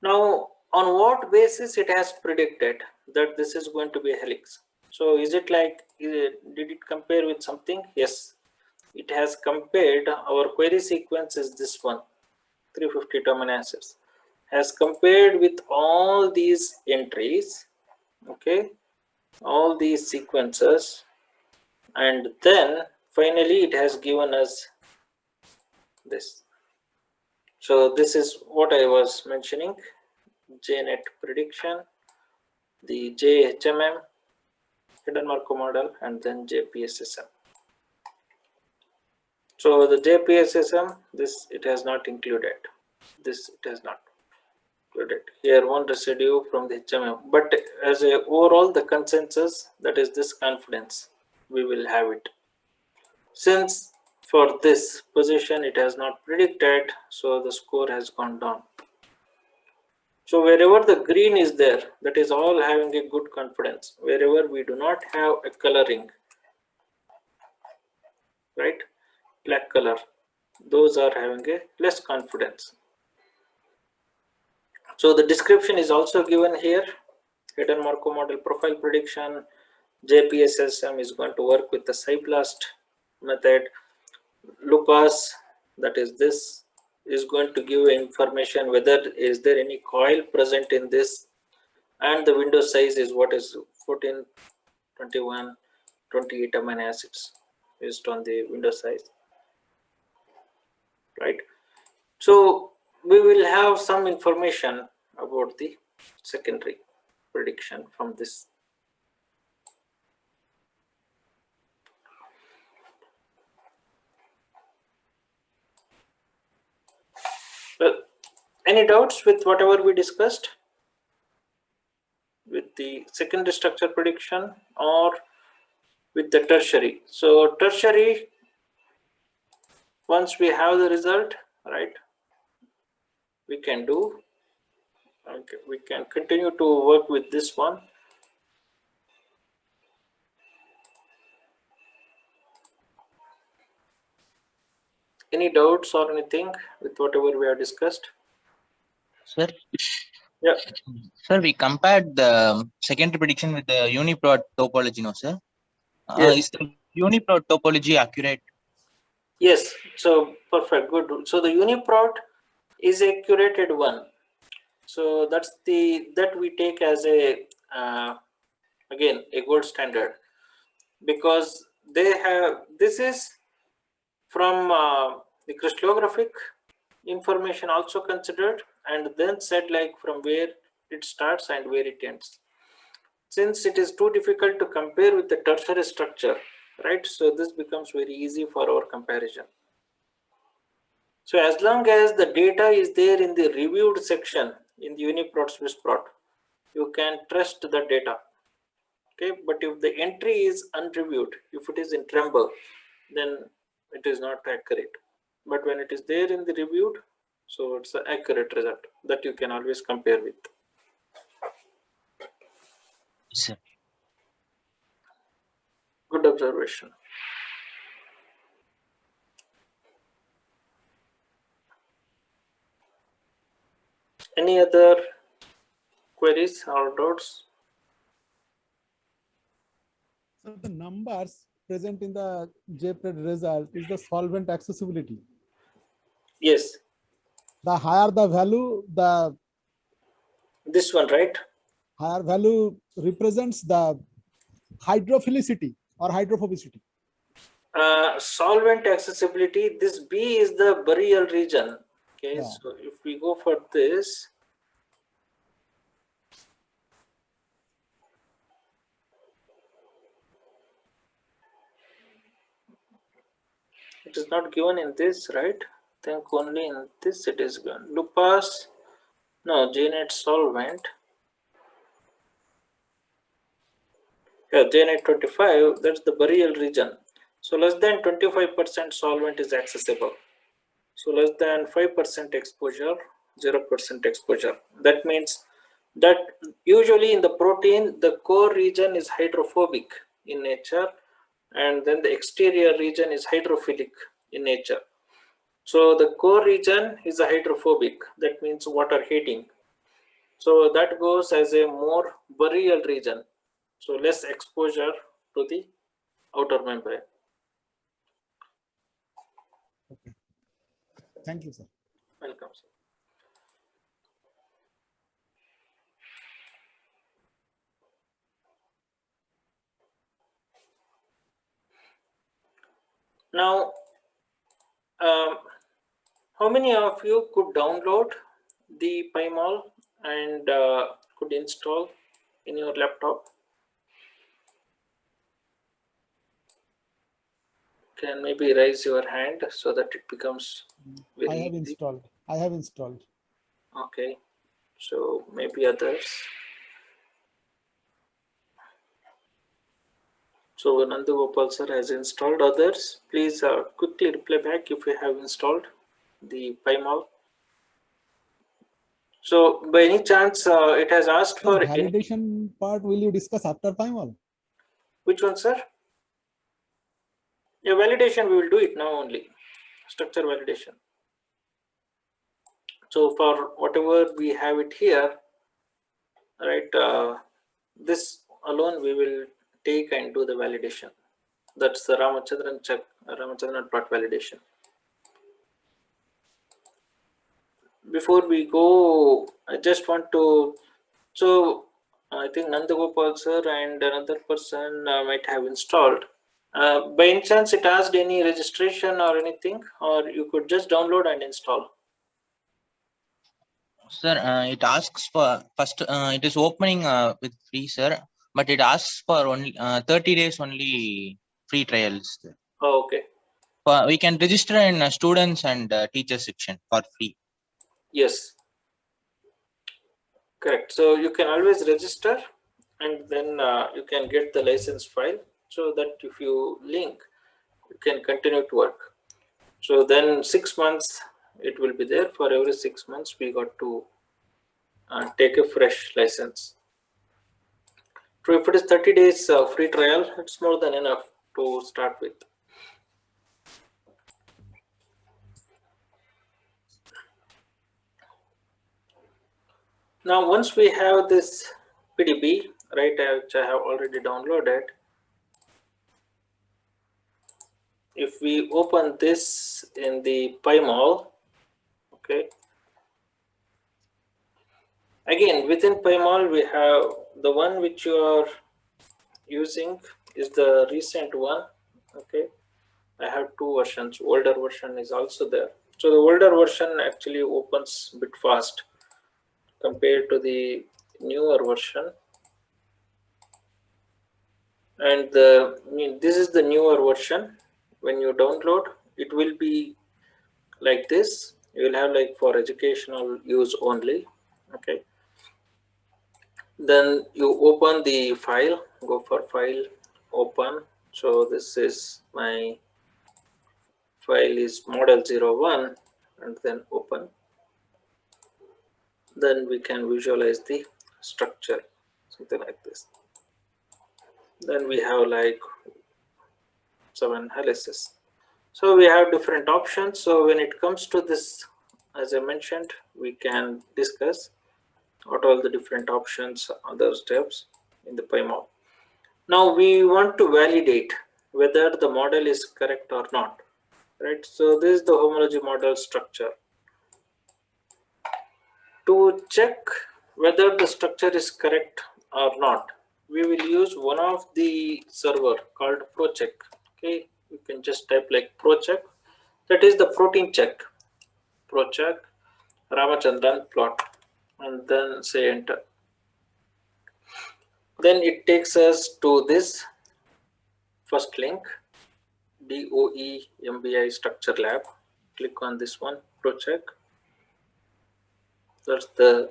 Speaker 4: now on what basis it has predicted that this is going to be a helix? So is it like, did it compare with something? Yes, it has compared. Our query sequence is this one, 352 amino acids, has compared with all these entries, okay, all these sequences, and then finally it has given us this. So this is what I was mentioning, JNet prediction, the JHMM, hidden Markov model, and then JPSSM. So the JPSSM, this it has not included. This it has not included. Here one residue from the HMM, but as a overall the consensus, that is this confidence, we will have it. Since for this position it has not predicted, so the score has gone down. So wherever the green is there, that is all having a good confidence. Wherever we do not have a coloring, right, black color, those are having a less confidence. So the description is also given here. Hidden Markov model profile prediction. JPSSM is going to work with the Cyblast method. Lupus, that is this, is going to give information whether is there any coil present in this, and the window size is what is 14, 21, 28 amino acids based on the window size, right? So we will have some information about the secondary prediction from this. Well, any doubts with whatever we discussed with the secondary structure prediction or with the tertiary? So tertiary, once we have the result, right, we can do, okay, we can continue to work with this one. Any doubts or anything with whatever we have discussed?
Speaker 6: Sir,
Speaker 4: Yeah.
Speaker 6: sir, we compared the secondary prediction with the uniprot topology, no, sir?
Speaker 4: Yes.
Speaker 6: Is the uniprot topology accurate?
Speaker 4: Yes. So perfect. Good. So the uniprot is a curated one. So that's that we take as a again a gold standard, because they have, this is from the crystallographic information also considered, and then said like from where it starts and where it ends. Since it is too difficult to compare with the tertiary structure, right, so this becomes very easy for our comparison. So as long as the data is there in the reviewed section in the uniprot swissprot, you can trust the data. Okay, but if the entry is unreviewed, if it is in tremble, then it is not accurate. But when it is there in the reviewed, so it's an accurate result that you can always compare with.
Speaker 6: Yes, sir.
Speaker 4: Good observation. Any other queries or doubts?
Speaker 9: So the numbers present in the JPRED result is the solvent accessibility.
Speaker 4: Yes.
Speaker 9: The higher the value, the
Speaker 4: This one, right?
Speaker 9: higher value represents the hydrophilicity or hydrophobicity.
Speaker 4: Solvent accessibility, this B is the burial region. Okay,
Speaker 9: Yeah.
Speaker 4: so if we go for this, it is not given in this, right? I think only in this it is given. Lupus, no, J-net solvent. Yeah, J-net 25, that's the burial region. So less than 25% solvent is accessible. So less than 5% exposure, 0% exposure. That means that usually in the protein, the core region is hydrophobic in nature, and then the exterior region is hydrophilic in nature. So the core region is a hydrophobic, that means water hating. So that goes as a more burial region. So less exposure to the outer membrane.
Speaker 9: Okay. Thank you, sir.
Speaker 4: Welcome, sir. Now, how many of you could download the PyMol and could install in your laptop? can maybe raise your hand so that it becomes very
Speaker 9: I have
Speaker 4: easy.
Speaker 9: installed. I have installed.
Speaker 4: Okay, so maybe others. So Nandagopal sir has installed. Others, please quickly reply back if you have installed the PyMol. So by any chance, it has asked for
Speaker 9: validation part. Will you discuss after PyMol?
Speaker 4: Which one, sir? Yeah, validation, we will do it now only. Structure validation. So for whatever we have it here, right, this alone we will take and do the validation. That's the Ramachandran check, Ramachandran plot validation. Before we go, I just want to, so I think Nandagopal sir and another person might have installed. By any chance it asked any registration or anything, or you could just download and install?
Speaker 6: Sir, it asks for first, it is opening with free, sir, but it asks for only 30 days only free trials. Sir.
Speaker 4: Oh, okay.
Speaker 6: We can register in students and teachers section for free.
Speaker 4: Yes. Correct. So you can always register and then you can get the license file so that if you link, you can continue to work. So then 6 months it will be there. For every 6 months we got to take a fresh license. So if it is 30 days free trial, it's more than enough to start with. Now once we have this PDB, right, which I have already downloaded, if we open this in the PyMol, okay, again within PyMol we have the one which you are using is the recent one. Okay, I have two versions. Older version is also there. So the older version actually opens a bit fast compared to the newer version. And this is the newer version. When you download, it will be like this. You will have like for educational use only. Okay. Then you open the file, go for file, open. So this is my file is model01 and then open. Then we can visualize the structure, something like this. Then we have like 7 helices. So we have different options. So when it comes to this, as I mentioned, we can discuss what all the different options, other steps in the PyMol. Now we want to validate whether the model is correct or not, right? So this is the homology model structure. To check whether the structure is correct or not, we will use one of the server called ProCheck. Okay, you can just type like ProCheck. That is the protein check. ProCheck Ramachandran plot, and then say enter. Then it takes us to this first link, DOE MBI structure lab. Click on this one, ProCheck. That's the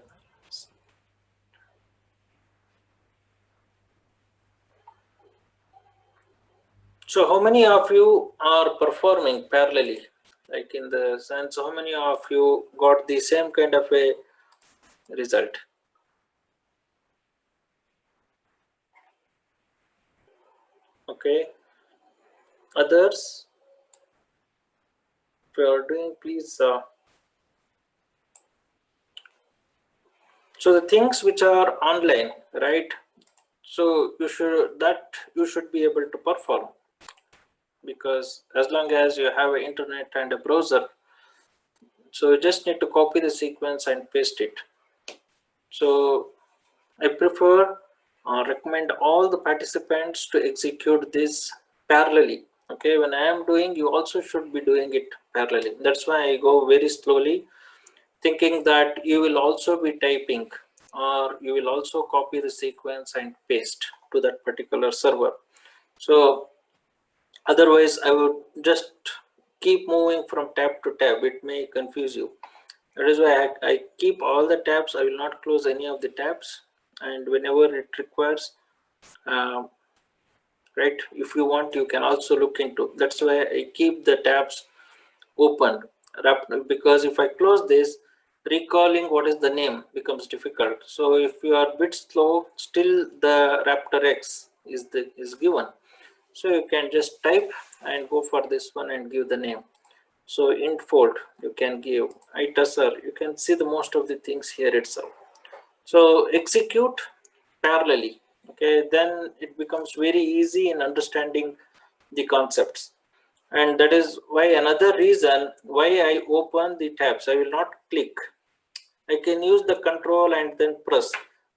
Speaker 4: So how many of you are performing parallelly? Like in the sense, how many of you got the same kind of a result? Okay. Others, if you are doing, please. So the things which are online, right? So you should be able to perform, because as long as you have an internet and a browser, so you just need to copy the sequence and paste it. So I prefer recommend all the participants to execute this parallelly. Okay, when I am doing, you also should be doing it parallelly. That's why I go very slowly, thinking that you will also be typing, or you will also copy the sequence and paste to that particular server. So Otherwise, I would just keep moving from tab to tab. It may confuse you. That is why I keep all the tabs. I will not close any of the tabs. And whenever it requires, right, if you want, you can also look into. That's why I keep the tabs open, because if I close this, recalling what is the name becomes difficult. So if you are a bit slow, still the Raptor X is given. So you can just type and go for this one and give the name. So int fold, you can give itasr, you can see the most of the things here itself. So execute parallelly. Okay, then it becomes very easy in understanding the concepts. And that is why another reason why I open the tabs. I will not click. I can use the control and then press.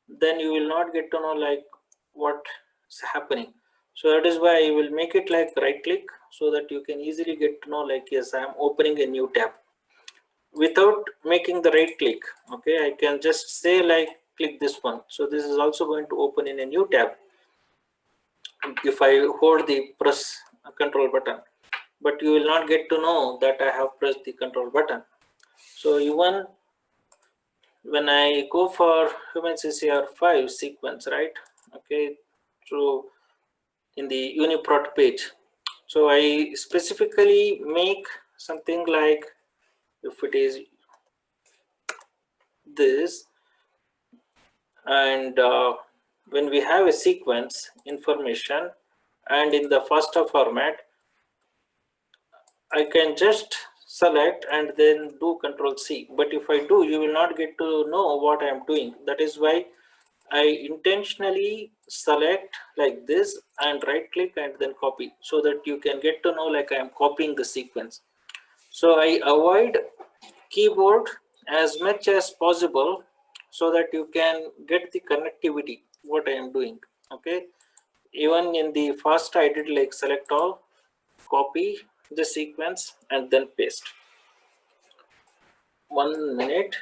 Speaker 4: Then you will not get to know like what is happening. So that is why I will make it like right click, so that you can easily get to know like, yes, I am opening a new tab without making the right click. Okay, I can just say like click this one. So this is also going to open in a new tab if I hold the press control button. But you will not get to know that I have pressed the control button. So even when I go for human CCR5 sequence, right? Okay, so in the UniProt page, so I specifically make something like, if it is this, and when we have a sequence information and in the FASTA format, I can just select and then do Control C. But if I do, you will not get to know what I am doing. That is why I intentionally select like this and right click and then copy, so that you can get to know like I am copying the sequence. So I avoid keyboard as much as possible, so that you can get the connectivity what I am doing. Okay, even in the FASTA I did like select all, copy the sequence and then paste. 1 minute.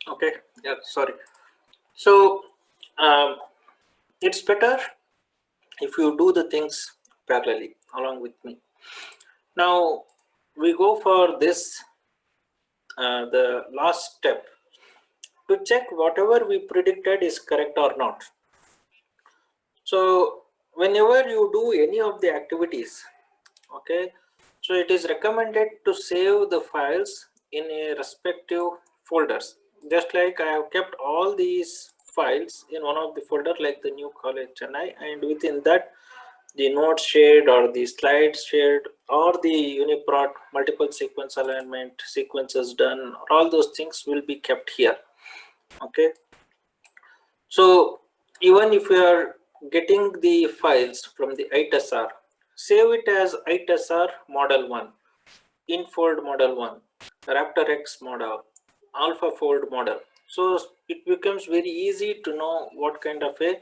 Speaker 4: Okay, yeah, sorry. So it's better if you do the things parallelly along with me. Now we go for this, the last step, to check whatever we predicted is correct or not. So whenever you do any of the activities, okay, so it is recommended to save the files in a respective folders. Just like I have kept all these files in one of the folder like the new college Chennai, and within that the notes shared or the slides shared or the UniProt multiple sequence alignment, sequences done, all those things will be kept here. Okay, so even if you are getting the files from the ITSR, save it as ITSR model 1, infold model 1, Raptor X model, alpha fold model. So it becomes very easy to know what kind of a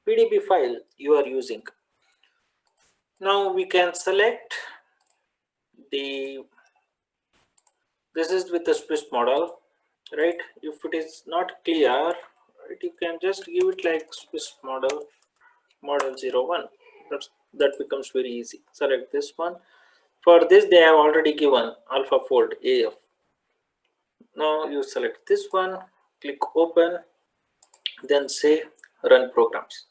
Speaker 4: PDB file you are using. Now we can select the, this is with the Swiss model, right? If it is not clear, right, you can just give it like Swiss model 01. That becomes very easy. Select this one. For this they have already given alpha fold AF. Now you select this one, click open, then say run programs.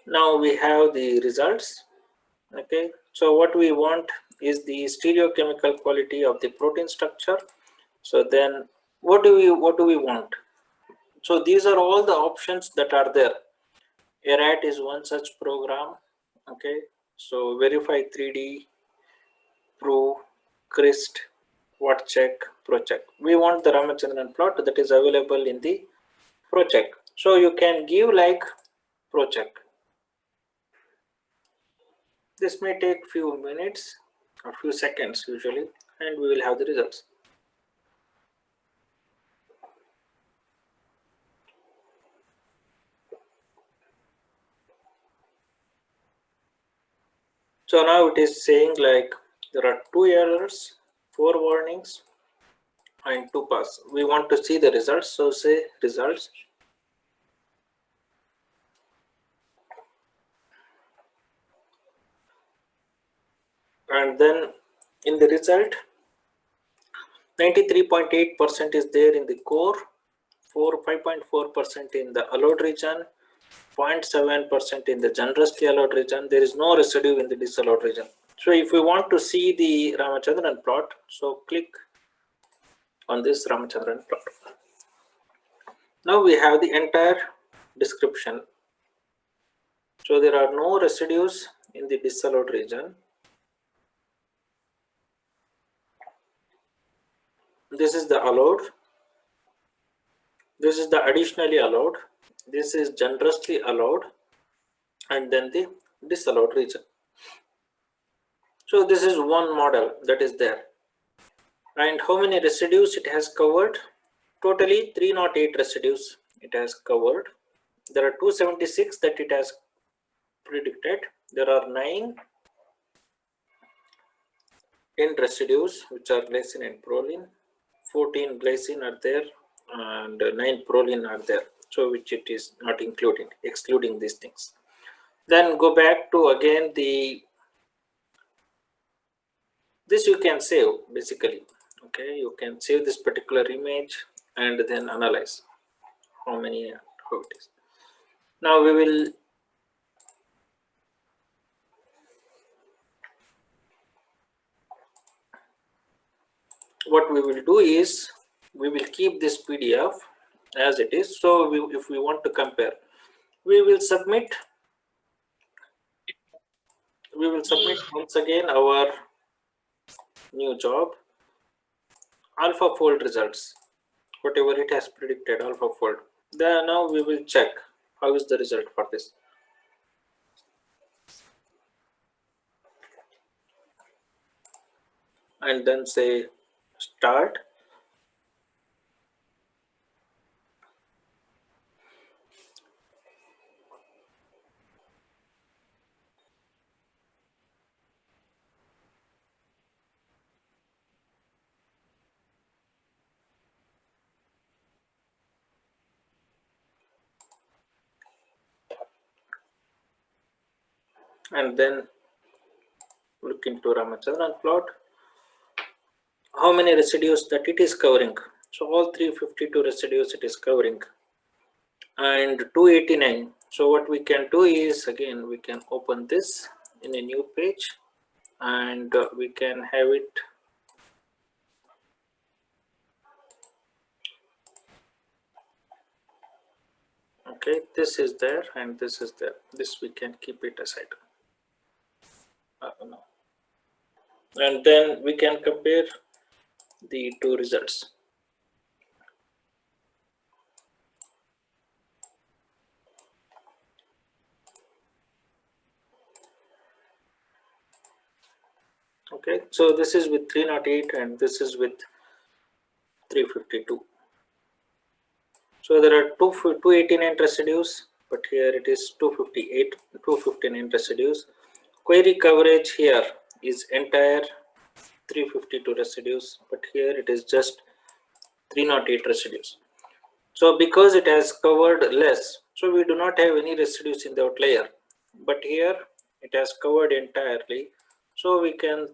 Speaker 4: Now we have the results. Okay, so what we want is the stereochemical quality of the protein structure. So then what do we want? So these are all the options that are there. ARAT is one such program. Okay, so verify 3D, prove, CRIST, what check, ProCheck. We want the Ramachandran plot that is available in the ProCheck. So you can give like pro check. This may take few minutes or few seconds usually, and we will have the results. So now it is saying like there are 2 errors, 4 warnings, and 2 pass. We want to see the results, so say results. And then in the result, 93.8% is there in the core, 5.4% in the allowed region, 0.7% in the generously allowed region. There is no residue in the disallowed region. So if we want to see the Ramachandran plot, so click on this Ramachandran plot. Now we have the entire description. So there are no residues in the disallowed region. This is the allowed. This is the additionally allowed. This is generously allowed. And then the disallowed region. So this is one model that is there. And how many residues it has covered? Totally 308 residues it has covered. There are 276 that it has predicted. There are 9 end residues which are glycine and proline. 14 glycine are there and 9 proline are there. So which it is not including, excluding these things. Then go back to again this you can save basically. Okay, you can save this particular image and then analyze how many and how it is. Now we will what we will do is we will keep this PDF as it is. So if we want to compare, we will submit once again our new job AlphaFold results, whatever it has predicted AlphaFold. Then now we will check how is the result for this. And then say start. And then look into Ramachandran plot. How many residues that it is covering? So all 352 residues it is covering. And 289. So what we can do is again we can open this in a new page and we can have it okay, this is there and this is there. This we can keep it aside. No. And then we can compare the 2 results. Okay, so this is with 308 and this is with 352. So there are 289 residues, but here it is 259 residues. Query coverage here is entire 352 residues, but here it is just 308 residues. So because it has covered less, so we do not have any residues in the outlier, but here it has covered entirely, so we can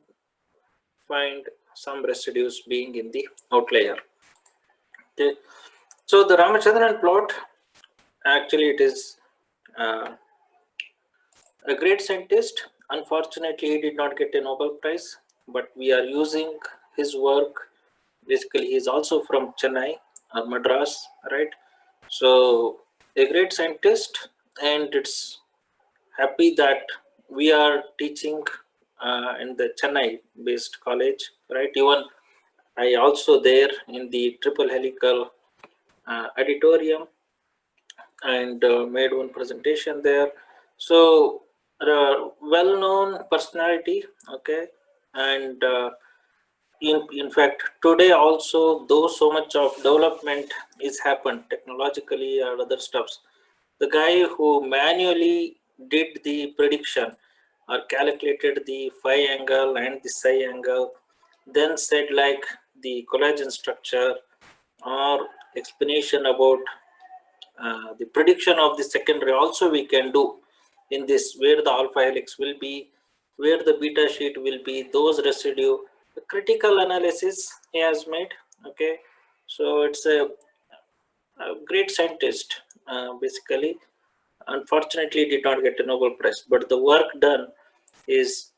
Speaker 4: find some residues being in the outlier. Okay, so the Ramachandran plot, actually it is a great scientist. Unfortunately, he did not get a Nobel Prize, but we are using his work. Basically, he is also from Chennai or Madras, right? So a great scientist, and it's happy that we are teaching in the Chennai based college, right? Even I also there in the triple helical auditorium, and made one presentation there. So well-known personality, okay, and in fact today also, though so much of development is happened technologically and other stuffs, the guy who manually did the prediction or calculated the phi angle and the psi angle, then said like the collagen structure or explanation about the prediction of the secondary also we can do in this, where the alpha helix will be, where the beta sheet will be, those residue, the critical analysis he has made. Okay, so it's a great scientist basically. Unfortunately did not get a Nobel Prize, but the work done is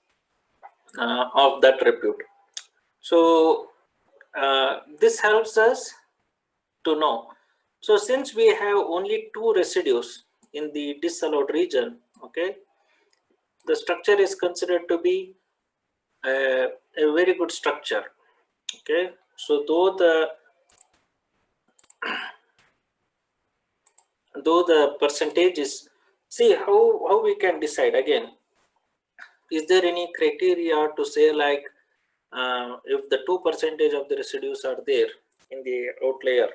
Speaker 4: of that repute. So this helps us to know. So since we have only 2 residues in the disallowed region, okay, the structure is considered to be a very good structure. Okay, so though the percentage is, see how we can decide again. Is there any criteria to say like if the 2% of the residues are there in the outlier,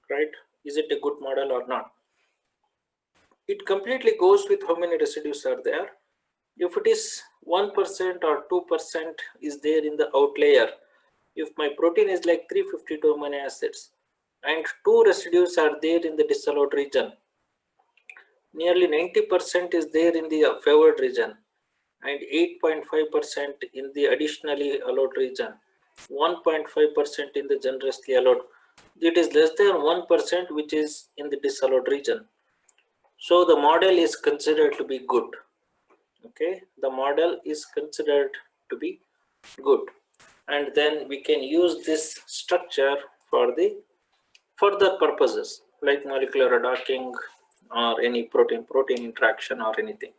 Speaker 4: right? Is it a good model or not? It completely goes with how many residues are there. If it is 1% or 2% is there in the outlier, if my protein is like 352 amino acids and 2 residues are there in the disallowed region, nearly 90% is there in the favored region and 8.5% in the additionally allowed region, 1.5% in the generously allowed. It is less than 1% which is in the disallowed region. So the model is considered to be good. Okay, the model is considered to be good, and then we can use this structure for the further purposes like molecular docking or any protein-protein interaction or anything.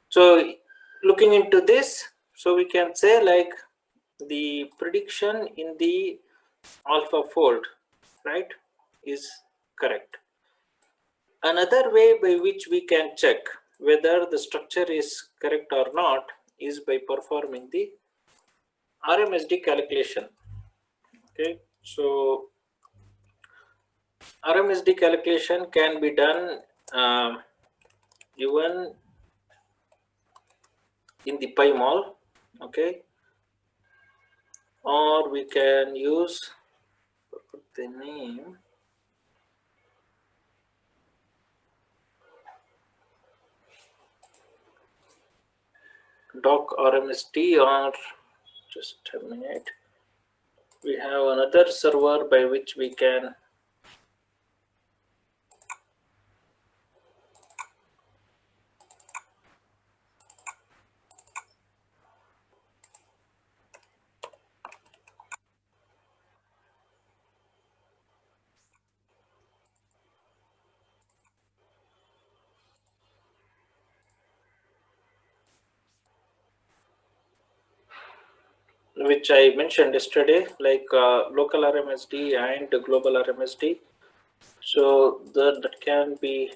Speaker 4: So looking into this, so we can say like the prediction in the alpha fold, right, is correct. Another way by which we can check whether the structure is correct or not is by performing the RMSD calculation. Okay, so RMSD calculation can be done even in the pi mol, okay, or we can use the name doc RMSD, or just a minute, we have another server by which we can which I mentioned yesterday, like local RMSD and global RMSD. So that can be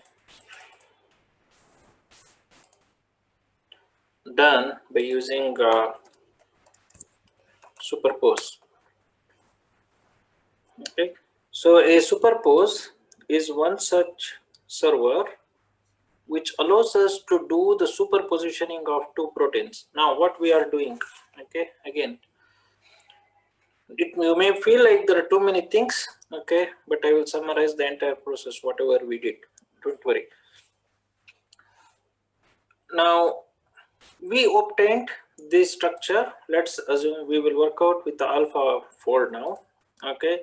Speaker 4: done by using superpose. Okay, so a superpose is one such server which allows us to do the superpositioning of 2 proteins. Now what we are doing, okay, again, you may feel like there are too many things, okay, but I will summarize the entire process, whatever we did, don't worry. Now we obtained this structure. Let's assume we will work out with the alpha fold now. Okay,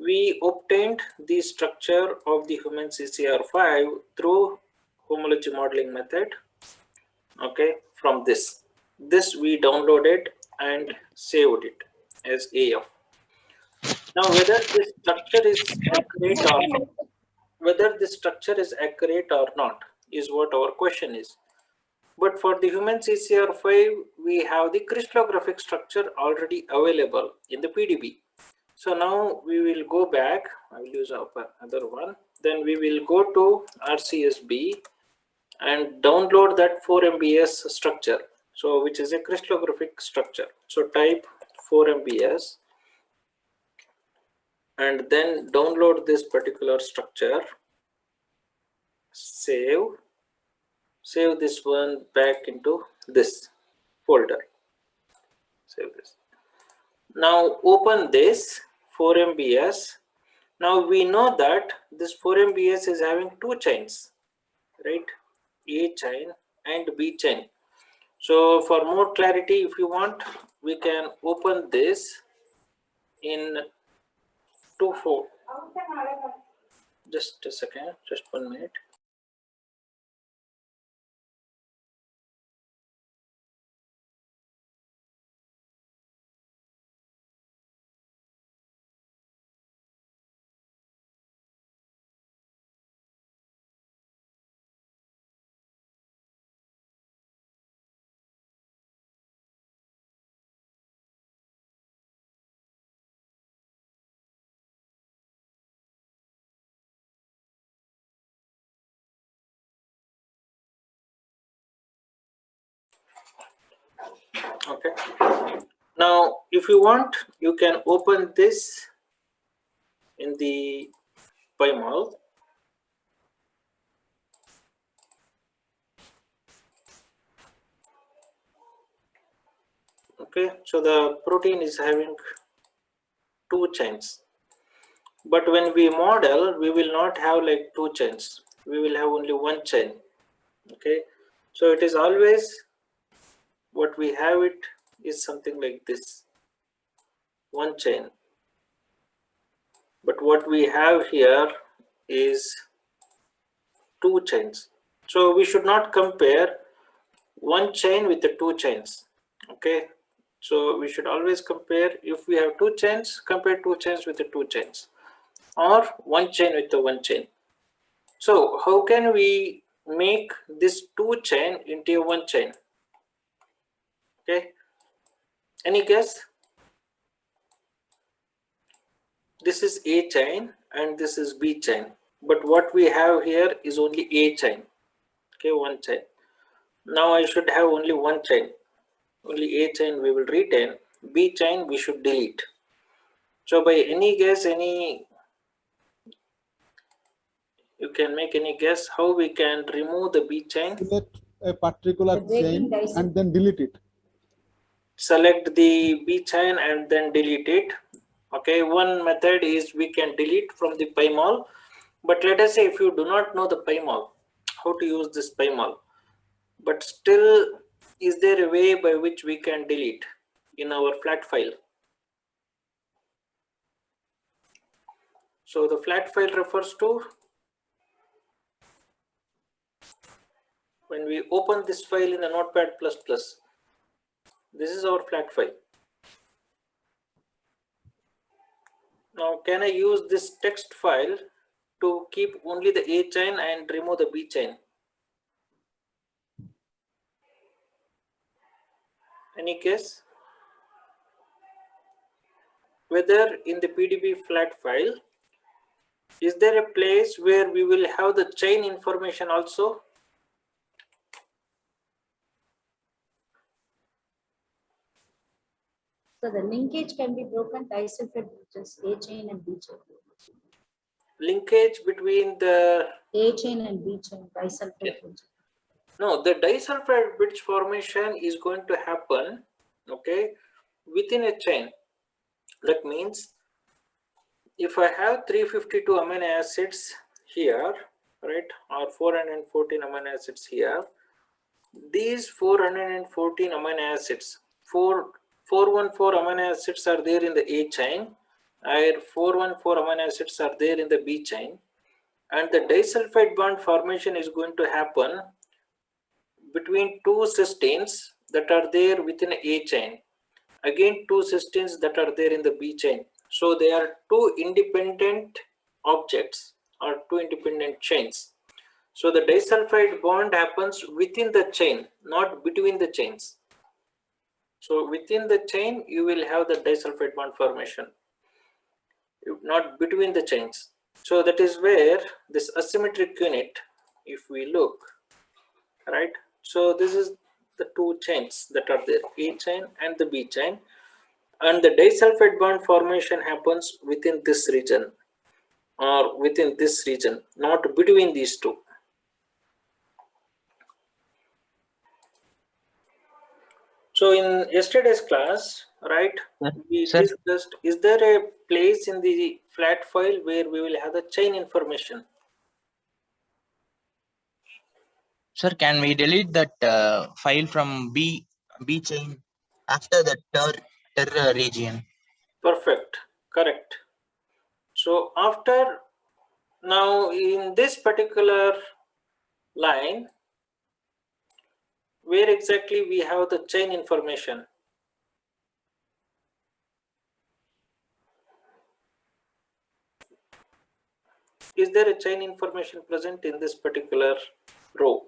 Speaker 4: we obtained the structure of the human CCR5 through homology modeling method. Okay, from this we downloaded and saved it as AF. Now whether this structure is accurate or not, is what our question is. But for the human CCR5, we have the crystallographic structure already available in the PDB. So now we will go back. I will use another one. then we will go to RCSB and download that 4 MBS structure, so which is a crystallographic structure. So type 4 MBS and then download this particular structure, save this one back into this folder, save this. Now open this 4 MBS. Now we know that this 4 MBS is having two chains, right? A chain and B chain. So for more clarity, if you want, we can open this in 2.4. Just a second, just 1 minute. Okay. Now, if you want, you can open this in the PyMol. Okay, so the protein is having two chains, but when we model, we will not have like two chains. We will have only one chain. Okay, so it is always what we have it is something like this, one chain. But what we have here is two chains. So we should not compare one chain with the two chains. Okay, so we should always compare, if we have two chains, compare two chains with the two chains, or one chain with the one chain. So how can we make this two chain into a one chain? Okay, any guess? This is A chain and this is B chain, but what we have here is only A chain. Okay, one chain. Now I should have only one chain. Only A chain we will retain, B chain we should delete. So by any guess, you can make any guess how we can remove the B chain?
Speaker 9: Select a particular chain and then delete it.
Speaker 4: Select the B chain and then delete it. Okay, one method is we can delete from the PyMol, but let us say if you do not know the PyMol, how to use this PyMol, but still, is there a way by which we can delete in our flat file? So the flat file refers to when we open this file in the Notepad++. This is our flat file. Now, can I use this text file to keep only the A chain and remove the B chain? Any guess? Whether in the PDB flat file, is there a place where we will have the chain information also?
Speaker 10: So the linkage can be broken disulfide bridges, A chain and B chain.
Speaker 4: Linkage between the
Speaker 10: A chain and B chain, disulfide bridge.
Speaker 4: No, the disulfide bridge formation is going to happen, okay, within a chain. That means if I have 352 amino acids here, right, or 414 amino acids here, these 414 amino acids, 414 amino acids are there in the A chain, and 414 amino acids are there in the B chain, and the disulfide bond formation is going to happen between two cysteines that are there within A chain, again two cysteines that are there in the B chain. So they are two independent objects or two independent chains. So the disulfide bond happens within the chain, not between the chains. So within the chain you will have the disulfide bond formation, not between the chains. So that is where this asymmetric unit, if we look, right? So this is the two chains that are there, A chain and the B chain, and the disulfide bond formation happens within this region or within this region, not between these two. So in yesterday's class, right, we
Speaker 6: Sir.
Speaker 4: discussed, is there a place in the flat file where we will have the chain information?
Speaker 6: Sir, can we delete that file from B chain after the ter region?
Speaker 4: Perfect, correct. So after, now in this particular line, where exactly we have the chain information? Is there a chain information present in this particular row?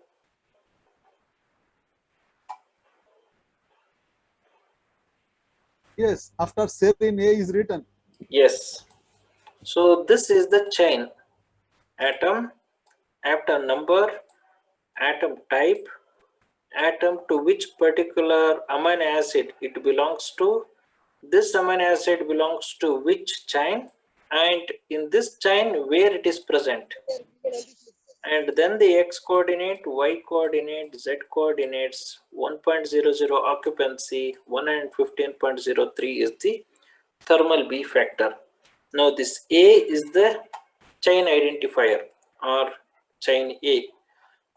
Speaker 9: Yes, after serine A is written.
Speaker 4: Yes. So this is the chain: atom, atom number, atom type, atom to which particular amino acid it belongs to, this amino acid belongs to which chain, and in this chain where it is present, and then the x coordinate, y coordinate, z coordinates, 1.00 occupancy, 115.03 is the thermal B factor. Now this A is the chain identifier or chain A.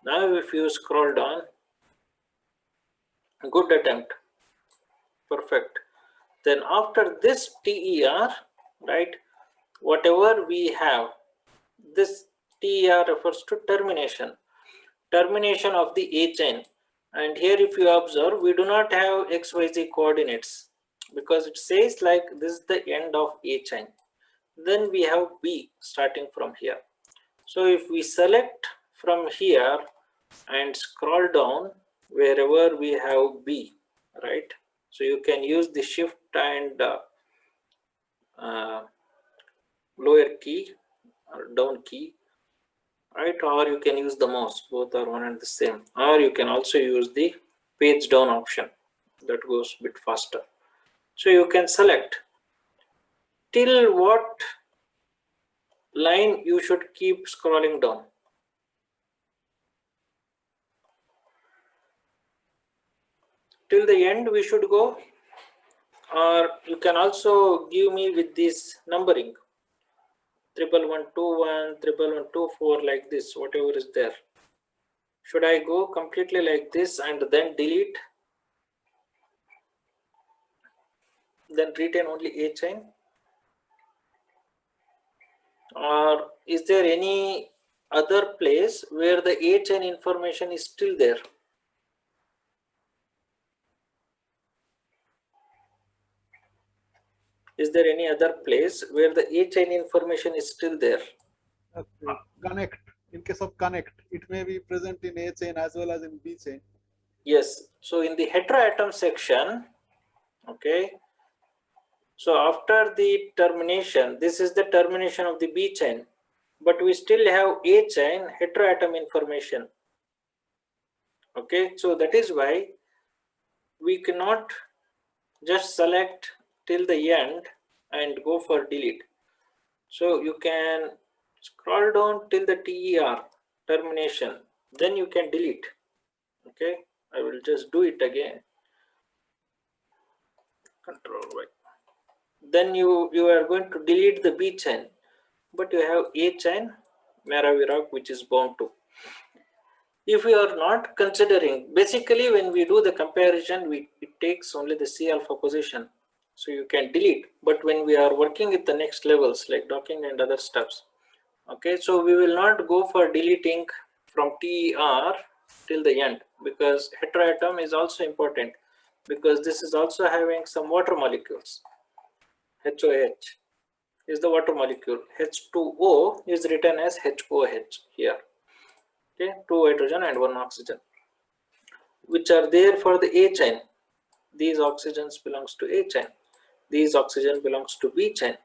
Speaker 4: Now if you scroll down, good attempt, perfect. Then after this TER, right, whatever we have, this TER refers to termination of the A chain. And here if you observe, we do not have XYZ coordinates because it says like this is the end of A chain. Then we have B starting from here. So if we select from here and scroll down wherever we have B, right? So you can use the shift and lower key or down key, right? Or you can use the mouse, both are one and the same. Or you can also use the page down option, that goes a bit faster. So you can select till what line you should keep scrolling down. Till the end we should go, or you can also give me with this numbering 11121, 11124, like this, whatever is there. Should I go completely like this and then delete, then retain only A chain? Or is there any other place where the A chain information is still there? Is there any other place where the A chain information is still there?
Speaker 9: Connect. In case of connect, it may be present in A chain as well as in B chain.
Speaker 4: Yes. So in the heteroatom section, okay. So after the termination, this is the termination of the B chain, but we still have A chain heteroatom information. Okay. So that is why we cannot just select till the end and go for delete. So you can scroll down till the TER termination, then you can delete. Okay, I will just do it again. Control Y. Then you are going to delete the B chain, but you have A chain Maravirag which is bound to. If we are not considering, basically when we do the comparison, it takes only the C alpha position. So you can delete, but when we are working with the next levels like docking and other steps, okay, so we will not go for deleting from TER till the end, because heteroatom is also important, because this is also having some water molecules. HOH is the water molecule. H2O is written as HOH here. Okay, 2 hydrogen and 1 oxygen, which are there for the A chain. These oxygens belongs to A chain. These oxygen belongs to B chain.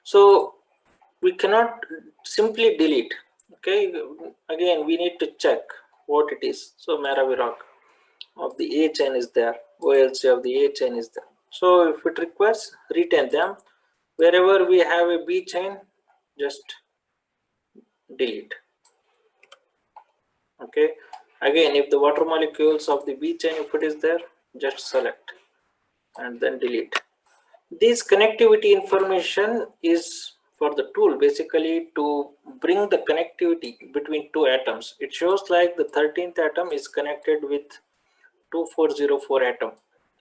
Speaker 4: So we cannot simply delete. Okay, again we need to check what it is. So Maravirok of the A chain is there, OLC of the A chain is there. So if it requires, retain them. Wherever we have a B chain, just delete. Okay, again if the water molecules of the B chain, if it is there, just select and then delete. This connectivity information is for the tool basically to bring the connectivity between two atoms. It shows like the 13th atom is connected with 2404 atom.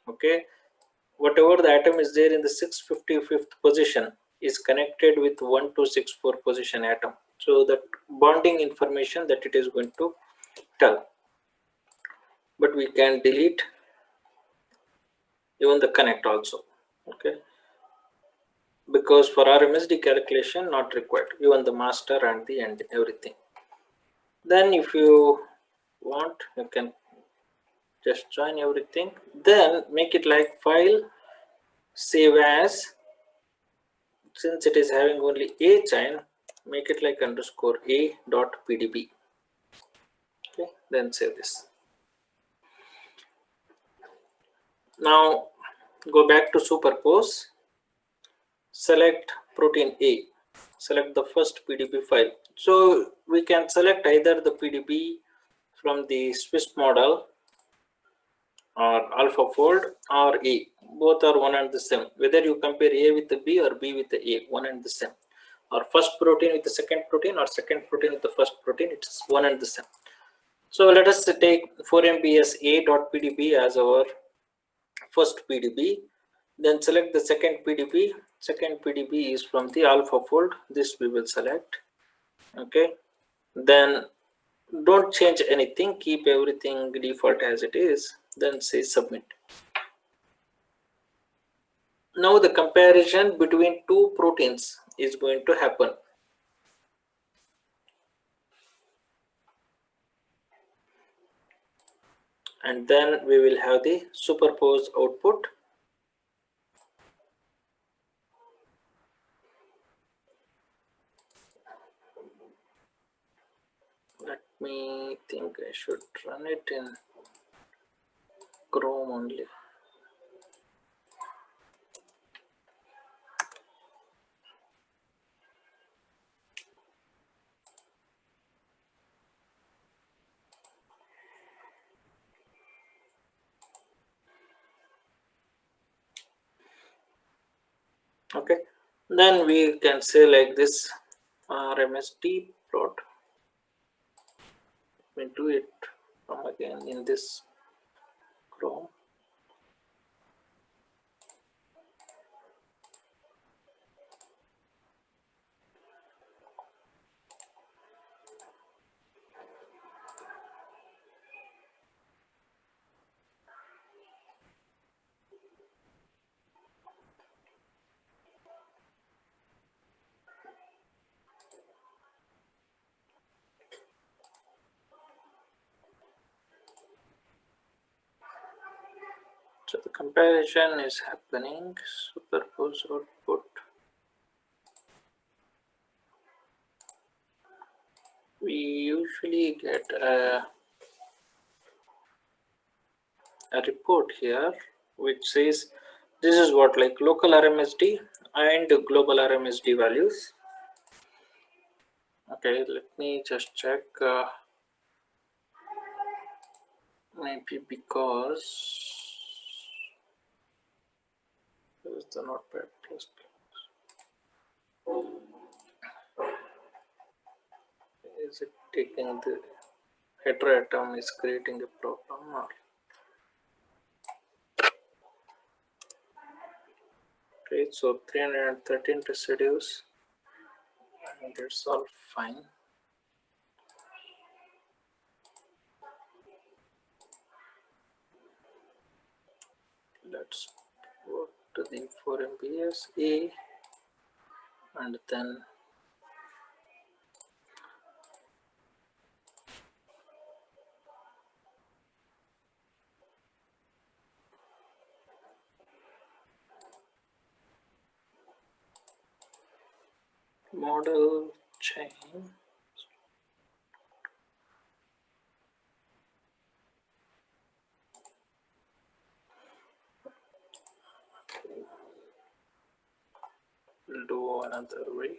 Speaker 4: Okay, whatever the atom is there in the 655th position is connected with 1264 position atom. So that bonding information that it is going to tell. But we can delete even the connect also. Okay, because for our MSD calculation not required, even the master and the end, everything. Then if you want, you can just join everything, then make it like file save as. Since it is having only A chain, make it like underscore a dot pdb. Okay, then save this. Now go back to superpose, select protein A, select the first PDB file. So we can select either the PDB from the Swiss model or AlphaFold or A. Both are one and the same. Whether you compare A with the B or B with the A, one and the same. Or first protein with the second protein or second protein with the first protein, it's one and the same. So let us take 4MBS A.pdb as our first PDB. Then select the second PDB. Second PDB is from the AlphaFold. This we will select. Okay. Then don't change anything. Keep everything default as it is. Then say submit. Now the comparison between two proteins is going to happen. And then we will have the superpose output. Let me think, I should run it in Chrome only. Okay, then we can say like this RMSD plot. Let me do it from again in this Chrome. So the comparison is happening. Superpose output. We usually get a report here which says this is what like local RMSD and global RMSD values. Okay, let me just check. Maybe because is the notepad plus. Is it taking the heteroatom is creating a problem or? Okay, so 313 residues and it's all fine. Let's go to the 4MBS A and then model chain. We'll do another way.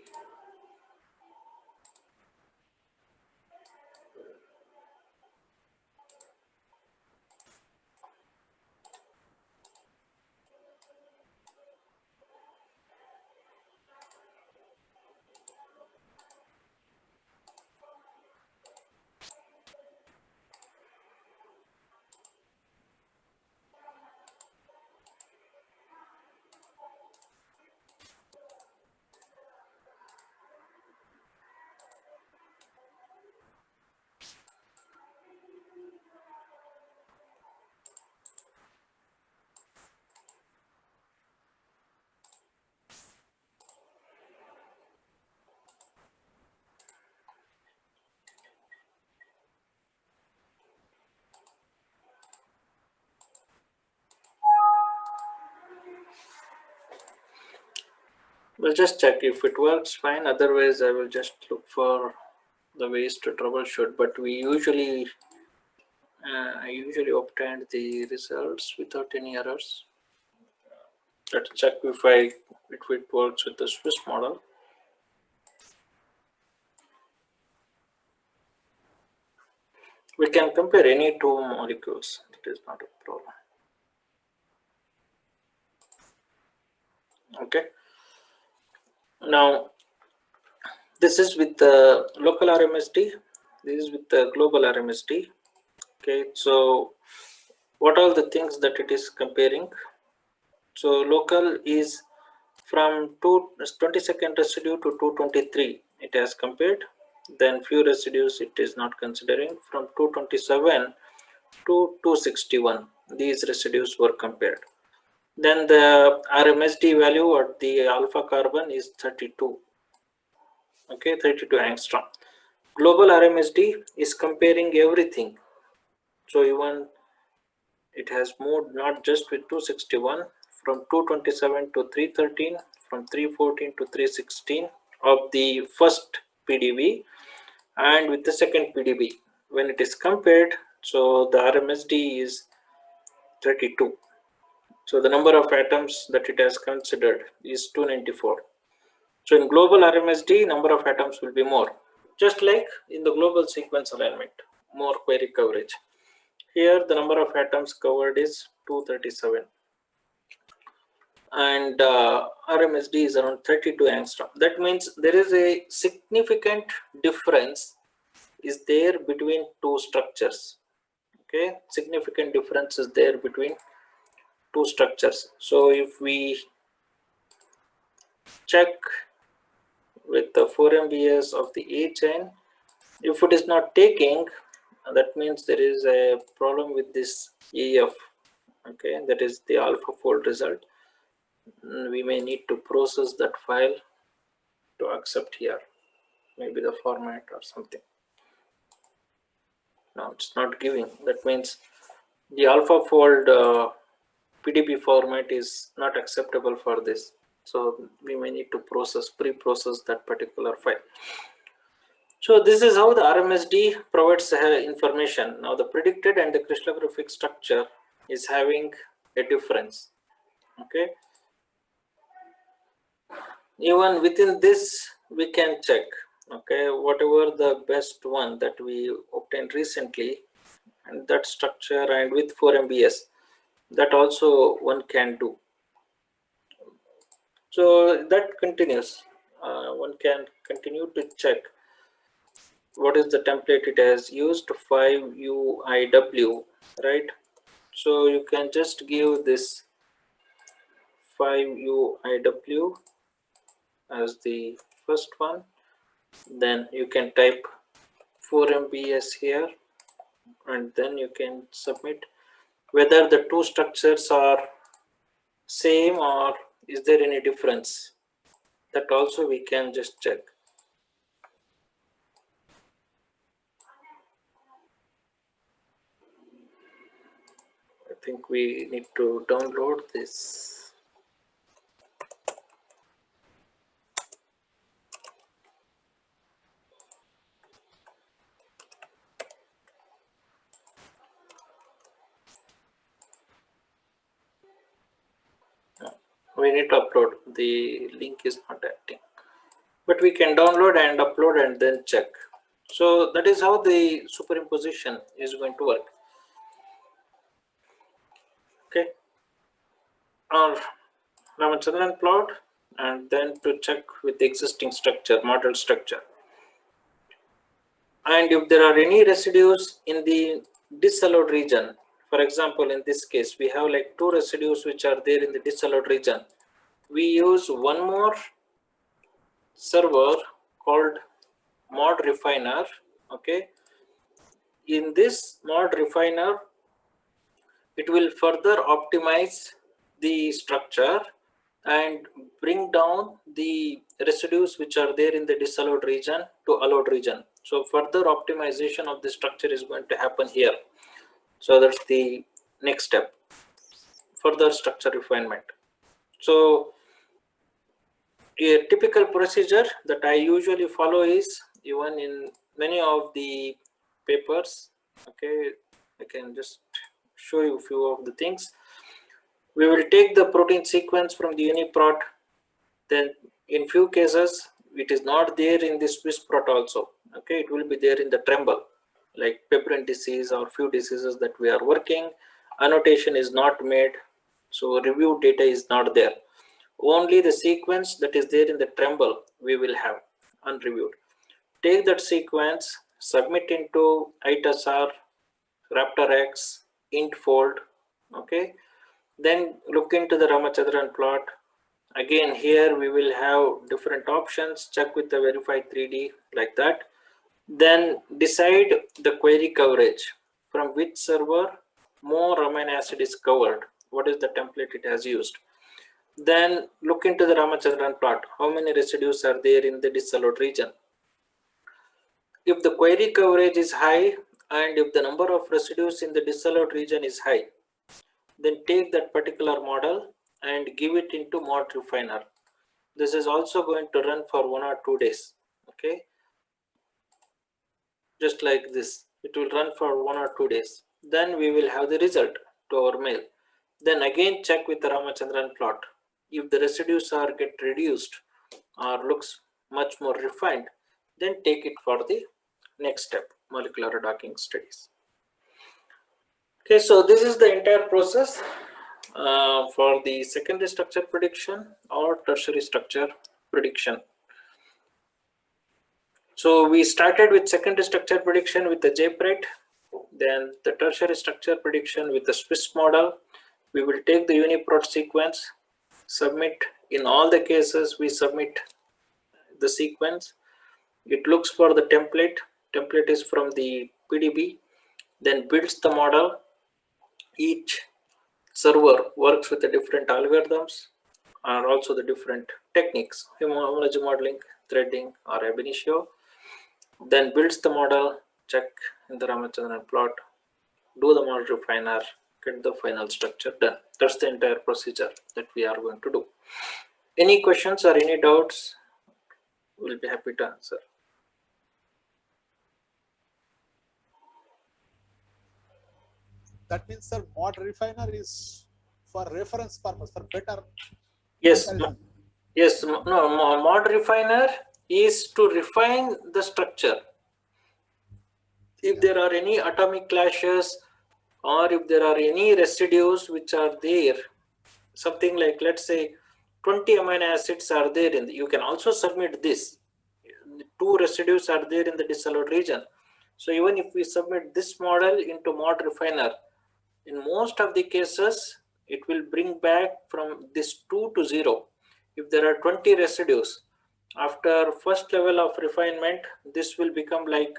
Speaker 4: We'll just check if it works fine. Otherwise, I will just look for the ways to troubleshoot. But we usually, I usually obtained the results without any errors. Let's check if it works with the Swiss model. We can compare any two molecules. It is not a problem. Okay. Now, this is with the local RMSD. This is with the global RMSD. Okay. So, what are the things that it is comparing? So, local is from 22nd residue to 223. It has compared. Then few residues it is not considering. From 227 to 261. These residues were compared. Then the RMSD value at the alpha carbon is 32. Okay, 32 angstrom. Global RMSD is comparing everything. So even it has moved not just with 261, from 227 to 313, from 314 to 316 of the first PDB, and with the second PDB. When it is compared, so the RMSD is 32. So the number of atoms that it has considered is 294. So in global RMSD, number of atoms will be more. Just like in the global sequence alignment, more query coverage. Here the number of atoms covered is 237. And RMSD is around 32 angstrom. That means there is a significant difference is there between two structures. Okay, significant difference is there between two structures. So if we check with the 4 MBS of the A chain, if it is not taking, that means there is a problem with this EF. Okay, that is the alpha fold result. We may need to process that file to accept here, maybe the format or something. No, it's not giving. That means the alpha fold PDB format is not acceptable for this. So we may need to pre-process that particular file. So this is how the RMSD provides information. Now the predicted and the crystallographic structure is having a difference. Okay. Even within this, we can check. Okay, whatever the best one that we obtained recently, and that structure, and with 4 MBS, that also one can do. So that continues. One can continue to check what is the template it has used, 5UIW, right? So you can just give this 5UIW as the first one. Then you can type 4 MBS here, and then you can submit whether the two structures are same or is there any difference. That also we can just check. I think we need to download this. We need to upload. The link is not acting, but we can download and upload and then check. So that is how the superimposition is going to work. Okay. Or Ramachandran plot, and then to check with the existing structure, model structure. And if there are any residues in the disallowed region, for example, in this case, we have like 2 residues which are there in the disallowed region. We use one more server called mod refiner. Okay. In this mod refiner, it will further optimize the structure and bring down the residues which are there in the disallowed region to allowed region. So further optimization of the structure is going to happen here. So that's the next step, further structure refinement. So a typical procedure that I usually follow is, even in many of the papers, okay, I can just show you a few of the things. We will take the protein sequence from the UniProt. Then in few cases, it is not there in the Swiss prot also. Okay, it will be there in the tremble, like pebrine disease or few diseases that we are working. Annotation is not made, so review data is not there. Only the sequence that is there in the tremble we will have unreviewed. Take that sequence, submit into ITSR, RaptorX, IntFold. Okay, then look into the Ramachandran plot. Again, here we will have different options. Check with the verified 3D like that. Then decide the query coverage, from which server more amino acid is covered, what is the template it has used. Then look into the Ramachandran plot, how many residues are there in the disallowed region. If the query coverage is high and if the number of residues in the disallowed region is high, then take that particular model and give it into mod refiner. This is also going to run for 1 or 2 days. Okay, just like this, it will run for 1 or 2 days. Then we will have the result to our mail. Then again check with the Ramachandran plot. If the residues are get reduced or looks much more refined, then take it for the next step, molecular docking studies. Okay, so this is the entire process for the secondary structure prediction or tertiary structure prediction. So we started with secondary structure prediction with the JPRED, then the tertiary structure prediction with the Swiss model. We will take the UniProt sequence, submit. In all the cases, we submit the sequence. It looks for the template. Template is from the PDB, then builds the model. Each server works with the different algorithms and also the different techniques, homology modeling, threading, or ab initio. Then builds the model, check in the Ramachandran plot, do the model refiner, get the final structure done. That's the entire procedure that we are going to do. Any questions or any doubts, we'll be happy to answer.
Speaker 7: That means, sir, mod refiner is for reference purpose, for better.
Speaker 4: Yes,
Speaker 7: comparison.
Speaker 4: yes. No, mod refiner is to refine the structure. If there are any atomic clashes or if there are any residues which are there, something like, let's say 20 amino acids are there in the, you can also submit this. 2 residues are there in the disallowed region. So even if we submit this model into mod refiner, in most of the cases, it will bring back from this 2 to 0. If there are 20 residues, after first level of refinement, this will become like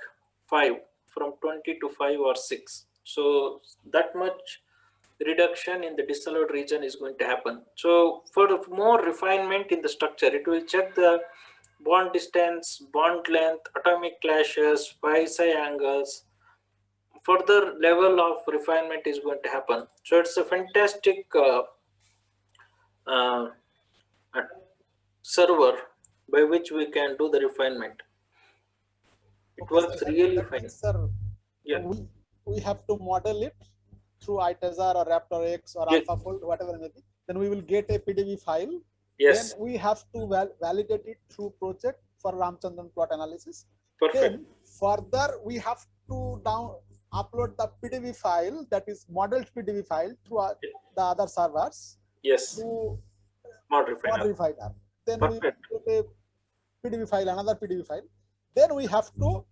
Speaker 4: 5, from 20 to 5 or 6. So that much reduction in the disallowed region is going to happen. So for more refinement in the structure, it will check the bond distance, bond length, atomic clashes, psi angles. Further level of refinement is going to happen. So it's a fantastic server by which we can do the refinement. It works really fine.
Speaker 7: Sir,
Speaker 4: yeah.
Speaker 7: We have to model it through ITSR or RaptorX or AlphaFold, whatever it may be.
Speaker 9: then we will get a PDF file.
Speaker 4: Yes.
Speaker 9: Then we have to validate it through project for Ramachandran plot analysis.
Speaker 4: Perfect.
Speaker 9: Then further we have to upload the PDF file, that is modeled PDF file, through the other servers.
Speaker 4: Yes.
Speaker 9: To
Speaker 4: modify.
Speaker 9: Then
Speaker 4: Perfect.
Speaker 9: we get a PDF file, another PDF file. Then we have to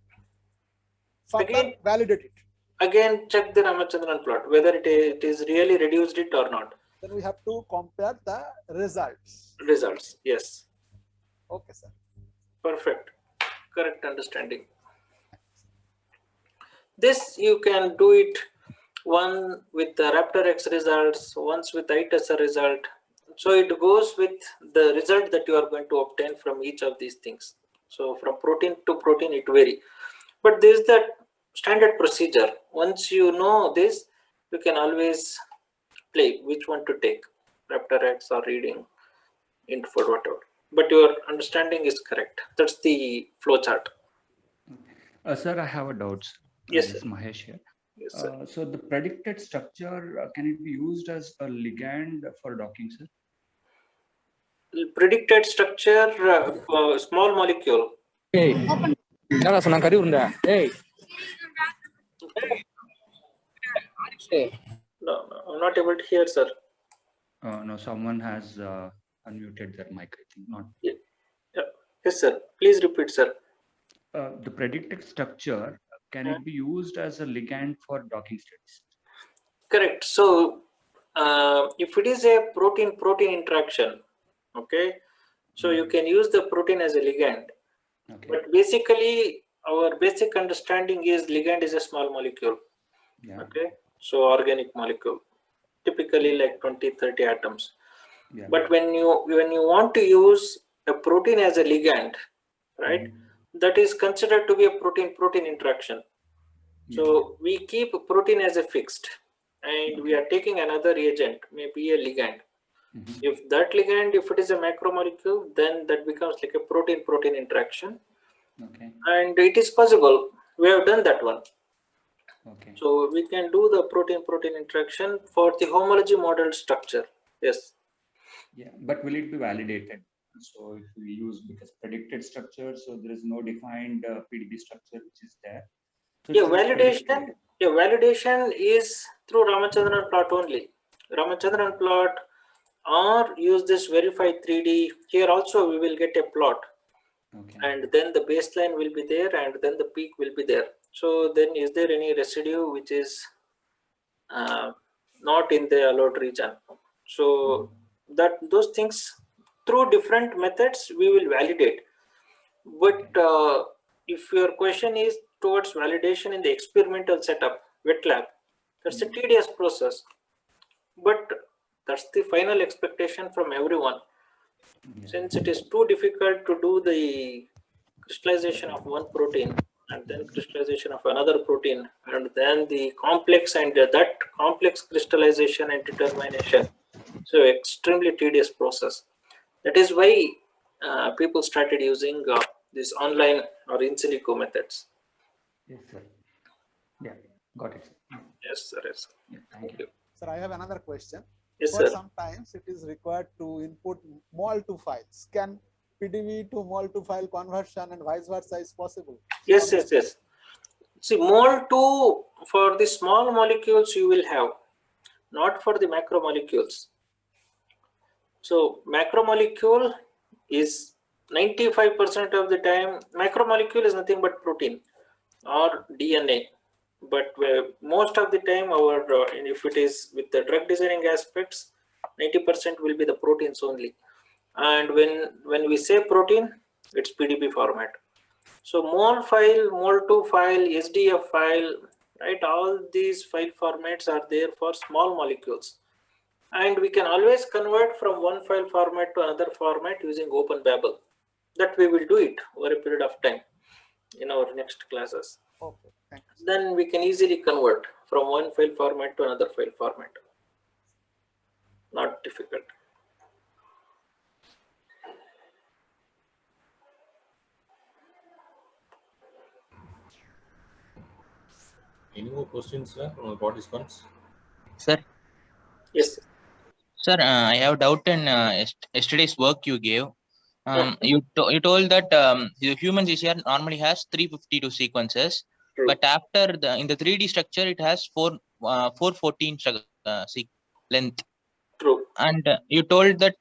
Speaker 9: further validate it.
Speaker 4: Again, check the Ramachandran plot, whether it is really reduced it or not.
Speaker 9: Then we have to compare the results.
Speaker 4: Results, yes.
Speaker 9: Okay, sir.
Speaker 4: Perfect. Correct understanding. This you can do it one with the Raptor X results, once with ITESA result. So it goes with the result that you are going to obtain from each of these things. So from protein to protein it varies. But this is the standard procedure. Once you know this, you can always play which one to take, Raptor X or reading, Intford, whatever. But your understanding is correct. That's the flow chart.
Speaker 11: Sir, I have a doubt.
Speaker 4: Yes,
Speaker 11: this is
Speaker 4: sir.
Speaker 11: Mahesh here.
Speaker 4: Yes, sir.
Speaker 11: So the predicted structure, can it be used as a ligand for docking, sir?
Speaker 4: Predicted structure, small molecule.
Speaker 12: Hey, hey.
Speaker 4: No, I'm not able to hear, sir.
Speaker 11: No, someone has unmuted their mic, I think. Not.
Speaker 4: Yeah. Yes, sir. Please repeat, sir.
Speaker 11: The predicted structure, can it be used as a ligand for docking states?
Speaker 4: Correct. So, if it is a protein-protein interaction, okay, so you can use the protein as a ligand. Okay. But basically, our basic understanding is ligand is a small molecule. Yeah. Okay, so organic molecule, typically like 20-30 atoms. Yeah. But when you want to use a protein as a ligand, right, that is considered to be a protein-protein interaction. So we keep protein as a fixed, and we are taking another reagent, maybe a ligand. If that ligand, if it is a macromolecule, then that becomes like a protein-protein interaction. Okay. And it is possible. We have done that one. Okay. So we can do the protein-protein interaction for the homology model structure. Yes.
Speaker 11: Yeah, but will it be validated? So if we use, because predicted structure, so there is no defined PDB structure which is there. So
Speaker 4: yeah, validation. Yeah, validation is through Ramachandran plot only. Ramachandran plot, or use this verify 3D. Here also we will get a plot. Okay. And then the baseline will be there, and then the peak will be there. So then is there any residue which is not in the allowed region? So that those things through different methods we will validate. But if your question is towards validation in the experimental setup, wet lab, that's a tedious process. But that's the final expectation from everyone. Since it is too difficult to do the crystallization of one protein and then crystallization of another protein and then the complex and that complex crystallization and determination, so extremely tedious process. That is why people started using this online or in silico methods.
Speaker 11: Yes, sir. Yeah, got it.
Speaker 4: Yes, sir. Yes.
Speaker 11: Yeah, thank you.
Speaker 9: Sir, I have another question.
Speaker 4: Yes,
Speaker 9: for
Speaker 4: sir.
Speaker 9: Sometimes it is required to input mol to files. Can PDV to mol to file conversion and vice versa is possible?
Speaker 4: Yes, yes, yes. See, mol 2 for the small molecules you will have, not for the macromolecules. So macromolecule is 95% of the time, macromolecule is nothing but protein or DNA. But most of the time, our if it is with the drug designing aspects, 90% will be the proteins only. And when we say protein, it's PDB format. So mol file, mol2 file, SDF file, right? All these file formats are there for small molecules. And we can always convert from one file format to another format using Open Babel. That we will do it over a period of time in our next classes.
Speaker 9: Okay, thank you.
Speaker 4: Then we can easily convert from one file format to another file format. Not difficult.
Speaker 12: Any more questions, sir, from the participants?
Speaker 6: Sir?
Speaker 4: Yes.
Speaker 6: Sir, I have doubt in yesterday's work you gave. You told that the human CCR normally has 352 sequences,
Speaker 4: True.
Speaker 6: but after in the 3D structure it has 414 length.
Speaker 4: True.
Speaker 6: And you told that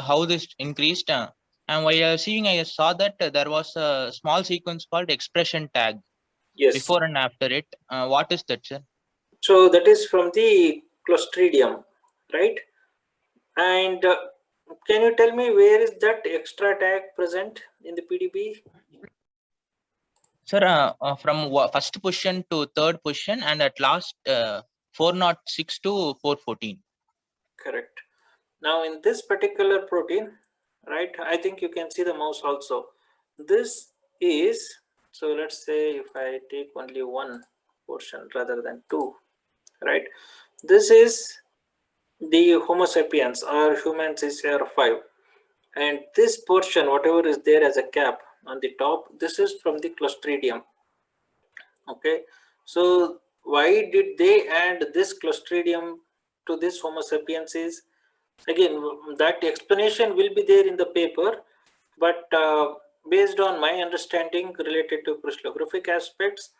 Speaker 6: how this increased. And while seeing, I saw that there was a small sequence called expression tag.
Speaker 4: Yes.
Speaker 6: Before and after it. What is that, sir?
Speaker 4: So that is from the Clostridium, right? And can you tell me where is that extra tag present in the PDB?
Speaker 6: Sir, from first position to third position, and at last 406 to 414.
Speaker 4: Correct. Now in this particular protein, right, I think you can see the mouse also. This is, so let's say if I take only one portion rather than two, right, this is the Homo sapiens or human CCR5, and this portion, whatever is there as a cap on the top, this is from the Clostridium. Okay, so why did they add this Clostridium to this Homo sapiens? Is again, that explanation will be there in the paper, but based on my understanding related to crystallographic aspects,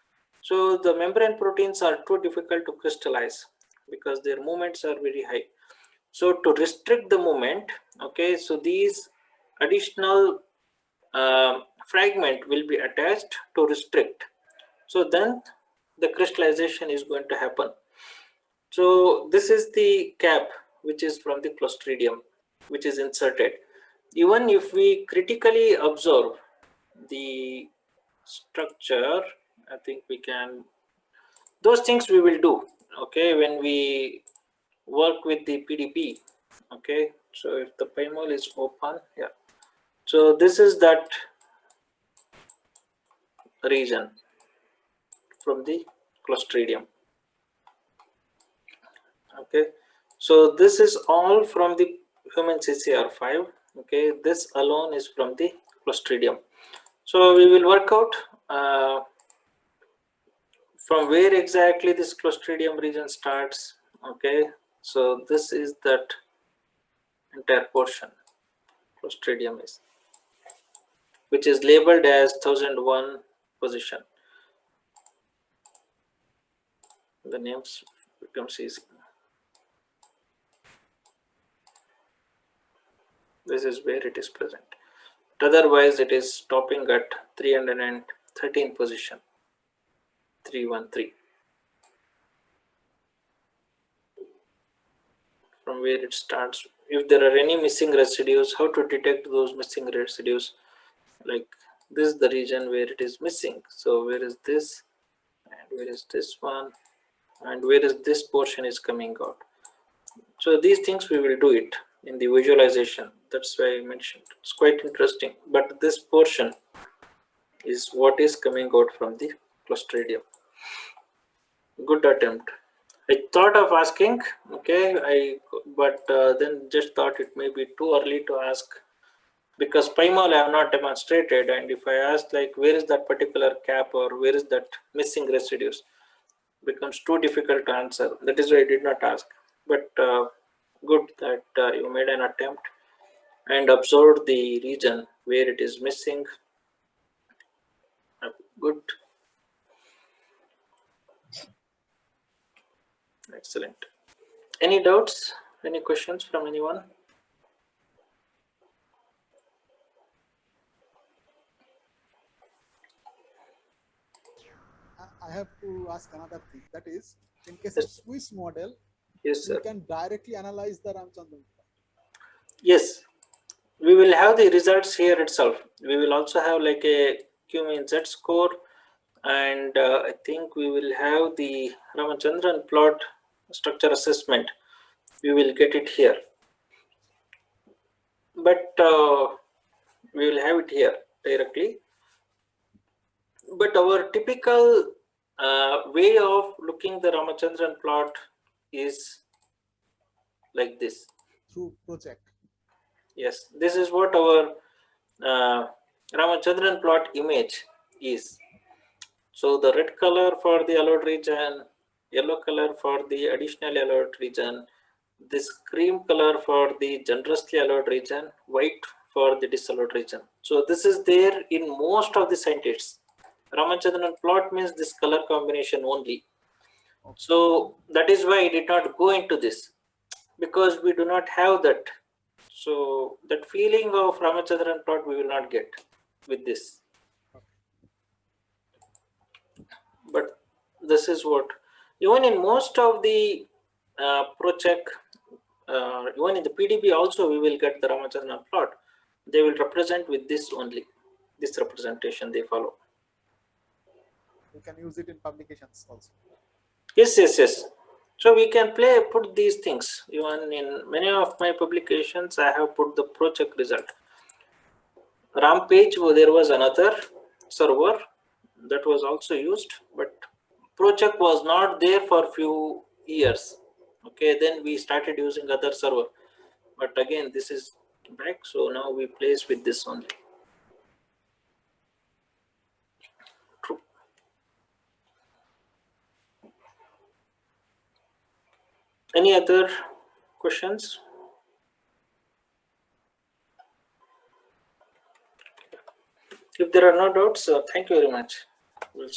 Speaker 4: so the membrane proteins are too difficult to crystallize because their movements are very high. So to restrict the movement, okay, so these additional fragment will be attached to restrict. So then the crystallization is going to happen. So this is the cap which is from the Clostridium, which is inserted. Even if we critically observe the structure, I think we can, those things we will do, okay, when we work with the PDB. Okay, so if the PyMol is open, yeah, so this is that region from the Clostridium. Okay, so this is all from the human CCR5. Okay, this alone is from the Clostridium. So we will work out from where exactly this Clostridium region starts. Okay, so this is that entire portion Clostridium is, which is labeled as 1001 position. The names becomes easy. This is where it is present. Otherwise, it is stopping at 313 position, 313. From where it starts. If there are any missing residues, how to detect those missing residues? Like this is the region where it is missing. So where is this? And where is this one? And where is this portion is coming out? So these things we will do it in the visualization. That's why I mentioned. It's quite interesting. But this portion is what is coming out from the Clostridium. Good attempt. I thought of asking, okay, but then just thought it may be too early to ask because PyMol I have not demonstrated, and if I ask like where is that particular cap or where is that missing residues, becomes too difficult to answer. That is why I did not ask. But good that you made an attempt and observed the region where it is missing. Good. Excellent. Any doubts? Any questions from anyone?
Speaker 9: I have to ask another thing. That is, in case of Swiss model,
Speaker 4: yes, sir,
Speaker 9: we can directly analyze the Ramachandran.
Speaker 4: Yes, we will have the results here itself. We will also have like a Q-mean Z score, and I think we will have the Ramachandran plot structure assessment. We will get it here, but we will have it here directly. But our typical way of looking the Ramachandran plot is like this.
Speaker 9: Through project.
Speaker 4: Yes, this is what our Ramachandran plot image is. So the red color for the allowed region, yellow color for the additional allowed region, this cream color for the generously allowed region, white for the disallowed region. So this is there in most of the scientists. Ramachandran plot means this color combination only. So that is why I did not go into this, because we do not have that. So that feeling of Ramachandran plot we will not get with this. But this is what, even in most of the project, even in the PDB also we will get the Ramachandran plot. They will represent with this only, this representation they follow.
Speaker 9: You can use it in publications also.
Speaker 4: Yes. So we can put these things. Even in many of my publications, I have put the project result. RAM page, there was another server that was also used, but project was not there for few years. Okay, then we started using other server. But again, this is back, so now we place with this only. True. Any other questions? If there are no doubts, thank you very much. We'll